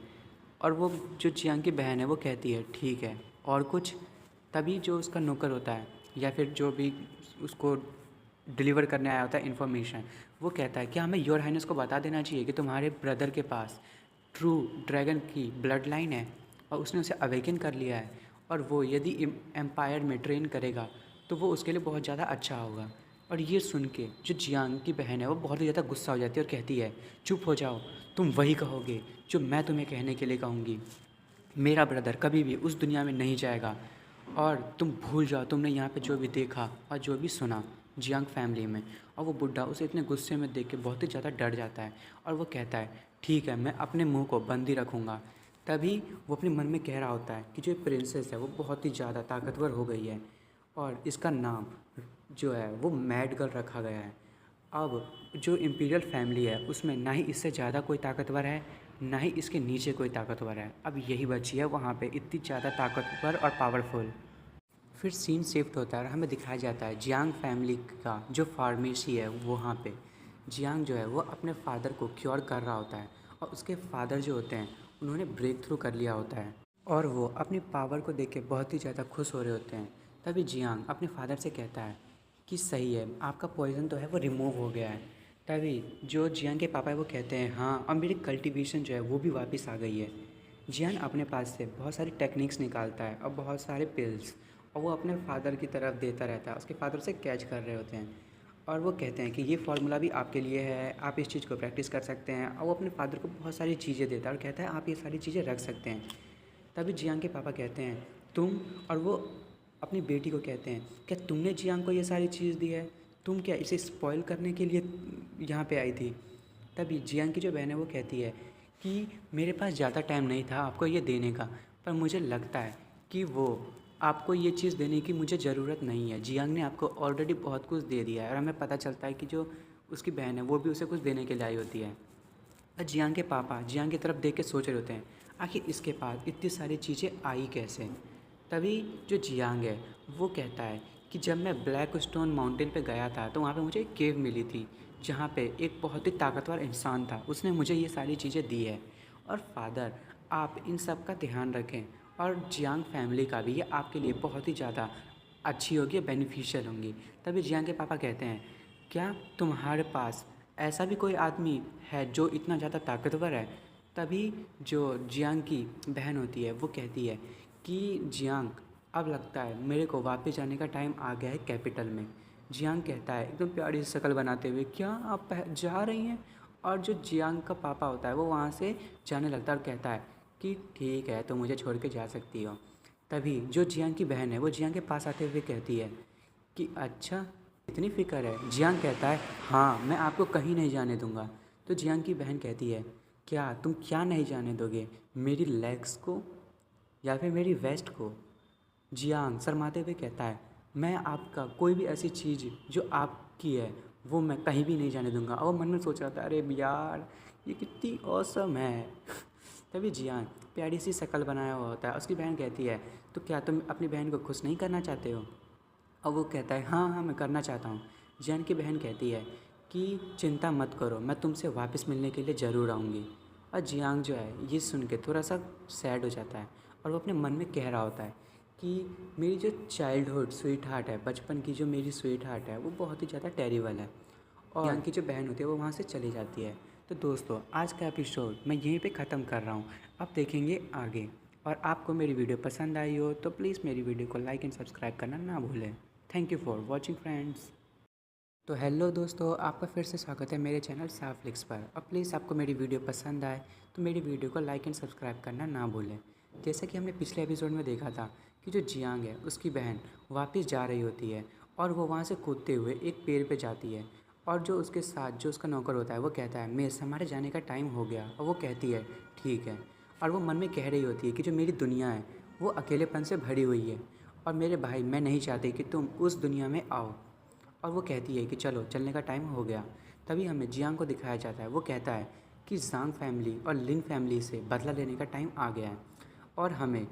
और वो जो जियांग की बहन है वो कहती है ठीक है, और कुछ? तभी जो उसका नौकर होता है या फिर जो भी उसको डिलीवर करने आया होता है इन्फॉर्मेशन, वो कहता है कि हमें योर हाइनेस को बता देना चाहिए कि तुम्हारे ब्रदर के पास ट्रू ड्रैगन की ब्लड लाइन है और उसने उसे अवेकन कर लिया है, और वो यदि एम्पायर में ट्रेन करेगा तो वो उसके लिए बहुत ज़्यादा अच्छा होगा। और ये सुन के जो जियांग की बहन है वो बहुत ही ज़्यादा गुस्सा हो जाती है और कहती है चुप हो जाओ, तुम वही कहोगे जो मैं तुम्हें कहने के लिए कहूँगी। मेरा ब्रदर कभी भी उस दुनिया में नहीं जाएगा, और तुम भूल जाओ तुमने यहाँ पे जो भी देखा और जो भी सुना जियांग फैमिली में। और वो बुढ़ा उसे इतने गुस्से में देख के बहुत ही ज़्यादा डर जाता है और वो कहता है ठीक है, मैं अपने मुंह को बंद ही रखूँगा। तभी वो अपने मन में कह रहा होता है कि जो प्रिंसेस है वो बहुत ही ज़्यादा ताकतवर हो गई है और इसका नाम जो है वो मैड गर्ल रखा गया है। अब जो इम्पीरियल फैमिली है उसमें ना ही इससे ज़्यादा कोई ताकतवर है, ना ही इसके नीचे कोई ताकतवर है। अब यही बची है वहाँ पे इतनी ज़्यादा ताकतवर और पावरफुल। फिर सीन शिफ्ट होता है और हमें दिखाया जाता है जियांग फैमिली का जो फार्मेसी है वहाँ पे जियांग जो है वो अपने फादर को क्योर कर रहा होता है, और उसके फादर जो होते हैं उन्होंने ब्रेक थ्रू कर लिया होता है और वो अपनी पावर को देख के बहुत ही ज़्यादा खुश हो रहे होते हैं। तभी जियांग अपने फादर से कहता है कि सही है, आपका पॉइज़न तो है वो रिमूव हो गया है। तभी जो जियांग के पापा है वो कहते हैं हाँ, अब मेरी कल्टीवेशन जो है वो भी वापस आ गई है। जियांग अपने पास से बहुत सारी टेक्निक्स निकालता है और बहुत सारे पिल्स, और वो अपने फादर की तरफ देता रहता है। उसके फादर से कैच कर रहे होते हैं और वो कहते हैं कि ये फार्मूला भी आपके लिए है, आप इस चीज़ को प्रैक्टिस कर सकते हैं। और वो अपने फादर को बहुत सारी चीज़ें देता है और कहता है आप ये सारी चीज़ें रख सकते हैं। तभी जियांग के पापा कहते हैं तुम, और वो अपनी बेटी को कहते हैं क्या तुमने जियांग को ये सारी चीज़ दी है, तुम क्या इसे स्पॉइल करने के लिए यहाँ पे आई थी? तभी जियांग की जो बहन है वो कहती है कि मेरे पास ज़्यादा टाइम नहीं था आपको ये देने का, पर मुझे लगता है कि वो आपको ये चीज़ देने की मुझे ज़रूरत नहीं है। जियांग ने आपको ऑलरेडी बहुत कुछ दे दिया है, और हमें पता चलता है कि जो उसकी बहन है वो भी उसे कुछ देने के लिए आई होती है। और जियांग के पापा जियांग की तरफ देख के सोच रहे होते हैं आखिर इसके पास इतनी सारी चीज़ें आई कैसे। तभी जो जियांग है वो कहता है कि जब मैं ब्लैक स्टोन माउंटेन पे गया था तो वहाँ पे मुझे एक केव मिली थी जहाँ पे एक बहुत ही ताकतवर इंसान था, उसने मुझे ये सारी चीज़ें दी है। और फादर आप इन सब का ध्यान रखें, और जियांग फैमिली का भी, ये आपके लिए बहुत ही ज़्यादा अच्छी होगी, बेनिफिशियल होंगी। तभी जियांग के पापा कहते हैं क्या तुम्हारे पास ऐसा भी कोई आदमी है जो इतना ज़्यादा ताकतवर है? तभी जो जियांग की बहन होती है वो कहती है कि जियांग अब लगता है मेरे को वापस जाने का टाइम आ गया है कैपिटल में। जियांग कहता है एकदम प्यारी सी शक्ल बनाते हुए क्या आप जा रही हैं? और जो जियांग का पापा होता है वो वहाँ से जाने लगता है और कहता है कि ठीक है तो मुझे छोड़ के जा सकती हो। तभी जो जियांग की बहन है वो जियांग के पास आते हुए कहती है कि अच्छा इतनी फ़िक्र है। जियांग कहता है हाँ, मैं आपको कहीं नहीं जाने दूंगा। तो जियांग की बहन कहती है क्या तुम क्या नहीं जाने दोगे, मेरी लेग्स को या फिर मेरी वेस्ट को? जियांग शर्माते हुए कहता है मैं आपका कोई भी ऐसी चीज़ जो आपकी है वो मैं कहीं भी नहीं जाने दूंगा। और वो मन में सोच रहा था अरे यार ये कितनी ऑसम है। तभी जियांग प्यारी सी शक्ल बनाया हुआ होता है। उसकी बहन कहती है तो क्या तुम अपनी बहन को खुश नहीं करना चाहते हो? और वो कहता है हाँ हाँ मैं करना चाहता हूँ। जियांग की बहन कहती है कि चिंता मत करो, मैं तुमसे वापस मिलने के लिए ज़रूर आऊँगी। और जियांग जो है ये सुन के थोड़ा सा सैड हो जाता है और वो अपने मन में कह रहा होता है कि मेरी जो चाइल्डहुड स्वीट हार्ट है, बचपन की जो मेरी स्वीट हार्ट है वो बहुत ही ज़्यादा टेरिबल है। और जियांग की जो बहन होती है वो वहाँ से चली जाती है। तो दोस्तों आज का एपिसोड मैं यहीं पे ख़त्म कर रहा हूँ, अब देखेंगे आगे। और आपको मेरी वीडियो पसंद आई हो तो प्लीज़ मेरी वीडियो को लाइक एंड सब्सक्राइब करना ना भूलें। Thank you for watching friends. तो हेलो दोस्तों, आपका फिर से स्वागत है मेरे चैनल साफ लिक्स पर। और प्लीज़ आपको मेरी वीडियो पसंद आए तो मेरी वीडियो को लाइक एंड सब्सक्राइब करना ना भूलें। जैसा कि हमने पिछले एपिसोड में देखा था कि जो जियांग है उसकी बहन वापस जा रही होती है और वो वहाँ से कूदते हुए एक पेड़ पे जाती है, और जो उसके साथ जो उसका नौकर होता है वो कहता है मिस हमारे जाने का टाइम हो गया। और वो कहती है ठीक है, और वो मन में कह रही होती है कि जो मेरी दुनिया है वो अकेलेपन से भरी हुई है और मेरे भाई मैं नहीं चाहती कि तुम उस दुनिया में आओ। और वो कहती है कि चलो चलने का टाइम हो गया। तभी हमें जियांग को दिखाया जाता है, वो कहता है कि जांग फैमिली और लिन फैमिली से बदला लेने का टाइम आ गया है। और हमें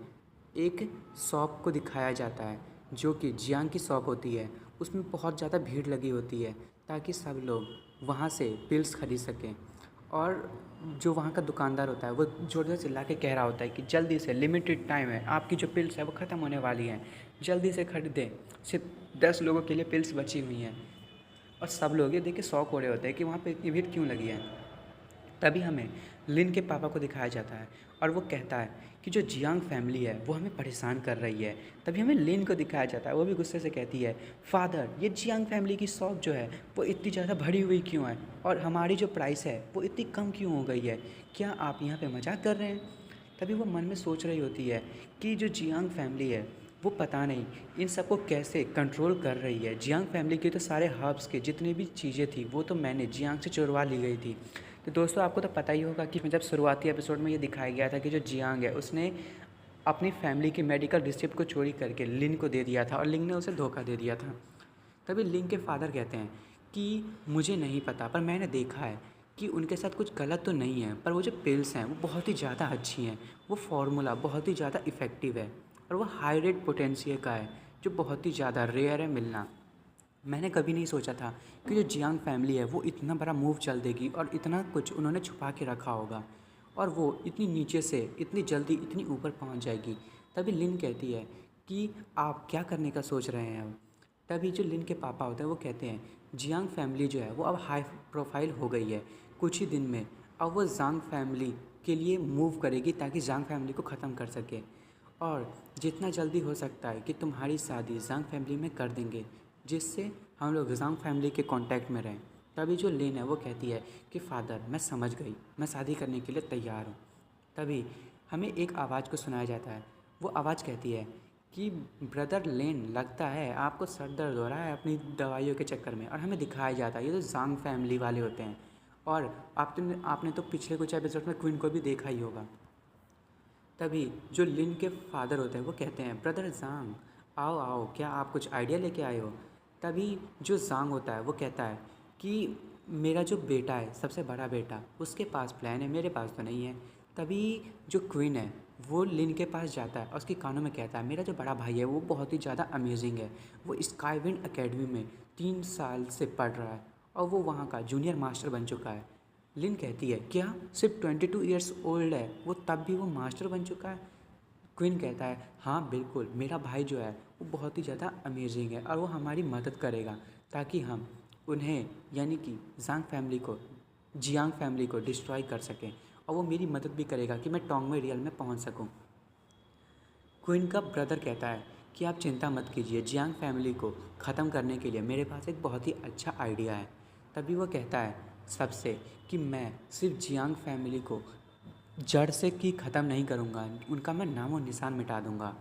एक शॉप को दिखाया जाता है जो कि जियांग की शॉप होती है उसमें बहुत ज़्यादा भीड़ लगी होती है ताकि सब लोग वहाँ से पिल्स खरीद सकें। और जो वहाँ का दुकानदार होता है वो ज़ोर से चिल्ला के कह रहा होता है कि जल्दी से, लिमिटेड टाइम है, आपकी जो पिल्स है वो ख़त्म होने वाली हैं, जल्दी से खरीदें, सिर्फ 10 लोगों के लिए पिल्स बची हुई हैं। और सब लोग ये देख के शॉक हो रहे होते हैं कि वहाँ पे इतनी भीड़ क्यों लगी है। तभी हमें लिन के पापा को दिखाया जाता है और वो कहता है कि जो जियांग फैमिली है वो हमें परेशान कर रही है। तभी हमें लिन को दिखाया जाता है, वो भी गुस्से से कहती है, फादर ये जियांग फैमिली की शॉप जो है वो इतनी ज़्यादा भरी हुई क्यों है और हमारी जो प्राइस है वो इतनी कम क्यों हो गई है, क्या आप यहाँ पे मजाक कर रहे हैं। तभी वो मन में सोच रही होती है कि जो जियांग फैमिली है वो पता नहीं इन सबको कैसे कंट्रोल कर रही है। जियांग फैमिली के तो सारे हर्ब्स के जितनी भी चीज़ें थी वो तो मैंने जियांग से चुरवा ली गई थी। तो दोस्तों आपको तो पता ही होगा कि जब शुरुआती एपिसोड में ये दिखाया गया था कि जो जियांग है उसने अपनी फैमिली की मेडिकल रिसिप्ट को चोरी करके लिन को दे दिया था और लिन ने उसे धोखा दे दिया था। तभी लिन के फादर कहते हैं कि मुझे नहीं पता पर मैंने देखा है कि उनके साथ कुछ गलत तो नहीं है, पर वो जो पिल्स हैं वो बहुत ही ज़्यादा अच्छी हैं, वो फार्मूला बहुत ही ज़्यादा इफ़ेक्टिव है और वो हाई रेट पोटेंशियल का है जो बहुत ही ज़्यादा रेयर है मिलना। मैंने कभी नहीं सोचा था कि जो जियांग फैमिली है वो इतना बड़ा मूव चल देगी और इतना कुछ उन्होंने छुपा के रखा होगा और वो इतनी नीचे से इतनी जल्दी इतनी ऊपर पहुंच जाएगी। तभी लिन कहती है कि आप क्या करने का सोच रहे हैं अब। तभी जो लिन के पापा होते हैं वो कहते हैं जियांग फैमिली जो है वो अब हाई प्रोफाइल हो गई है, कुछ ही दिन में अब वो जांग फैमिली के लिए मूव करेगी ताकि जांग फैमिली को ख़त्म कर सके और जितना जल्दी हो सकता है कि तुम्हारी शादी जांग फैमिली में कर देंगे जिससे हम लोग जांग फैमिली के कांटेक्ट में रहें। तभी जो लिन है वो कहती है कि फादर मैं समझ गई, मैं शादी करने के लिए तैयार हूँ। तभी हमें एक आवाज़ को सुनाया जाता है, वो आवाज़ कहती है कि ब्रदर लेन लगता है आपको सर दर्द हो रहा है अपनी दवाइयों के चक्कर में। और हमें दिखाया जाता है ये तो जांग फैमिली वाले होते हैं और आपने तो पिछले कुछ एपिसोड में क्वीन को भी देखा ही होगा। तभी जो लिन के फादर होते हैं वो कहते हैं ब्रदर जांग आओ आओ, क्या आप कुछ आइडिया लेके आए हो। तभी जो जांग होता है वो कहता है कि मेरा जो बेटा है सबसे बड़ा बेटा उसके पास प्लान है, मेरे पास तो नहीं है। तभी जो क्वीन है वो लिन के पास जाता है और उसके कानों में कहता है मेरा जो बड़ा भाई है वो बहुत ही ज़्यादा अमेजिंग है, वो स्काईविंड एकेडमी में 3 साल से पढ़ रहा है और वो वहाँ का जूनियर मास्टर बन चुका है। लिन कहती है क्या सिर्फ 22 ईयर्स ओल्ड है वो, तब भी वो मास्टर बन चुका है। क्वीन कहता है हाँ बिल्कुल, मेरा भाई जो है वो बहुत ही ज़्यादा अमेजिंग है और वो हमारी मदद करेगा ताकि हम उन्हें यानी कि जियांग फैमिली को डिस्ट्रॉय कर सकें और वो मेरी मदद भी करेगा कि मैं टोंगमे रियल में पहुंच सकूं। क्वीन का ब्रदर कहता है कि आप चिंता मत कीजिए, जियांग फैमिली को ख़त्म करने के लिए मेरे पास एक बहुत ही अच्छा आइडिया है। तभी वो कहता है सबसे कि मैं सिर्फ जियांग फैमिली को जड़ से की ख़त्म नहीं करूँगा, उनका मैं नामो निशान मिटा दूँगा।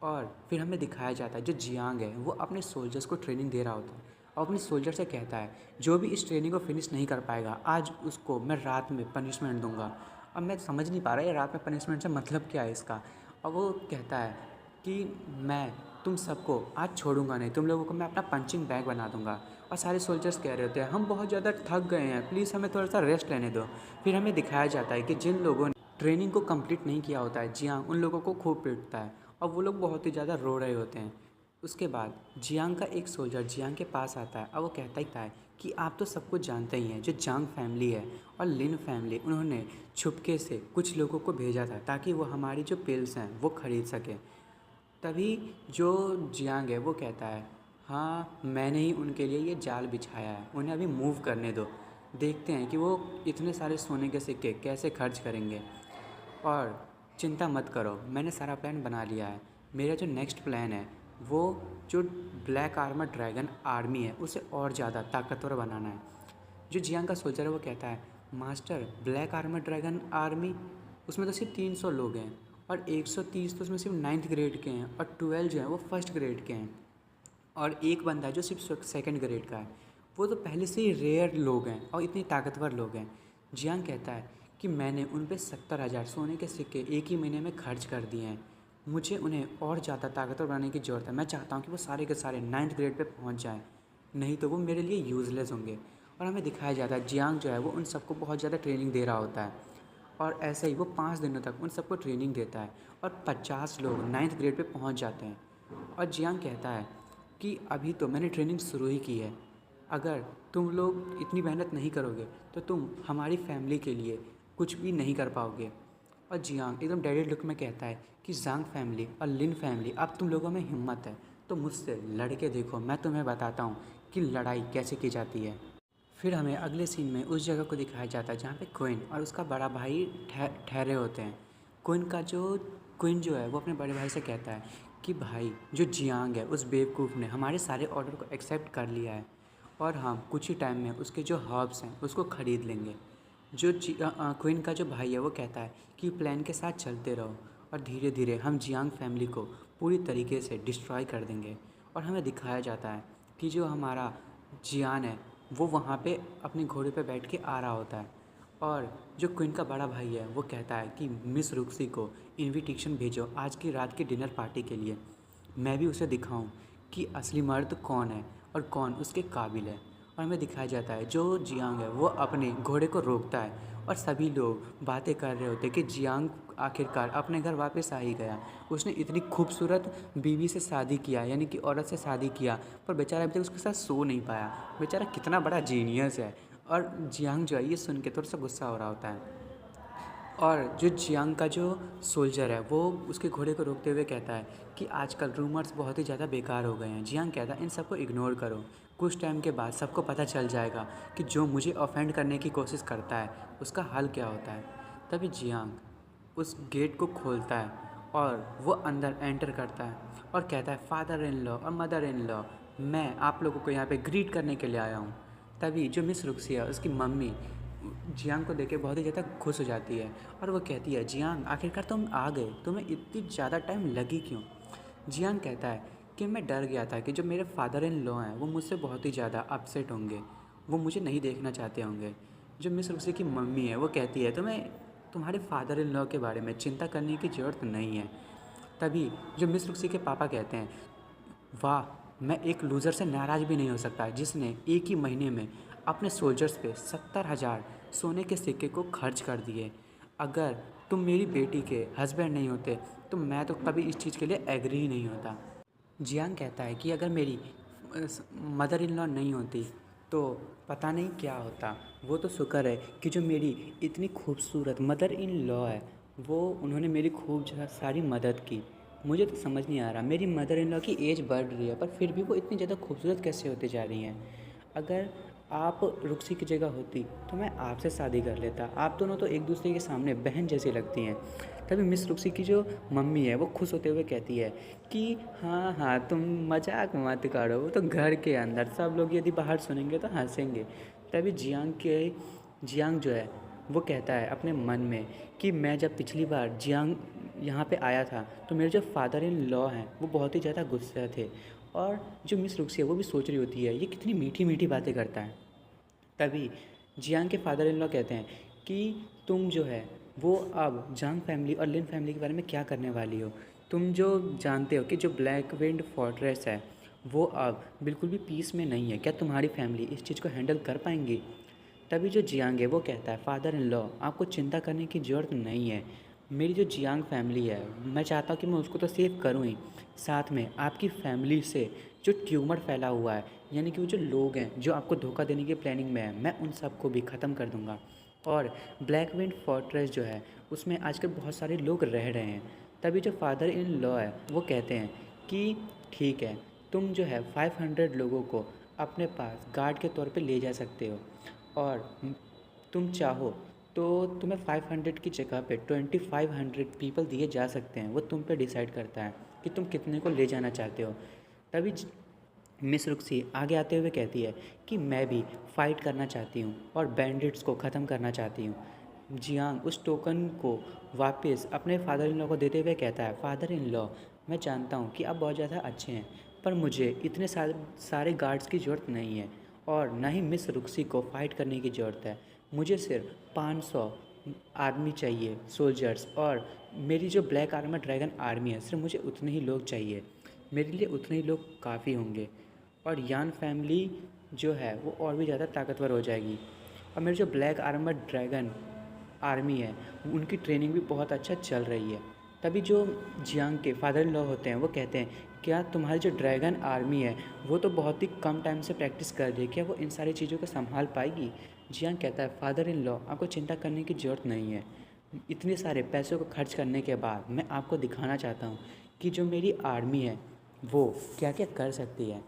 और फिर हमें दिखाया जाता है जो जियांग है वो अपने सोल्जर्स को ट्रेनिंग दे रहा होता है और अपने सोल्जर से कहता है जो भी इस ट्रेनिंग को फिनिश नहीं कर पाएगा आज उसको मैं रात में पनिशमेंट दूंगा। अब मैं समझ नहीं पा रहा ये रात में पनिशमेंट से मतलब क्या है इसका। और वो कहता है कि मैं तुम सबको आज छोड़ूंगा नहीं, तुम लोगों को मैं अपना पंचिंग बैग बना दूंगा। और सारे सोल्जर्स कह रहे होते हैं हम बहुत ज़्यादा थक गए हैं, प्लीज़ हमें थोड़ा सा रेस्ट लेने दो। फिर हमें दिखाया जाता है कि जिन लोगों ने ट्रेनिंग को कंप्लीट नहीं किया होता है जियांग उन लोगों को खूब पीटता है और वो लोग बहुत ही ज़्यादा रो रहे होते हैं। उसके बाद जियांग का एक सोल्जर जियांग के पास आता है और वो कहता है कि आप तो सब कुछ जानते ही हैं, जो जांग फैमिली है और लिन फैमिली उन्होंने छुपके से कुछ लोगों को भेजा था ताकि वो हमारी जो पिल्स हैं वो ख़रीद सकें। तभी जो जियांग है वो कहता है हाँ मैंने ही उनके लिए ये जाल बिछाया है, उन्हें अभी मूव करने दो, देखते हैं कि वो इतने सारे सोने के सिक्के कैसे खर्च करेंगे। और चिंता मत करो, मैंने सारा प्लान बना लिया है। मेरा जो नेक्स्ट प्लान है वो जो ब्लैक आर्मर ड्रैगन आर्मी है उसे और ज़्यादा ताकतवर बनाना है। जो जियांग का सोल्जर है वो कहता है master black armour dragon army उसमें तो सिर्फ 300 लोग हैं और 130 तो उसमें सिर्फ 9th ग्रेड के हैं और 12 जो हैं वो 1st ग्रेड के हैं और एक बंदा है जो सिर्फ 2nd ग्रेड का है, वो तो पहले से ही रेयर लोग हैं और इतने ताकतवर लोग हैं। जियांग कहता है कि मैंने उन पे 70,000 सोने के सिक्के एक ही महीने में खर्च कर दिए हैं, मुझे उन्हें और ज़्यादा ताकतवर बनाने की ज़रूरत है। मैं चाहता हूँ कि वो सारे के सारे 9th ग्रेड पे पहुँच जाएँ, नहीं तो वो मेरे लिए यूज़लेस होंगे। और हमें दिखाया जाता है जियांग जो है वो उन सबको बहुत ज़्यादा ट्रेनिंग दे रहा होता है और ऐसे ही वो 5 दिनों तक उन सबको ट्रेनिंग देता है और 50 लोग 9th ग्रेड पे पहुँच जाते हैं। और जियांग कहता है कि अभी तो मैंने ट्रेनिंग शुरू ही की है, अगर तुम लोग इतनी मेहनत नहीं करोगे तो तुम हमारी फैमिली के लिए कुछ भी नहीं कर पाओगे। और जियांग एकदम डेडेड लुक में कहता है कि जांग फैमिली और लिन फैमिली, अब तुम लोगों में हिम्मत है तो मुझसे लड़ के देखो, मैं तुम्हें बताता हूँ कि लड़ाई कैसे की जाती है। फिर हमें अगले सीन में उस जगह को दिखाया जाता है जहाँ पे क्वीन और उसका बड़ा भाई ठहरे होते हैं। क्वीन जो है वो अपने बड़े भाई से कहता है कि भाई जो जियांग है उस बेवकूफ़ ने हमारे सारे ऑर्डर को एक्सेप्ट कर लिया है और हम कुछ ही टाइम में उसके जो हर्ब्स हैं उसको ख़रीद लेंगे। क्वीन का जो भाई है वो कहता है कि प्लान के साथ चलते रहो और धीरे धीरे हम जियांग फैमिली को पूरी तरीके से डिस्ट्रॉय कर देंगे। और हमें दिखाया जाता है कि जो हमारा जियान है वो वहाँ पे अपने घोड़े पे बैठ के आ रहा होता है और जो क्वीन का बड़ा भाई है वो कहता है कि मिस रुक्सी को इनविटेशन भेजो आज की रात की डिनर पार्टी के लिए, मैं भी उसे दिखाऊं कि असली मर्द कौन है और कौन उसके काबिल है। और हमें दिखाया जाता है जो जियांग है वो अपने घोड़े को रोकता है और सभी लोग बातें कर रहे होते हैं कि जियांग आखिरकार अपने घर वापस आ ही गया। उसने इतनी खूबसूरत बीवी से शादी किया, यानी कि औरत से शादी किया, पर बेचारा अभी तक उसके साथ सो नहीं पाया। बेचारा कितना बड़ा जीनियस है। और जियांग जो है ये सुन के थोड़ा सा गुस्सा हो रहा होता है और जो जियांग का जो सोल्जर है वो उसके घोड़े को रोकते हुए कहता है कि आजकल रूमर्स बहुत ही ज़्यादा बेकार हो गए हैं। जियांग कहता है इन सबको इग्नोर करो, कुछ टाइम के बाद सबको पता चल जाएगा कि जो मुझे ऑफेंड करने की कोशिश करता है उसका हल क्या होता है। तभी जियांग उस गेट को खोलता है और वो अंदर एंटर करता है और कहता है फादर इन लॉ और मदर इन लॉ, मैं आप लोगों को यहाँ पे ग्रीट करने के लिए आया हूँ। तभी जो मिस रुक्सी है उसकी मम्मी जियांग को देख के बहुत ही ज़्यादा खुश हो जाती है और वो कहती है जियांग आखिरकार तुम आ गए, तुम्हें इतनी ज़्यादा टाइम लगी क्यों। जियांग कहता है कि मैं डर गया था कि जो मेरे फादर इन लॉ हैं वो मुझसे बहुत ही ज़्यादा अपसेट होंगे, वो मुझे नहीं देखना चाहते होंगे। जो मिस रुक्सी की मम्मी है वो कहती है तुम्हें तुम्हारे फादर इन लॉ के बारे में चिंता करने की ज़रूरत नहीं है। तभी जो मिस रुक्सी के पापा कहते हैं वाह, मैं एक लूज़र से नाराज़ भी नहीं हो सकता जिसने एक ही महीने में अपने सोल्जर्स पे 70,000 सोने के सिक्के को खर्च कर दिए। अगर तुम मेरी बेटी के हस्बैंड नहीं होते तो मैं तो कभी इस चीज़ के लिए एग्री ही नहीं होता। जियांग कहता है कि अगर मेरी मदर इन लॉ नहीं होती तो पता नहीं क्या होता। वो तो शुक्र है कि जो मेरी इतनी खूबसूरत मदर इन लॉ है वो उन्होंने मेरी खूब सारी मदद की। मुझे तो समझ नहीं आ रहा, मेरी मदर इन लॉ की एज बढ़ रही है पर फिर भी वो इतनी ज़्यादा खूबसूरत कैसे होती जा रही हैं। अगर आप रुक्सी की जगह होती तो मैं आपसे शादी कर लेता, आप दोनों तो एक दूसरे के सामने बहन जैसी लगती हैं। तभी मिस रुक्सी की जो मम्मी है वो खुश होते हुए कहती है कि हाँ हाँ तुम मजाक मत करो, वो तो घर के अंदर सब लोग यदि बाहर सुनेंगे तो हंसेंगे। तभी जियांग जो है वो कहता है अपने मन में कि मैं जब पिछली बार जियांग यहाँ पे आया था तो मेरे जो फादर इन लॉ हैं वो बहुत ही ज़्यादा गुस्से थे और जो मिस रुक्सी है वो भी सोच रही होती है ये कितनी मीठी मीठी बातें करता है। तभी जियांग के फादर इन लॉ कहते हैं कि तुम जो है वो अब जांग फैमिली और लिन फैमिली के बारे में क्या करने वाली हो। तुम जो जानते हो कि जो ब्लैक विंड फोर्ट्रेस है वो अब बिल्कुल भी पीस में नहीं है, क्या तुम्हारी फैमिली इस चीज़ को हैंडल कर पाएंगी। तभी जो जियांग है वो कहता है फादर इन लॉ आपको चिंता करने की ज़रूरत नहीं है, मेरी जो जियांग फैमिली है मैं चाहता हूँ कि मैं उसको तो सेव करूँ ही, साथ में आपकी फैमिली से जो ट्यूमर फैला हुआ है यानी कि वो जो लोग हैं जो आपको धोखा देने की प्लानिंग में है मैं उन सबको भी ख़त्म कर दूँगा। और ब्लैक विंड फोर्ट्रेस जो है उसमें आजकल बहुत सारे लोग रह रहे हैं। तभी जो फादर इन लॉ है वो कहते हैं कि ठीक है तुम जो है 500 लोगों को अपने पास गार्ड के तौर पे ले जा सकते हो और तुम चाहो तो तुम्हें 500 की जगह पे 2500 पीपल दिए जा सकते हैं, वो तुम पे डिसाइड करता है कि तुम कितने को ले जाना चाहते हो। तभी मिस रुक्सी आगे आते हुए कहती है कि मैं भी फ़ाइट करना चाहती हूँ और बैंडिट्स को ख़त्म करना चाहती हूँ। जियांग उस टोकन को वापस अपने फादर इन लॉ को देते हुए कहता है फादर इन लॉ मैं जानता हूँ कि आप बहुत ज़्यादा अच्छे हैं पर मुझे इतने सारे गार्ड्स की ज़रूरत नहीं है और ना ही मिस रुक्सी को फ़ाइट करने की ज़रूरत है। मुझे सिर्फ 500 आदमी चाहिए सोल्जर्स और मेरी जो ब्लैक आर्मर ड्रैगन आर्मी है सिर्फ मुझे उतने ही लोग चाहिए, मेरे लिए उतने ही लोग काफ़ी होंगे और यान फैमिली जो है वो और भी ज़्यादा ताकतवर हो जाएगी और मेरी जो ब्लैक आर्मर ड्रैगन आर्मी है उनकी ट्रेनिंग भी बहुत अच्छा चल रही है। तभी जो जियांग के फादर इन लॉ होते हैं वो कहते हैं क्या तुम्हारी जो ड्रैगन आर्मी है वो तो बहुत ही कम टाइम से प्रैक्टिस कर रही है, क्या वो इन सारी चीज़ों को संभाल पाएगी? जियांग कहता है फादर इन लॉ, आपको चिंता करने की ज़रूरत नहीं है। इतने सारे पैसों को खर्च करने के बाद मैं आपको दिखाना चाहता हूँ कि जो मेरी आर्मी है वो क्या क्या कर सकती है,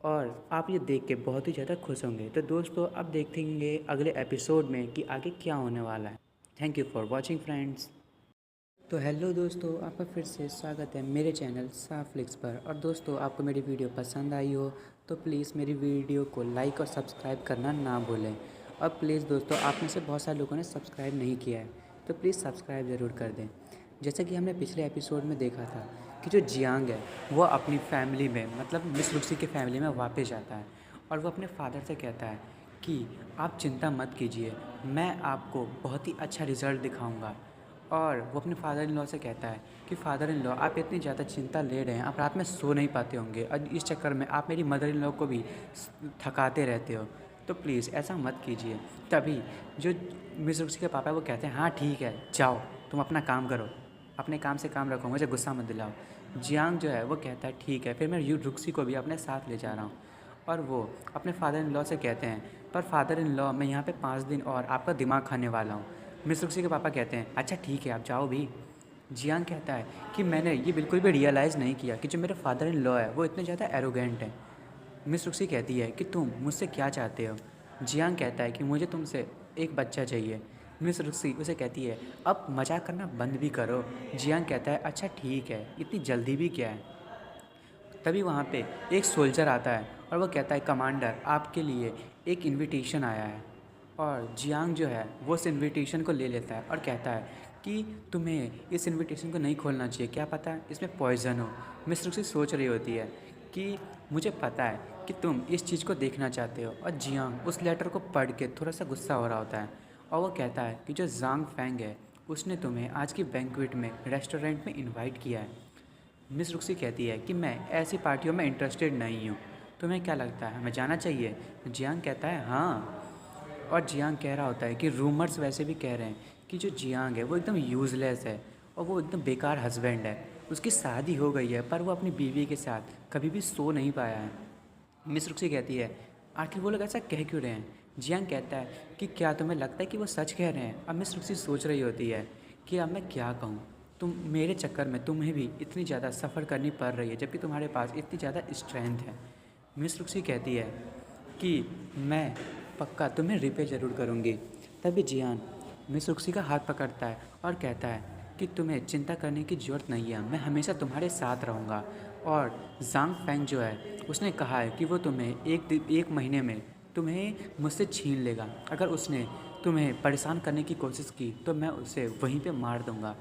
और आप ये देख के बहुत ही ज़्यादा खुश होंगे। तो दोस्तों अब देखेंगे अगले एपिसोड में कि आगे क्या होने वाला है। Thank you for watching friends. तो हेलो दोस्तों, आपका फिर से स्वागत है मेरे चैनल साफ्लिक्स पर। और दोस्तों आपको मेरी वीडियो पसंद आई हो तो प्लीज़ मेरी वीडियो को लाइक और सब्सक्राइब करना ना भूलें। और प्लीज़ दोस्तों, आप में से बहुत सारे लोगों ने सब्सक्राइब नहीं किया है तो प्लीज़ सब्सक्राइब ज़रूर कर दें। जैसा कि हमने पिछले एपिसोड में देखा था कि जो जियांग है वो अपनी फैमिली में, मतलब मिस लुक्सी की फैमिली में वापस जाता है और वो अपने फादर से कहता है कि आप चिंता मत कीजिए, मैं आपको बहुत ही अच्छा रिज़ल्ट दिखाऊंगा। और वो अपने फादर इन लॉ से कहता है कि फादर इन लॉ, आप इतनी ज़्यादा चिंता ले रहे हैं, आप रात में सो नहीं पाते होंगे और इस चक्कर में आप मेरी मदर इन लॉ को भी थकाते रहते हो, तो प्लीज़ ऐसा मत कीजिए। तभी जो मिस रुक्सी के पापा है वो कहते हैं हाँ ठीक है, जाओ तुम अपना काम करो, अपने काम से काम रखो, मुझे गुस्सा मत दिलाओ। जियांग जो है वो कहता है ठीक है, फिर मैं यू रुक्सी को भी अपने साथ ले जा रहा हूँ। और वो अपने फादर इन लॉ से कहते हैं पर फादर इन लॉ, मैं यहाँ पे 5 दिन और आपका दिमाग खाने वाला हूँ। मिस रुक्सी के पापा कहते हैं अच्छा ठीक है, आप जाओ भी। जियांग कहता है कि मैंने ये बिल्कुल भी रियलाइज़ नहीं किया कि जो मेरे फादर इन लॉ है वो इतने ज़्यादा एरोगेंट हैं। मिस रुक्सी कहती है कि तुम मुझसे क्या चाहते हो? जियांग कहता है कि मुझे तुमसे एक बच्चा चाहिए। मिस रुक्सी उसे कहती है अब मजाक करना बंद भी करो। जियांग कहता है अच्छा ठीक है, इतनी जल्दी भी क्या है। तभी वहाँ पे एक सोल्जर आता है और वो कहता है कमांडर, आपके लिए एक इनविटेशन आया है। और जियांग जो है वो उस इनविटेशन को ले लेता है और कहता है कि तुम्हें इस इनविटेशन को नहीं खोलना चाहिए, क्या पता इसमें पॉइज़न हो। मिस रुक्सी सोच रही होती है कि मुझे पता है कि तुम इस चीज़ को देखना चाहते हो। और जियांग उस लेटर को पढ़ के थोड़ा सा गुस्सा हो रहा होता है और वो कहता है कि जो जांग फैंग है उसने तुम्हें आज की बैंक्वेट में रेस्टोरेंट में इनवाइट किया है। मिस रुक्सी कहती है कि मैं ऐसी पार्टियों में इंटरेस्टेड नहीं हूँ, तुम्हें क्या लगता है हमें जाना चाहिए? जियांग कहता है हाँ। और जियांग कह रहा होता है कि रूमर्स वैसे भी कह रहे हैं कि जो जियांग है वो एकदम यूज़लेस है और वो एकदम बेकार हस्बैंड है। उसकी शादी हो गई है पर वो अपनी बीवी के साथ कभी भी सो नहीं पाया है। मिस रुक्सी कहती है आखिर वो लोग ऐसा कह क्यों रहे हैं? जियांग कहता है कि क्या तुम्हें लगता है कि वो सच कह रहे हैं? अब मिस रुक्सी सोच रही होती है कि अब मैं क्या कहूँ, तुम मेरे चक्कर में तुम्हें भी इतनी ज़्यादा सफ़र करनी पड़ रही है जबकि तुम्हारे पास इतनी ज़्यादा स्ट्रेंथ है। मिस रुक्सी कहती है कि मैं पक्का तुम्हें रिपे ज़रूर करूँगी। तभी जियान मिस रुक्सी का हाथ पकड़ता है और कहता है कि तुम्हें चिंता करने की ज़रूरत नहीं है, मैं हमेशा तुम्हारे साथ रहूँगा। और जांग फैंग जो है उसने कहा है कि वो तुम्हें एक महीने में तुम्हें मुझसे छीन लेगा। अगर उसने तुम्हें परेशान करने की कोशिश की तो मैं उसे वहीं पे मार दूँगा।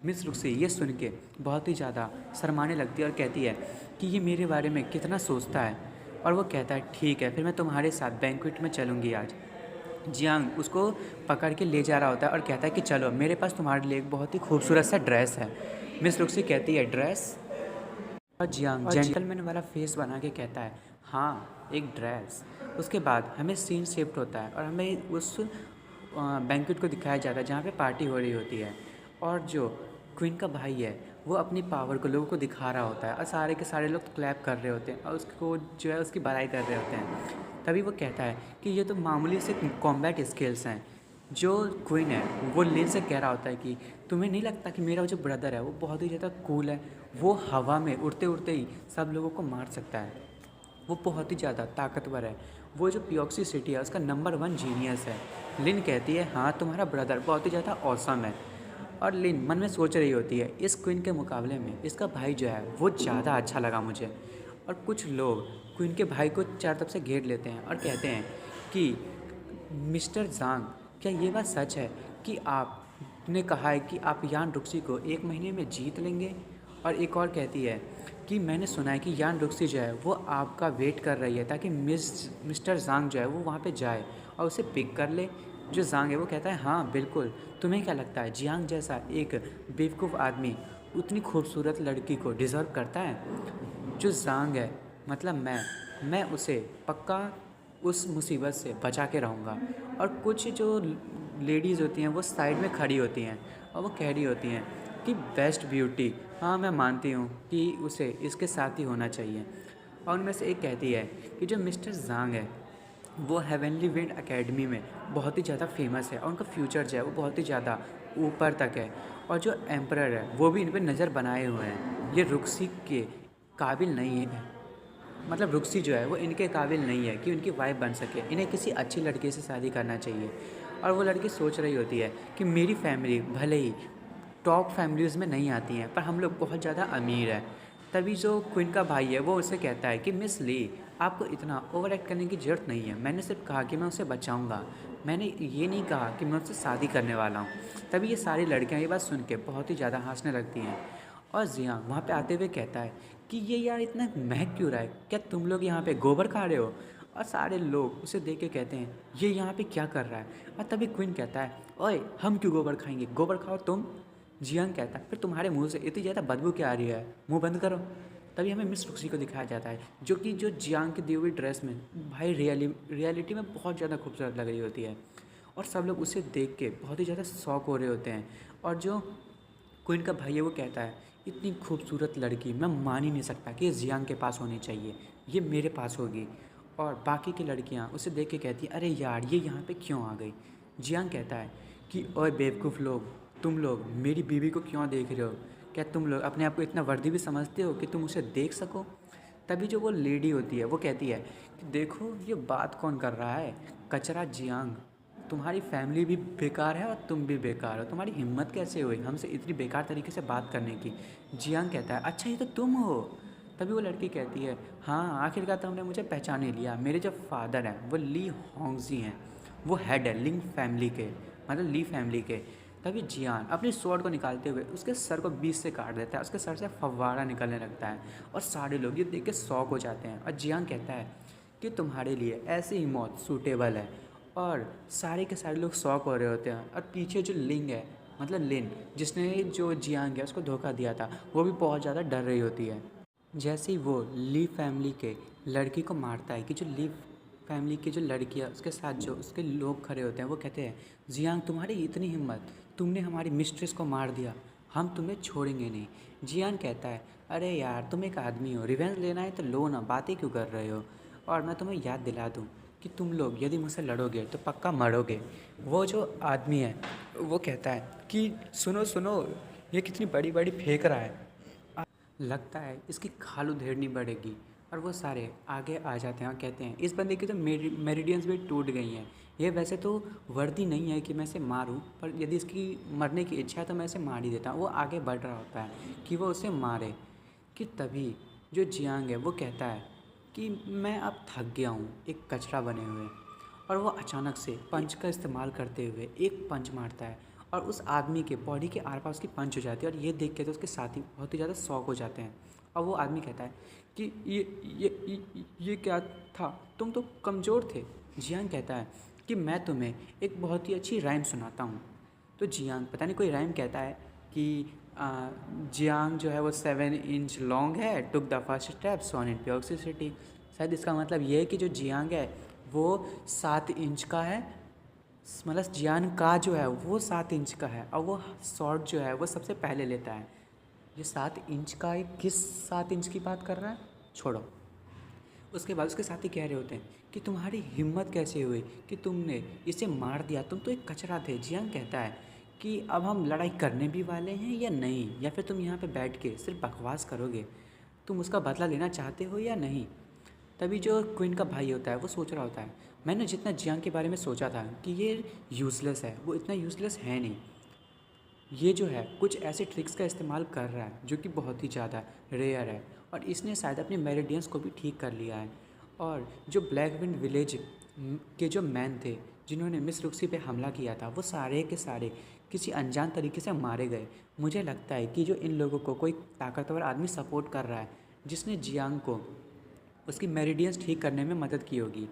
मिस रुक्सी ये सुन के बहुत ही ज़्यादा शर्माने लगती है और कहती है कि ये मेरे बारे में कितना सोचता है। और वो कहता है ठीक है, फिर मैं तुम्हारे साथ बैंक्वेट में चलूँगी आज। जियांग उसको पकड़ के ले जा रहा होता है और कहता है कि चलो मेरे पास तुम्हारे लिए एक बहुत ही खूबसूरत सा ड्रेस है। मिस रुक्सी कहती है ड्रेस? और जियांग जेंटलमैन वाला फेस बना के कहता है हाँ एक ड्रेस। उसके बाद हमें सीन शिफ्ट होता है और हमें उस बैंक्वेट को दिखाया जाता है जहाँ पे पार्टी हो रही होती है। और जो क्वीन का भाई है वो अपनी पावर को लोगों को दिखा रहा होता है और सारे के सारे लोग क्लैप कर रहे होते हैं और उसको जो है उसकी बड़ाई कर रहे होते हैं। तभी वो कहता है कि ये तो मामूली से कॉम्बैट स्किल्स हैं। जो क्वीन है वो लिन से कह रहा होता है कि तुम्हें नहीं लगता कि मेरा जो ब्रदर है वो बहुत ही ज़्यादा कूल है, वो हवा में उड़ते उड़ते ही सब लोगों को मार सकता है, वो बहुत ही ज़्यादा ताकतवर है, वो जो पियोक्सी सिटी है उसका नंबर 1 जीनियस है। लिन कहती है हाँ तुम्हारा ब्रदर बहुत ही ज़्यादा ऑसम है। और लिन मन में सोच रही होती है इस क्वीन के मुकाबले में इसका भाई जो है वो ज़्यादा अच्छा लगा मुझे। और कुछ लोग क्वीन के भाई को चार तरफ से घेर लेते हैं और कहते हैं कि मिस्टर जांग, क्या ये बात सच है कि आपने कहा है कि आप यान रुक्सी को 1 महीने में जीत लेंगे? और एक और कहती है कि मैंने सुना है कि यान रुक्सी जो है वो आपका वेट कर रही है ताकि मिस्टर जांग जो है वो वहाँ पे जाए और उसे पिक कर ले। जो जांग है वो कहता है हाँ बिल्कुल, तुम्हें क्या लगता है जियांग जैसा एक बेवकूफ़ आदमी उतनी खूबसूरत लड़की को डिज़र्व करता है? जो जांग है मतलब मैं उसे पक्का उस मुसीबत से बचा के रहूँगा। और कुछ जो लेडीज़ होती हैं वो साइड में खड़ी होती हैं और वो कह रही होती हैं कि बेस्ट ब्यूटी, हाँ मैं मानती हूँ कि उसे इसके साथ ही होना चाहिए। और उनमें से एक कहती है कि जो मिस्टर जांग है वो हेवनली विंड एकेडमी में बहुत ही ज़्यादा फेमस है और उनका फ्यूचर जो है वो बहुत ही ज़्यादा ऊपर तक है, और जो एम्परर है वो भी इन पर नज़र बनाए हुए हैं। ये रुक्सी के काबिल नहीं है, मतलब रुक्सी जो है वो इनके काबिल नहीं है कि उनकी वाइफ बन सके। इन्हें किसी अच्छी लड़की से शादी करना चाहिए। और वो लड़की सोच रही होती है कि मेरी फैमिली भले ही टॉप फैमिलीज़ में नहीं आती हैं पर हम लोग बहुत ज़्यादा अमीर हैं। तभी जो क्वीन का भाई है वो उसे कहता है कि मिस ली, आपको इतना ओवर एक्ट करने की ज़रूरत नहीं है। मैंने सिर्फ कहा कि मैं उसे बचाऊंगा, मैंने ये नहीं कहा कि मैं उससे शादी करने वाला हूँ। तभी ये सारी लड़कियाँ ये बात सुन के बहुत ही ज़्यादा हंसने लगती हैं। और जियां वहाँ पे आते हुए कहता है कि ये यार इतना महक क्यों रहा है, क्या तुम लोग यहाँ पे गोबर खा रहे हो? और सारे लोग उसे देख के कहते हैं ये यहाँ पे क्या कर रहा है। और तभी क्वीन कहता है ओए हम क्यों गोबर खाएंगे, गोबर खाओ तुम। जियांग कहता है फिर तुम्हारे मुंह से इतनी ज़्यादा बदबू क्या आ रही है, मुंह बंद करो। तभी हमें मिस रुक्सी को दिखाया जाता है जो कि जो जियांग की दी हुई ड्रेस में भाई रियलिटी में बहुत ज़्यादा खूबसूरत लग रही होती है। और सब लोग उसे देख के बहुत ही ज़्यादा शौक हो रहे होते हैं। और जो क्वीन का भाई है वो कहता है इतनी खूबसूरत लड़की मैं मान ही नहीं सकता कि ये जियांग के पास होनी चाहिए, ये मेरे पास होगी। और बाकी की लड़कियां उसे देख के कहती है अरे यार ये यहाँ पे क्यों आ गई। जियांग कहता है कि ओए बेवकूफ़ लोग, तुम लोग मेरी बीवी को क्यों देख रहे हो? क्या तुम लोग अपने आप को इतना वर्दी भी समझते हो कि तुम उसे देख सको? तभी जो वो लेडी होती है वो कहती है कि देखो ये बात कौन कर रहा है, कचरा जियांग, तुम्हारी फैमिली भी बेकार है और तुम भी बेकार हो, तुम्हारी हिम्मत कैसे हुई हमसे इतनी बेकार तरीके से बात करने की। जियांग कहता है अच्छा ये तो तुम हो। तभी वो लड़की कहती है हाँ आखिरकार तुमने मुझे पहचान ही लिया, मेरे जो फादर हैं वो ली होंगजी हैं, वो हेड है लिंग फैमिली के, मतलब ली फैमिली के। तभी जियान अपनी स्वॉर्ड को निकालते हुए उसके सर को बीच से काट देता है, उसके सर से फव्वारा निकलने लगता है और सारे लोग ये देख के शौक हो जाते हैं। और जियांग कहता है कि तुम्हारे लिए ऐसी ही मौत सूटेबल है। और सारे के सारे लोग शौक हो रहे होते हैं। और पीछे जो लिंग है मतलब लिन जिसने जो जियांग है उसको धोखा दिया था वो भी बहुत ज़्यादा डर रही होती है। जैसे ही वो ली फैमिली के लड़की को मारता है कि जो ली फैमिली की जो लड़की है उसके साथ जो उसके लोग खड़े होते हैं वो कहते हैं जियांग तुम्हारी इतनी हिम्मत, तुमने हमारी मिस्ट्रेस को मार दिया, हम तुम्हें छोड़ेंगे नहीं। जियांग कहता है अरे यार तुम एक आदमी हो, रिवेंज लेना है तो लो ना, बातें क्यों कर रहे हो? और मैं तुम्हें याद दिला दूँ कि तुम लोग यदि मुझसे लड़ोगे तो पक्का मरोगे। वो जो आदमी है वो कहता है कि सुनो सुनो ये कितनी बड़ी बड़ी फेंक रहा है, लगता है इसकी खाल उधेड़नी पड़ेगी। और वो सारे आगे आ जाते हैं और कहते हैं इस बंदे की तो मेरिडियंस भी टूट गई हैं, ये वैसे तो वर्दी नहीं है कि मैं इसे मारूं, पर यदि इसकी मरने की इच्छा है तो मैं इसे मार ही देता हूँ। वो आगे बढ़ रहा होता है कि वो उसे मारे कि तभी जो जियांग है वो कहता है कि मैं अब थक गया हूँ एक कचरा बने हुए। और वो अचानक से पंच का इस्तेमाल करते हुए एक पंच मारता है और उस आदमी के बॉडी के आर पार उसकी पंच हो जाती है। और ये देख के तो उसके साथी बहुत ही ज़्यादा शॉक हो जाते हैं। और वो आदमी कहता है कि ये क्या था, तुम तो कमज़ोर थे। जियांग कहता है कि मैं तुम्हें एक बहुत ही अच्छी राइम सुनाता हूँ। तो जियांग पता नहीं कोई राइम कहता है कि जियांग जो है वो 7 इंच लॉन्ग है, took the first step soon in pure city. शायद इसका मतलब ये है कि जो जियांग है वो 7 इंच का है, मतलब जियांग का जो है वो 7 इंच का है और वो शॉट जो है वो सबसे पहले लेता है। ये 7 इंच का है, किस 7 इंच की बात कर रहा है छोड़ो। उसके बाद उसके साथी कह रहे होते हैं कि तुम्हारी हिम्मत कैसे हुई कि तुमने इसे मार दिया, तुम तो एक कचरा थे। जियांग कहता है कि अब हम लड़ाई करने भी वाले हैं या नहीं, या फिर तुम यहाँ पे बैठ के सिर्फ बकवास करोगे, तुम उसका बदला लेना चाहते हो या नहीं। तभी जो क्वीन का भाई होता है वो सोच रहा होता है मैंने जितना जियांग के बारे में सोचा था कि ये यूज़लेस है, वो इतना यूज़लेस है नहीं। ये जो है कुछ ऐसे ट्रिक्स का इस्तेमाल कर रहा है जो कि बहुत ही ज़्यादा रेयर है और इसने शायद अपने मेरिडियंस को भी ठीक कर लिया है। और जो ब्लैक विंड विलेज के जो मैन थे जिन्होंने मिस रुक्सी पे हमला किया था वो सारे के सारे किसी अनजान तरीके से मारे गए। मुझे लगता है कि जो इन लोगों को कोई ताकतवर आदमी सपोर्ट कर रहा है जिसने जियांग को उसकी मेरिडियंस ठीक करने में मदद की होगी।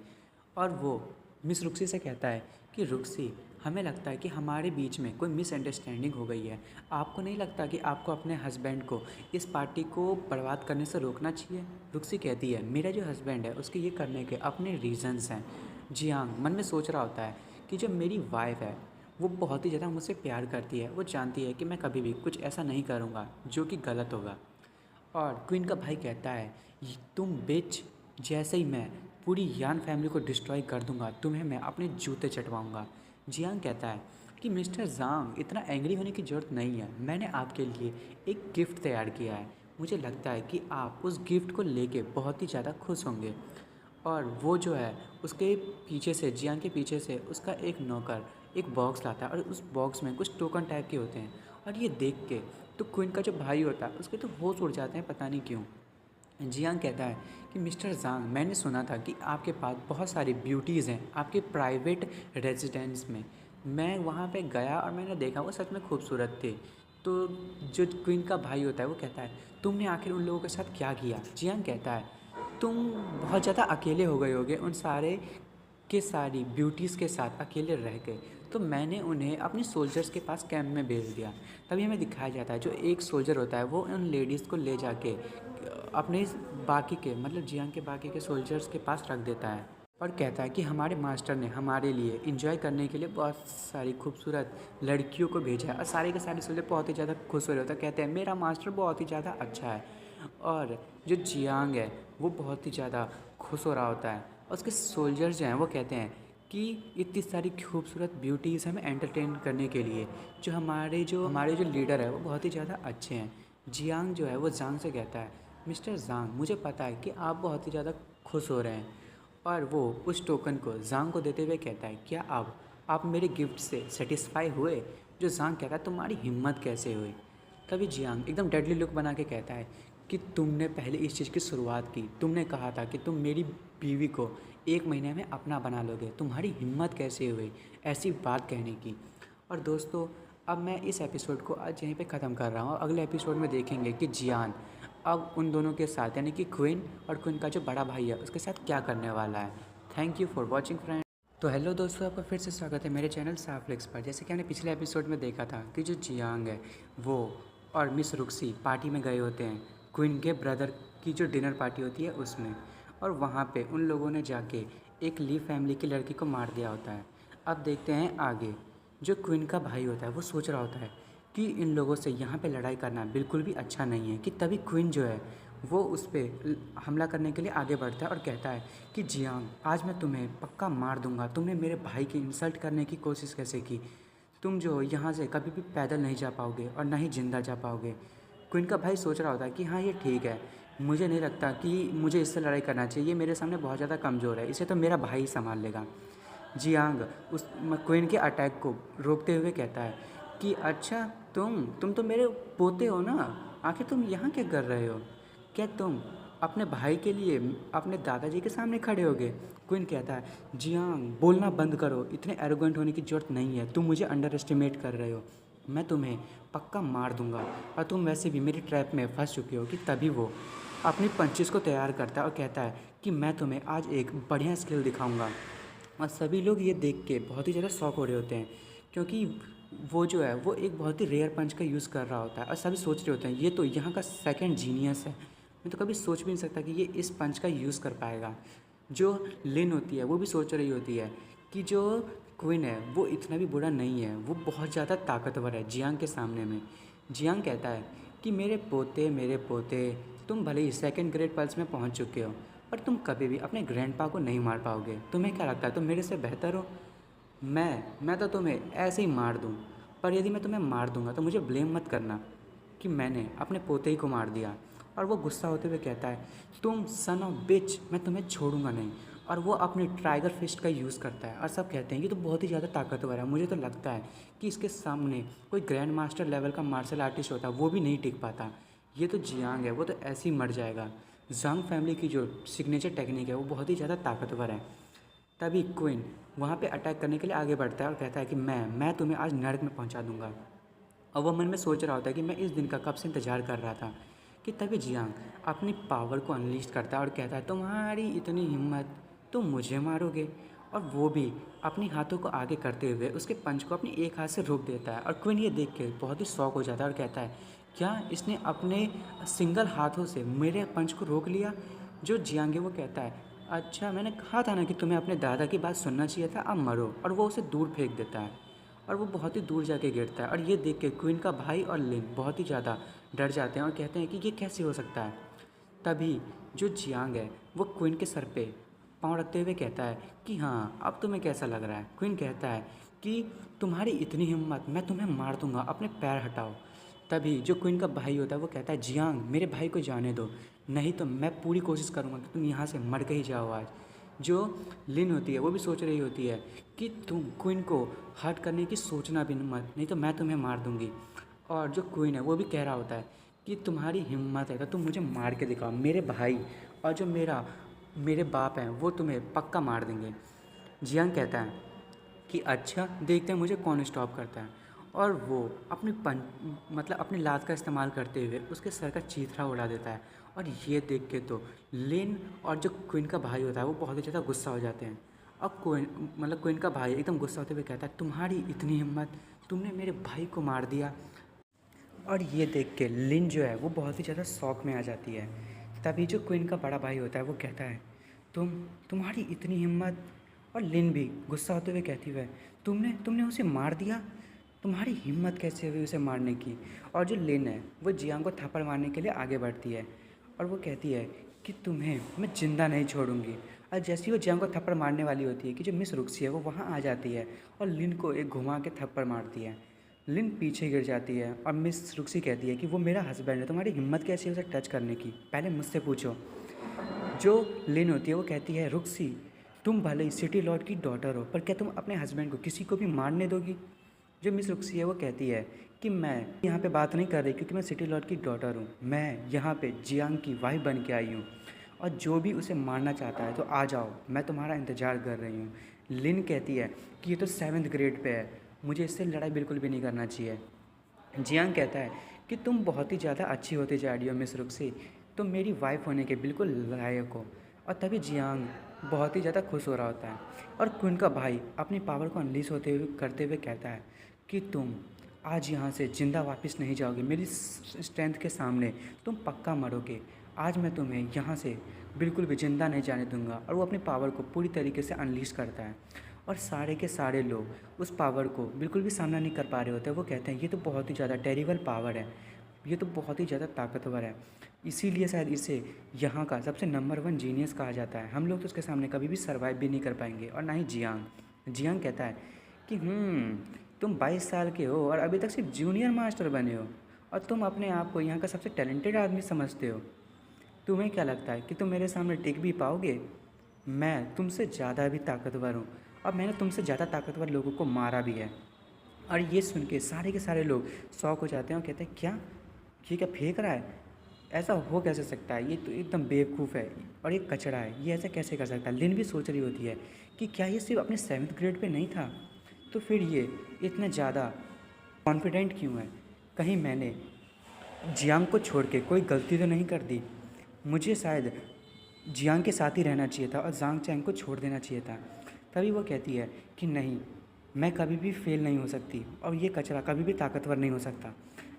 और वो मिस रुक्सी से कहता है कि रुक्सी हमें लगता है कि हमारे बीच में कोई मिसअंडरस्टैंडिंग हो गई है, आपको नहीं लगता कि आपको अपने हस्बैंड को इस पार्टी को बर्बाद करने से रोकना चाहिए? रुक्सी कहती है मेरा जो हस्बैंड है उसके ये करने के अपने रीज़न्स हैं। जियांग मन में सोच रहा होता है कि जो मेरी वाइफ है वो बहुत ही ज़्यादा मुझसे प्यार करती है। वो जानती है कि मैं कभी भी कुछ ऐसा नहीं करूँगा जो कि गलत होगा। और क्वीन का भाई कहता है, तुम बिच, जैसे ही मैं पूरी यान फैमिली को डिस्ट्रॉय कर दूंगा, तुम्हें मैं अपने जूते चटवाऊंगा। जियांग कहता है कि मिस्टर ज़ांग, इतना एंग्री होने की ज़रूरत नहीं है। मैंने आपके लिए एक गिफ्ट तैयार किया है। मुझे लगता है कि आप उस गिफ्ट को लेके बहुत ही ज़्यादा खुश होंगे। और वो जो है उसके पीछे से, जियांग के पीछे से उसका एक नौकर एक बॉक्स लाता है और उस बॉक्स में कुछ टोकन टाइप के होते हैं। और ये देख के तो क्वीन का जो भाई होता है उसके तो होश उड़ जाते हैं, पता नहीं क्यों। जियांग कहता है कि मिस्टर ज़ांग, मैंने सुना था कि आपके पास बहुत सारी ब्यूटीज़ हैं आपके प्राइवेट रेजिडेंस में। मैं वहाँ पे गया और मैंने देखा वो सच में खूबसूरत थे। तो जो क्वीन का भाई होता है वो कहता है, तुमने आखिर उन लोगों के साथ क्या किया? जियांग कहता है, तुम बहुत ज़्यादा अकेले हो गए होगे उन सारे के सारी ब्यूटीज़ के साथ अकेले रह गए, तो मैंने उन्हें अपने सोल्जर्स के पास कैंप में भेज दिया। तभी हमें दिखाया जाता है जो एक सोल्जर होता है वो उन लेडीज़ को ले जाके अपने बाकी के, मतलब जियांग के बाकी के सोल्जर्स के पास रख देता है और कहता है कि हमारे मास्टर ने हमारे लिए इंजॉय करने के लिए बहुत सारी खूबसूरत लड़कियों को भेजा है। और सारे के सारे सोल्जर बहुत ही ज़्यादा खुश हो रहे होते हैं, कहते हैं मेरा मास्टर बहुत ही ज़्यादा अच्छा है। और जो जियांग है वो बहुत ही ज़्यादा खुश हो रहा होता है और उसके सोल्जर्स जो हैं वो कहते हैं कि इतनी सारी खूबसूरत ब्यूटीज़ हमें एंटरटेन करने के लिए जो हमारे जो लीडर है वो बहुत ही ज़्यादा अच्छे हैं। जियांग जो है वो ज़ांग से कहता है, मिस्टर ज़ांग, मुझे पता है कि आप बहुत ही ज़्यादा खुश हो रहे हैं। और वो उस टोकन को ज़ांग को देते हुए कहता है, क्या आप मेरे गिफ्ट से सेटिस्फाई हुए? जो ज़ांग कहता है, तुम्हारी हिम्मत कैसे हुई? तभी जियांग एकदम डेडली लुक बना के कहता है कि तुमने पहले इस चीज़ की शुरुआत की, तुमने कहा था कि तुम मेरी बीवी को 1 महीने में अपना बना लोगे, तुम्हारी हिम्मत कैसे हुई ऐसी बात कहने की? और दोस्तों, अब मैं इस एपिसोड को आज यहीं पे ख़त्म कर रहा हूँ। अगले एपिसोड में देखेंगे कि जियान अब उन दोनों के साथ, यानी कि क्वीन और क्वीन का जो बड़ा भाई है उसके साथ क्या करने वाला है। Thank you for watching friend. तो हेलो दोस्तों, आपका फिर से स्वागत है मेरे चैनल साफ्लिक्स पर। जैसे कि हमने पिछले एपिसोड में देखा था कि जो जियांग है वो और मिस रुक्सी पार्टी में गए होते हैं, क्वीन के ब्रदर की जो डिनर पार्टी होती है उसमें। और वहाँ पे उन लोगों ने जाके एक ली फैमिली की लड़की को मार दिया होता है। अब देखते हैं आगे। जो क्वीन का भाई होता है वो सोच रहा होता है कि इन लोगों से यहाँ पे लड़ाई करना बिल्कुल भी अच्छा नहीं है, कि तभी क्वीन जो है वो उस पर हमला करने के लिए आगे बढ़ता है और कहता है कि जियांग, आज मैं तुम्हें पक्का मार दूंगा। तुमने मेरे भाई की इंसल्ट करने की कोशिश कैसे की? तुम जो यहाँ से कभी भी पैदल नहीं जा पाओगे और ना ही जिंदा जा पाओगे। क्वीन का भाई सोच रहा होता है कि हाँ, ये ठीक है, मुझे नहीं लगता कि मुझे इससे लड़ाई करना चाहिए, ये मेरे सामने बहुत ज़्यादा कमज़ोर है, इसे तो मेरा भाई ही संभाल लेगा। जियांग उस क्वीन के अटैक को रोकते हुए कहता है कि अच्छा, तुम तो मेरे पोते हो ना, आखिर तुम यहाँ क्या कर रहे हो? क्या तुम अपने भाई के लिए अपने दादाजी के सामने खड़े होगे? क्वीन कहता है, जियांग बोलना बंद करो, इतने एरोगेंट होने की ज़रूरत नहीं है, तुम मुझे अंडर एस्टिमेट कर रहे हो, मैं तुम्हें पक्का मार दूंगा। और तुम वैसे भी मेरी ट्रैप में फंस चुके हो। कि तभी वो अपनी पंचेस को तैयार करता है और कहता है कि मैं तुम्हें आज एक बढ़िया स्किल दिखाऊंगा। और सभी लोग ये देख के बहुत ही ज़्यादा शॉक हो रहे होते हैं, क्योंकि वो जो है वो एक बहुत ही रेयर पंच का यूज़ कर रहा होता है। और सभी सोच रहे होते हैं ये तो यहाँ का सेकंड जीनियस है, मैं तो कभी सोच भी नहीं सकता कि ये इस पंच का यूज़ कर पाएगा। जो लिन होती है वो भी सोच रही होती है कि जो क्वीन है वो इतना भी बुरा नहीं है, वो बहुत ज़्यादा ताकतवर है जियांग के सामने में। जियांग कहता है कि मेरे पोते, तुम भले ही सेकंड ग्रेड पल्स में पहुंच चुके हो, पर तुम कभी भी अपने ग्रैंडपा को नहीं मार पाओगे। तुम्हें क्या लगता है तुम मेरे से बेहतर हो? मैं तो तुम्हें ऐसे ही मार दूँ, पर यदि मैं तुम्हें मार दूँगा तो मुझे ब्लेम मत करना कि मैंने अपने पोते ही को मार दिया। और वो गुस्सा होते हुए कहता है, तुम सन ऑफ बिच, मैं तुम्हें छोड़ूंगा नहीं। और वो अपने टाइगर फिस्ट का यूज़ करता है और सब कहते हैं कि तो बहुत ही ज़्यादा ताकतवर है। मुझे तो लगता है कि इसके सामने कोई ग्रैंड मास्टर लेवल का मार्शल आर्टिस्ट होता वो भी नहीं टिक पाता। ये तो जियांग है, वो तो ऐसे ही मर जाएगा। ज़ांग फैमिली की जो सिग्नेचर टेक्निक है वो बहुत ही ज़्यादा ताकतवर है। तभी क्वीन वहाँ पे अटैक करने के लिए आगे बढ़ता है और कहता है कि मैं तुम्हें आज नर्क में पहुँचा दूँगा। और वो मन में सोच रहा होता है कि मैं इस दिन का कब से इंतज़ार कर रहा था। कि तभी जियांग अपनी पावर को अनलीश करता है और कहता है, तुम्हारी इतनी हिम्मत, तुम मुझे मारोगे? और वो भी अपने हाथों को आगे करते हुए उसके पंच को अपनी एक हाथ से रोक देता है। और क्वीन ये देख के बहुत ही शॉक हो जाता है और कहता है, क्या इसने अपने सिंगल हाथों से मेरे पंच को रोक लिया? जो जियांग है वो कहता है, अच्छा, मैंने कहा था ना कि तुम्हें अपने दादा की बात सुनना चाहिए था, अब मरो। और वो उसे दूर फेंक देता है। और वो बहुत ही दूर जाके गिरता है। और ये देख के क्वीन का भाई और लिन बहुत ही ज़्यादा डर जाते हैं और कहते हैं कि ये कैसे हो सकता है। तभी जो जियांग है वो क्वीन के सर पे पाँव रखते हुए कहता है कि हाँ, अब तुम्हें कैसा लग रहा है। क्वीन कहता है कि तुम्हारी इतनी हिम्मत, मैं तुम्हें मार दूंगा, अपने पैर हटाओ। तभी जो क्वीन का भाई होता है वो कहता है जियांग, मेरे भाई को जाने दो, नहीं तो मैं पूरी कोशिश करूँगा कि तुम यहाँ से मर के ही जाओ आज। जो लिन होती है वो भी सोच रही होती है कि तुम क्वीन को हर्ट करने की सोचना भी मत, नहीं तो मैं तुम्हें मार दूंगी। और जो क्वीन है वो भी कह रहा होता है कि तुम्हारी हिम्मत है तो तुम मुझे मार के दिखाओ, मेरे भाई और जो मेरे बाप हैं वो तुम्हें पक्का मार देंगे। जियांग कहता है कि अच्छा, देखते हैं मुझे कौन स्टॉप करता है। और वो अपनी लात का इस्तेमाल करते हुए उसके सर का चीथड़ा उड़ा देता है। और ये देख के तो लिन और जो क्वीन का भाई होता है वो बहुत ही ज़्यादा गुस्सा हो जाते हैं। अब क्वीन का भाई एकदम गुस्सा होते हुए कहता है तुम्हारी इतनी हिम्मत, तुमने मेरे भाई को मार दिया। और ये देख के लिन जो है वो बहुत ही ज़्यादा शौक में आ जाती है। तभी जो क्वीन का बड़ा भाई होता है वो कहता है तुम्हारी इतनी हिम्मत। और लिन भी गुस्सा होते हुए कहती है तुमने उसे मार दिया, तुम्हारी हिम्मत कैसे हुई उसे मारने की। और जो लिन है वो जियांग को थप्पड़ मारने के लिए आगे बढ़ती है और वो कहती है कि तुम्हें मैं जिंदा नहीं छोड़ूंगी। और जैसे ही वो जियांग को थप्पड़ मारने वाली होती है कि जो मिस रुक्सी है वो वहाँ आ जाती है और लिन को एक घुमा के थप्पड़ मारती है। लिन पीछे गिर जाती है और मिस रुक्सी कहती है कि वो मेरा हस्बैंड है, तुम्हारी हिम्मत कैसी है उसे टच करने की, पहले मुझसे पूछो। जो लिन होती है वो कहती है रुक्सी, तुम भले ही सिटी लॉर्ड की डॉटर हो पर क्या तुम अपने हस्बैंड को किसी को भी मारने दोगी। जो मिस रुक्सी है वो कहती है कि मैं यहाँ पे बात नहीं कर रही क्योंकि मैं सिटी लॉर्ड की डॉटर हूँ, मैं यहाँ पे जियांग की वाइफ बन के आई हूँ और जो भी उसे मारना चाहता है तो आ जाओ, मैं तुम्हारा इंतज़ार कर रही हूँ। लिन कहती है कि ये तो 7th ग्रेड पे है, मुझे इससे लड़ाई बिल्कुल भी नहीं करना चाहिए। जियांग कहता है कि तुम बहुत ही ज़्यादा अच्छी होती जा रही हो मिस रुक्सी, तुम मेरी वाइफ होने के बिल्कुल लायक हो। और तभी जियांग बहुत ही ज़्यादा खुश हो रहा होता है और क्वीन का भाई अपनी पावर को अनलीश करते हुए कहता है कि तुम आज यहाँ से ज़िंदा वापस नहीं जाओगे, मेरी स्ट्रेंथ के सामने तुम पक्का मरोगे, आज मैं तुम्हें यहाँ से बिल्कुल भी ज़िंदा नहीं जाने दूंगा। और वो अपनी पावर को पूरी तरीके से अनलीश करता है और सारे के सारे लोग उस पावर को बिल्कुल भी सामना नहीं कर पा रहे होते। वो कहते हैं ये तो बहुत ही ज़्यादा टेरिबल पावर है, ये तो बहुत ही ज़्यादा ताकतवर है, इसीलिए शायद इसे यहाँ का सबसे नंबर 1 जीनियस कहा जाता है, हम लोग तो उसके सामने कभी भी सर्वाइव भी नहीं कर पाएंगे और ना ही जियांग कहता है कि तुम 22 साल के हो और अभी तक सिर्फ जूनियर मास्टर बने हो और तुम अपने आप को यहाँ का सबसे टैलेंटेड आदमी समझते हो, तुम्हें क्या लगता है कि तुम मेरे सामने टिक भी पाओगे। मैं तुमसे ज़्यादा भी ताकतवर हूँ और मैंने तुमसे ज़्यादा ताकतवर लोगों को मारा भी है। और ये सुन के सारे लोग शॉक हो जाते हैं और कहते हैं क्या, ये क्या फेंक रहा है, ऐसा हो कैसे सकता है, ये तो एकदम बेवकूफ़ है और ये कचरा है, ये ऐसा कैसे कर सकता है। लिन भी सोच रही होती है कि क्या ये सिर्फ अपने 7th ग्रेड पे नहीं था, तो फिर ये इतना ज़्यादा कॉन्फिडेंट क्यों है, कहीं मैंने जियांग को छोड़ के कोई गलती तो नहीं कर दी, मुझे शायद जियांग के साथ ही रहना चाहिए था और जांग चैंग को छोड़ देना चाहिए था। तभी वो कहती है कि नहीं, मैं कभी भी फेल नहीं हो सकती और ये कचरा कभी भी ताकतवर नहीं हो सकता,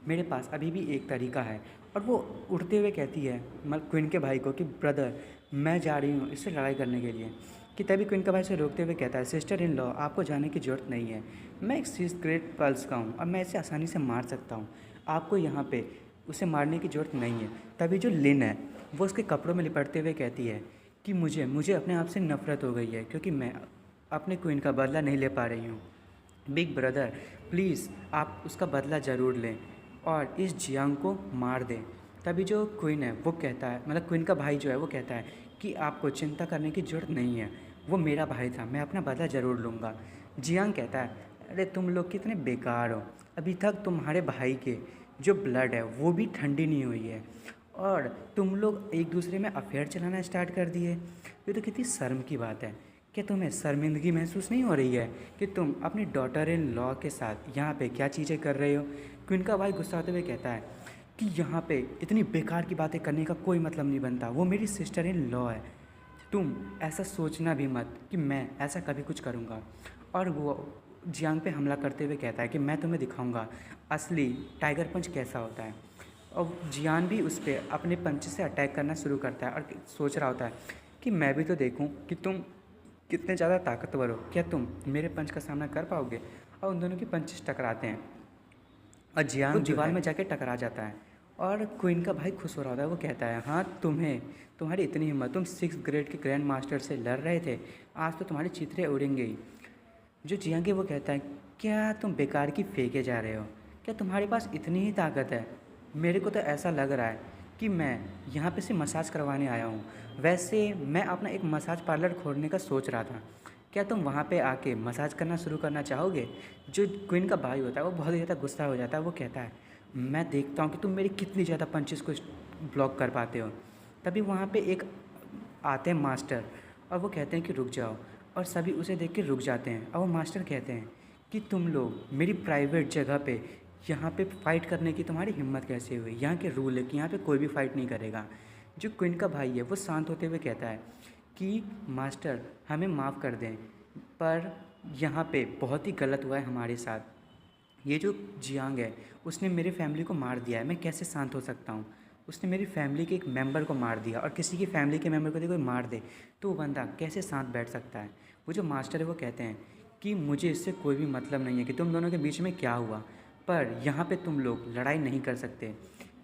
मेरे पास अभी भी एक तरीका है। और वो उठते हुए कहती है क्वीन के भाई को कि ब्रदर, मैं जा रही हूँ इससे लड़ाई करने के लिए। कि तभी क्वीन का भाई से रोकते हुए कहता है सिस्टर इन लॉ, आपको जाने की ज़रूरत नहीं है, मैं एक 6th ग्रेड पल्स का हूँ और मैं इसे आसानी से मार सकता हूँ, आपको यहाँ पे उसे मारने की ज़रूरत नहीं है। तभी जो लिन है वो उसके कपड़ों में लिपटते हुए कहती है कि मुझे अपने आप से नफ़रत हो गई है क्योंकि मैं अपने क्वीन का बदला नहीं ले पा रही हूँ। बिग ब्रदर प्लीज़ आप उसका बदला ज़रूर लें और इस जियांग को मार दें। तभी जो क्वीन है वो कहता है क्वीन का भाई जो है वो कहता है कि आपको चिंता करने की ज़रूरत नहीं है, वो मेरा भाई था, मैं अपना बदला ज़रूर लूँगा। जियांग कहता है अरे तुम लोग कितने बेकार हो, अभी तक तुम्हारे भाई के जो ब्लड है वो भी ठंडी नहीं हुई है और तुम लोग एक दूसरे में अफेयर चलाना स्टार्ट कर दिए, ये तो कितनी शर्म की बात है। क्या तुम्हें शर्मिंदगी महसूस नहीं हो रही है कि तुम अपनी डॉटर इन लॉ के साथ यहाँ पे क्या चीज़ें कर रहे हो। क्वीन का भाई गुस्सा होते हुए कहता है कि यहाँ पे इतनी बेकार की बातें करने का कोई मतलब नहीं बनता, वो मेरी सिस्टर इन लॉ है, तुम ऐसा सोचना भी मत कि मैं ऐसा कभी कुछ करूँगा। और वो जियांग पे हमला करते हुए कहता है कि मैं तुम्हें दिखाऊंगा असली टाइगर पंच कैसा होता है। और जियान भी उस पर अपने पंच से अटैक करना शुरू करता है और सोच रहा होता है कि मैं भी तो देखूं कि तुम कितने ज़्यादा ताकतवर हो, क्या तुम मेरे पंच का सामना कर पाओगे। और उन दोनों की पंचेस टकराते हैं और जियांग दीवार में जाके टकरा जाता है। और क्वीन का भाई खुश हो रहा होता है, वो कहता है हाँ तुम्हारी इतनी हिम्मत, तुम 6th ग्रेड के ग्रैंड मास्टर से लड़ रहे थे, आज तो तुम्हारी चित्रें उड़ेंगे ही। जो जियांग है वो कहता है क्या तुम बेकार की फेंके जा रहे हो, क्या तुम्हारे पास इतनी ही ताकत है? मेरे को तो ऐसा लग रहा है कि मैं यहाँ पे से मसाज करवाने आया हूँ। वैसे मैं अपना एक मसाज पार्लर खोलने का सोच रहा था, क्या तुम वहाँ पे आके मसाज करना शुरू करना चाहोगे? जो क्वीन का भाई होता है वो बहुत ही ज़्यादा गुस्सा हो जाता है, वो कहता है मैं देखता हूँ कि तुम मेरी कितनी ज़्यादा पंचेस को ब्लॉक कर पाते हो। तभी वहाँ पे एक आते हैं मास्टर और वो कहते हैं कि रुक जाओ, और सभी उसे देख के रुक जाते हैं। और वो मास्टर कहते हैं कि तुम लोग मेरी प्राइवेट जगह पे यहाँ पे फ़ाइट करने की तुम्हारी हिम्मत कैसे हुई? यहाँ के रूल है कि यहाँ पे कोई भी फ़ाइट नहीं करेगा। जो क्वीन का भाई है वो शांत होते हुए कहता है कि मास्टर हमें माफ़ कर दें, पर यहाँ पे बहुत ही गलत हुआ है हमारे साथ। ये जो जियांग है उसने मेरी फैमिली को मार दिया है, मैं कैसे शांत हो सकता हूँ? उसने मेरी फैमिली के एक मेंबर को मार दिया, और किसी की फैमिली के मेंबर को कोई मार दे तो वो बंदा कैसे शांत बैठ सकता है? वो जो मास्टर है वो कहते हैं कि मुझे इससे कोई भी मतलब नहीं है कि तुम दोनों के बीच में क्या हुआ, पर यहाँ पे तुम लोग लड़ाई नहीं कर सकते।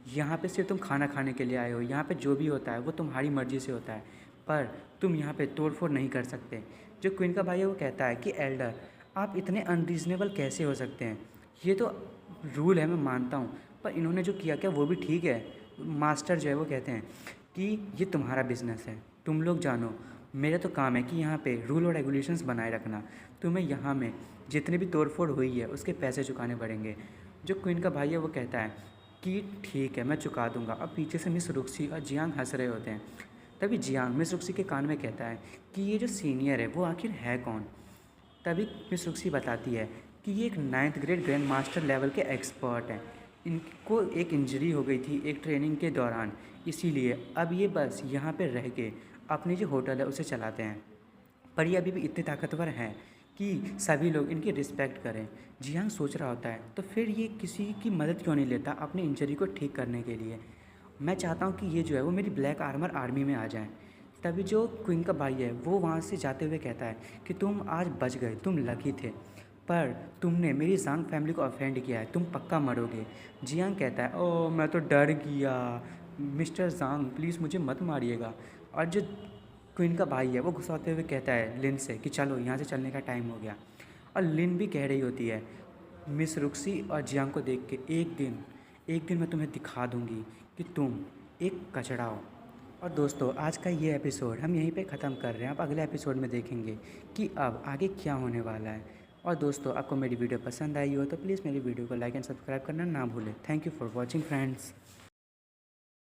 यहाँ पे सिर्फ तुम खाना खाने के लिए आए हो, यहाँ पे जो भी होता है वो तुम्हारी मर्ज़ी से होता है, पर तुम यहाँ पे तोड़ फोड़ नहीं कर सकते। जो क्वीन का भाई है वो कहता है कि एल्डर आप इतने अनरीज़नेबल कैसे हो सकते हैं? ये तो रूल है, मैं मानता हूँ, पर इन्होंने जो किया क्या वो भी ठीक है। मास्टर जो है वो कहते हैं कि ये तुम्हारा बिजनेस है, तुम लोग जानो, मेरा तो काम है कि यहाँ पे रूल और रेगुलेशंस बनाए रखना। तुम्हें यहाँ में जितनी भी तोड़फोड़ हुई है उसके पैसे चुकाने पड़ेंगे। जो क्वीन का भाई है वो कहता है कि ठीक है मैं चुका दूंगा। अब पीछे से मिस रुक्सी और जियांग हंस रहे होते हैं। तभी जियांग मिस रुक्सी के कान में कहता है कि ये जो सीनियर है वो आखिर है कौन? तभी मिस रुक्सी बताती है कि ये एक 9th grade grand master level के एक्सपर्ट हैं। इनको एक इंजरी हो गई थी एक ट्रेनिंग के दौरान, इसीलिए अब ये बस यहाँ पे रह के अपनी जो होटल है उसे चलाते हैं, पर ये अभी भी इतने ताकतवर हैं कि सभी लोग इनकी रिस्पेक्ट करें। जियांग सोच रहा होता है तो फिर ये किसी की मदद क्यों नहीं लेता अपनी इंजरी को ठीक करने के लिए? मैं चाहता हूँ कि ये जो है वो मेरी ब्लैक आर्मर आर्मी में आ जाए। तभी जो क्वीन का भाई है वो वहाँ से जाते हुए कहता है कि तुम आज बच गए, तुम लकी थे, पर तुमने मेरी ज़ांग फैमिली को ऑफेंड किया है, तुम पक्का मरोगे। जियांग कहता है ओह मैं तो डर गया, मिस्टर ज़ांग प्लीज़ मुझे मत मारिएगा। और जो क्वीन का भाई है वो गुस्साते हुए कहता है लिन से कि चलो यहाँ से चलने का टाइम हो गया। और लिन भी कह रही होती है मिस रुक्सी और जियांग को देख के एक दिन मैं तुम्हें दिखा दूँगी कि तुम एक कचड़ा हो। और दोस्तों आज का ये एपिसोड हम यहीं पे ख़त्म कर रहे हैं। आप अगले एपिसोड में देखेंगे कि अब आगे क्या होने वाला है। और दोस्तों आपको मेरी वीडियो पसंद आई हो तो प्लीज़ मेरी वीडियो को लाइक एंड सब्सक्राइब करना ना भूलें। Thank you for watching friends.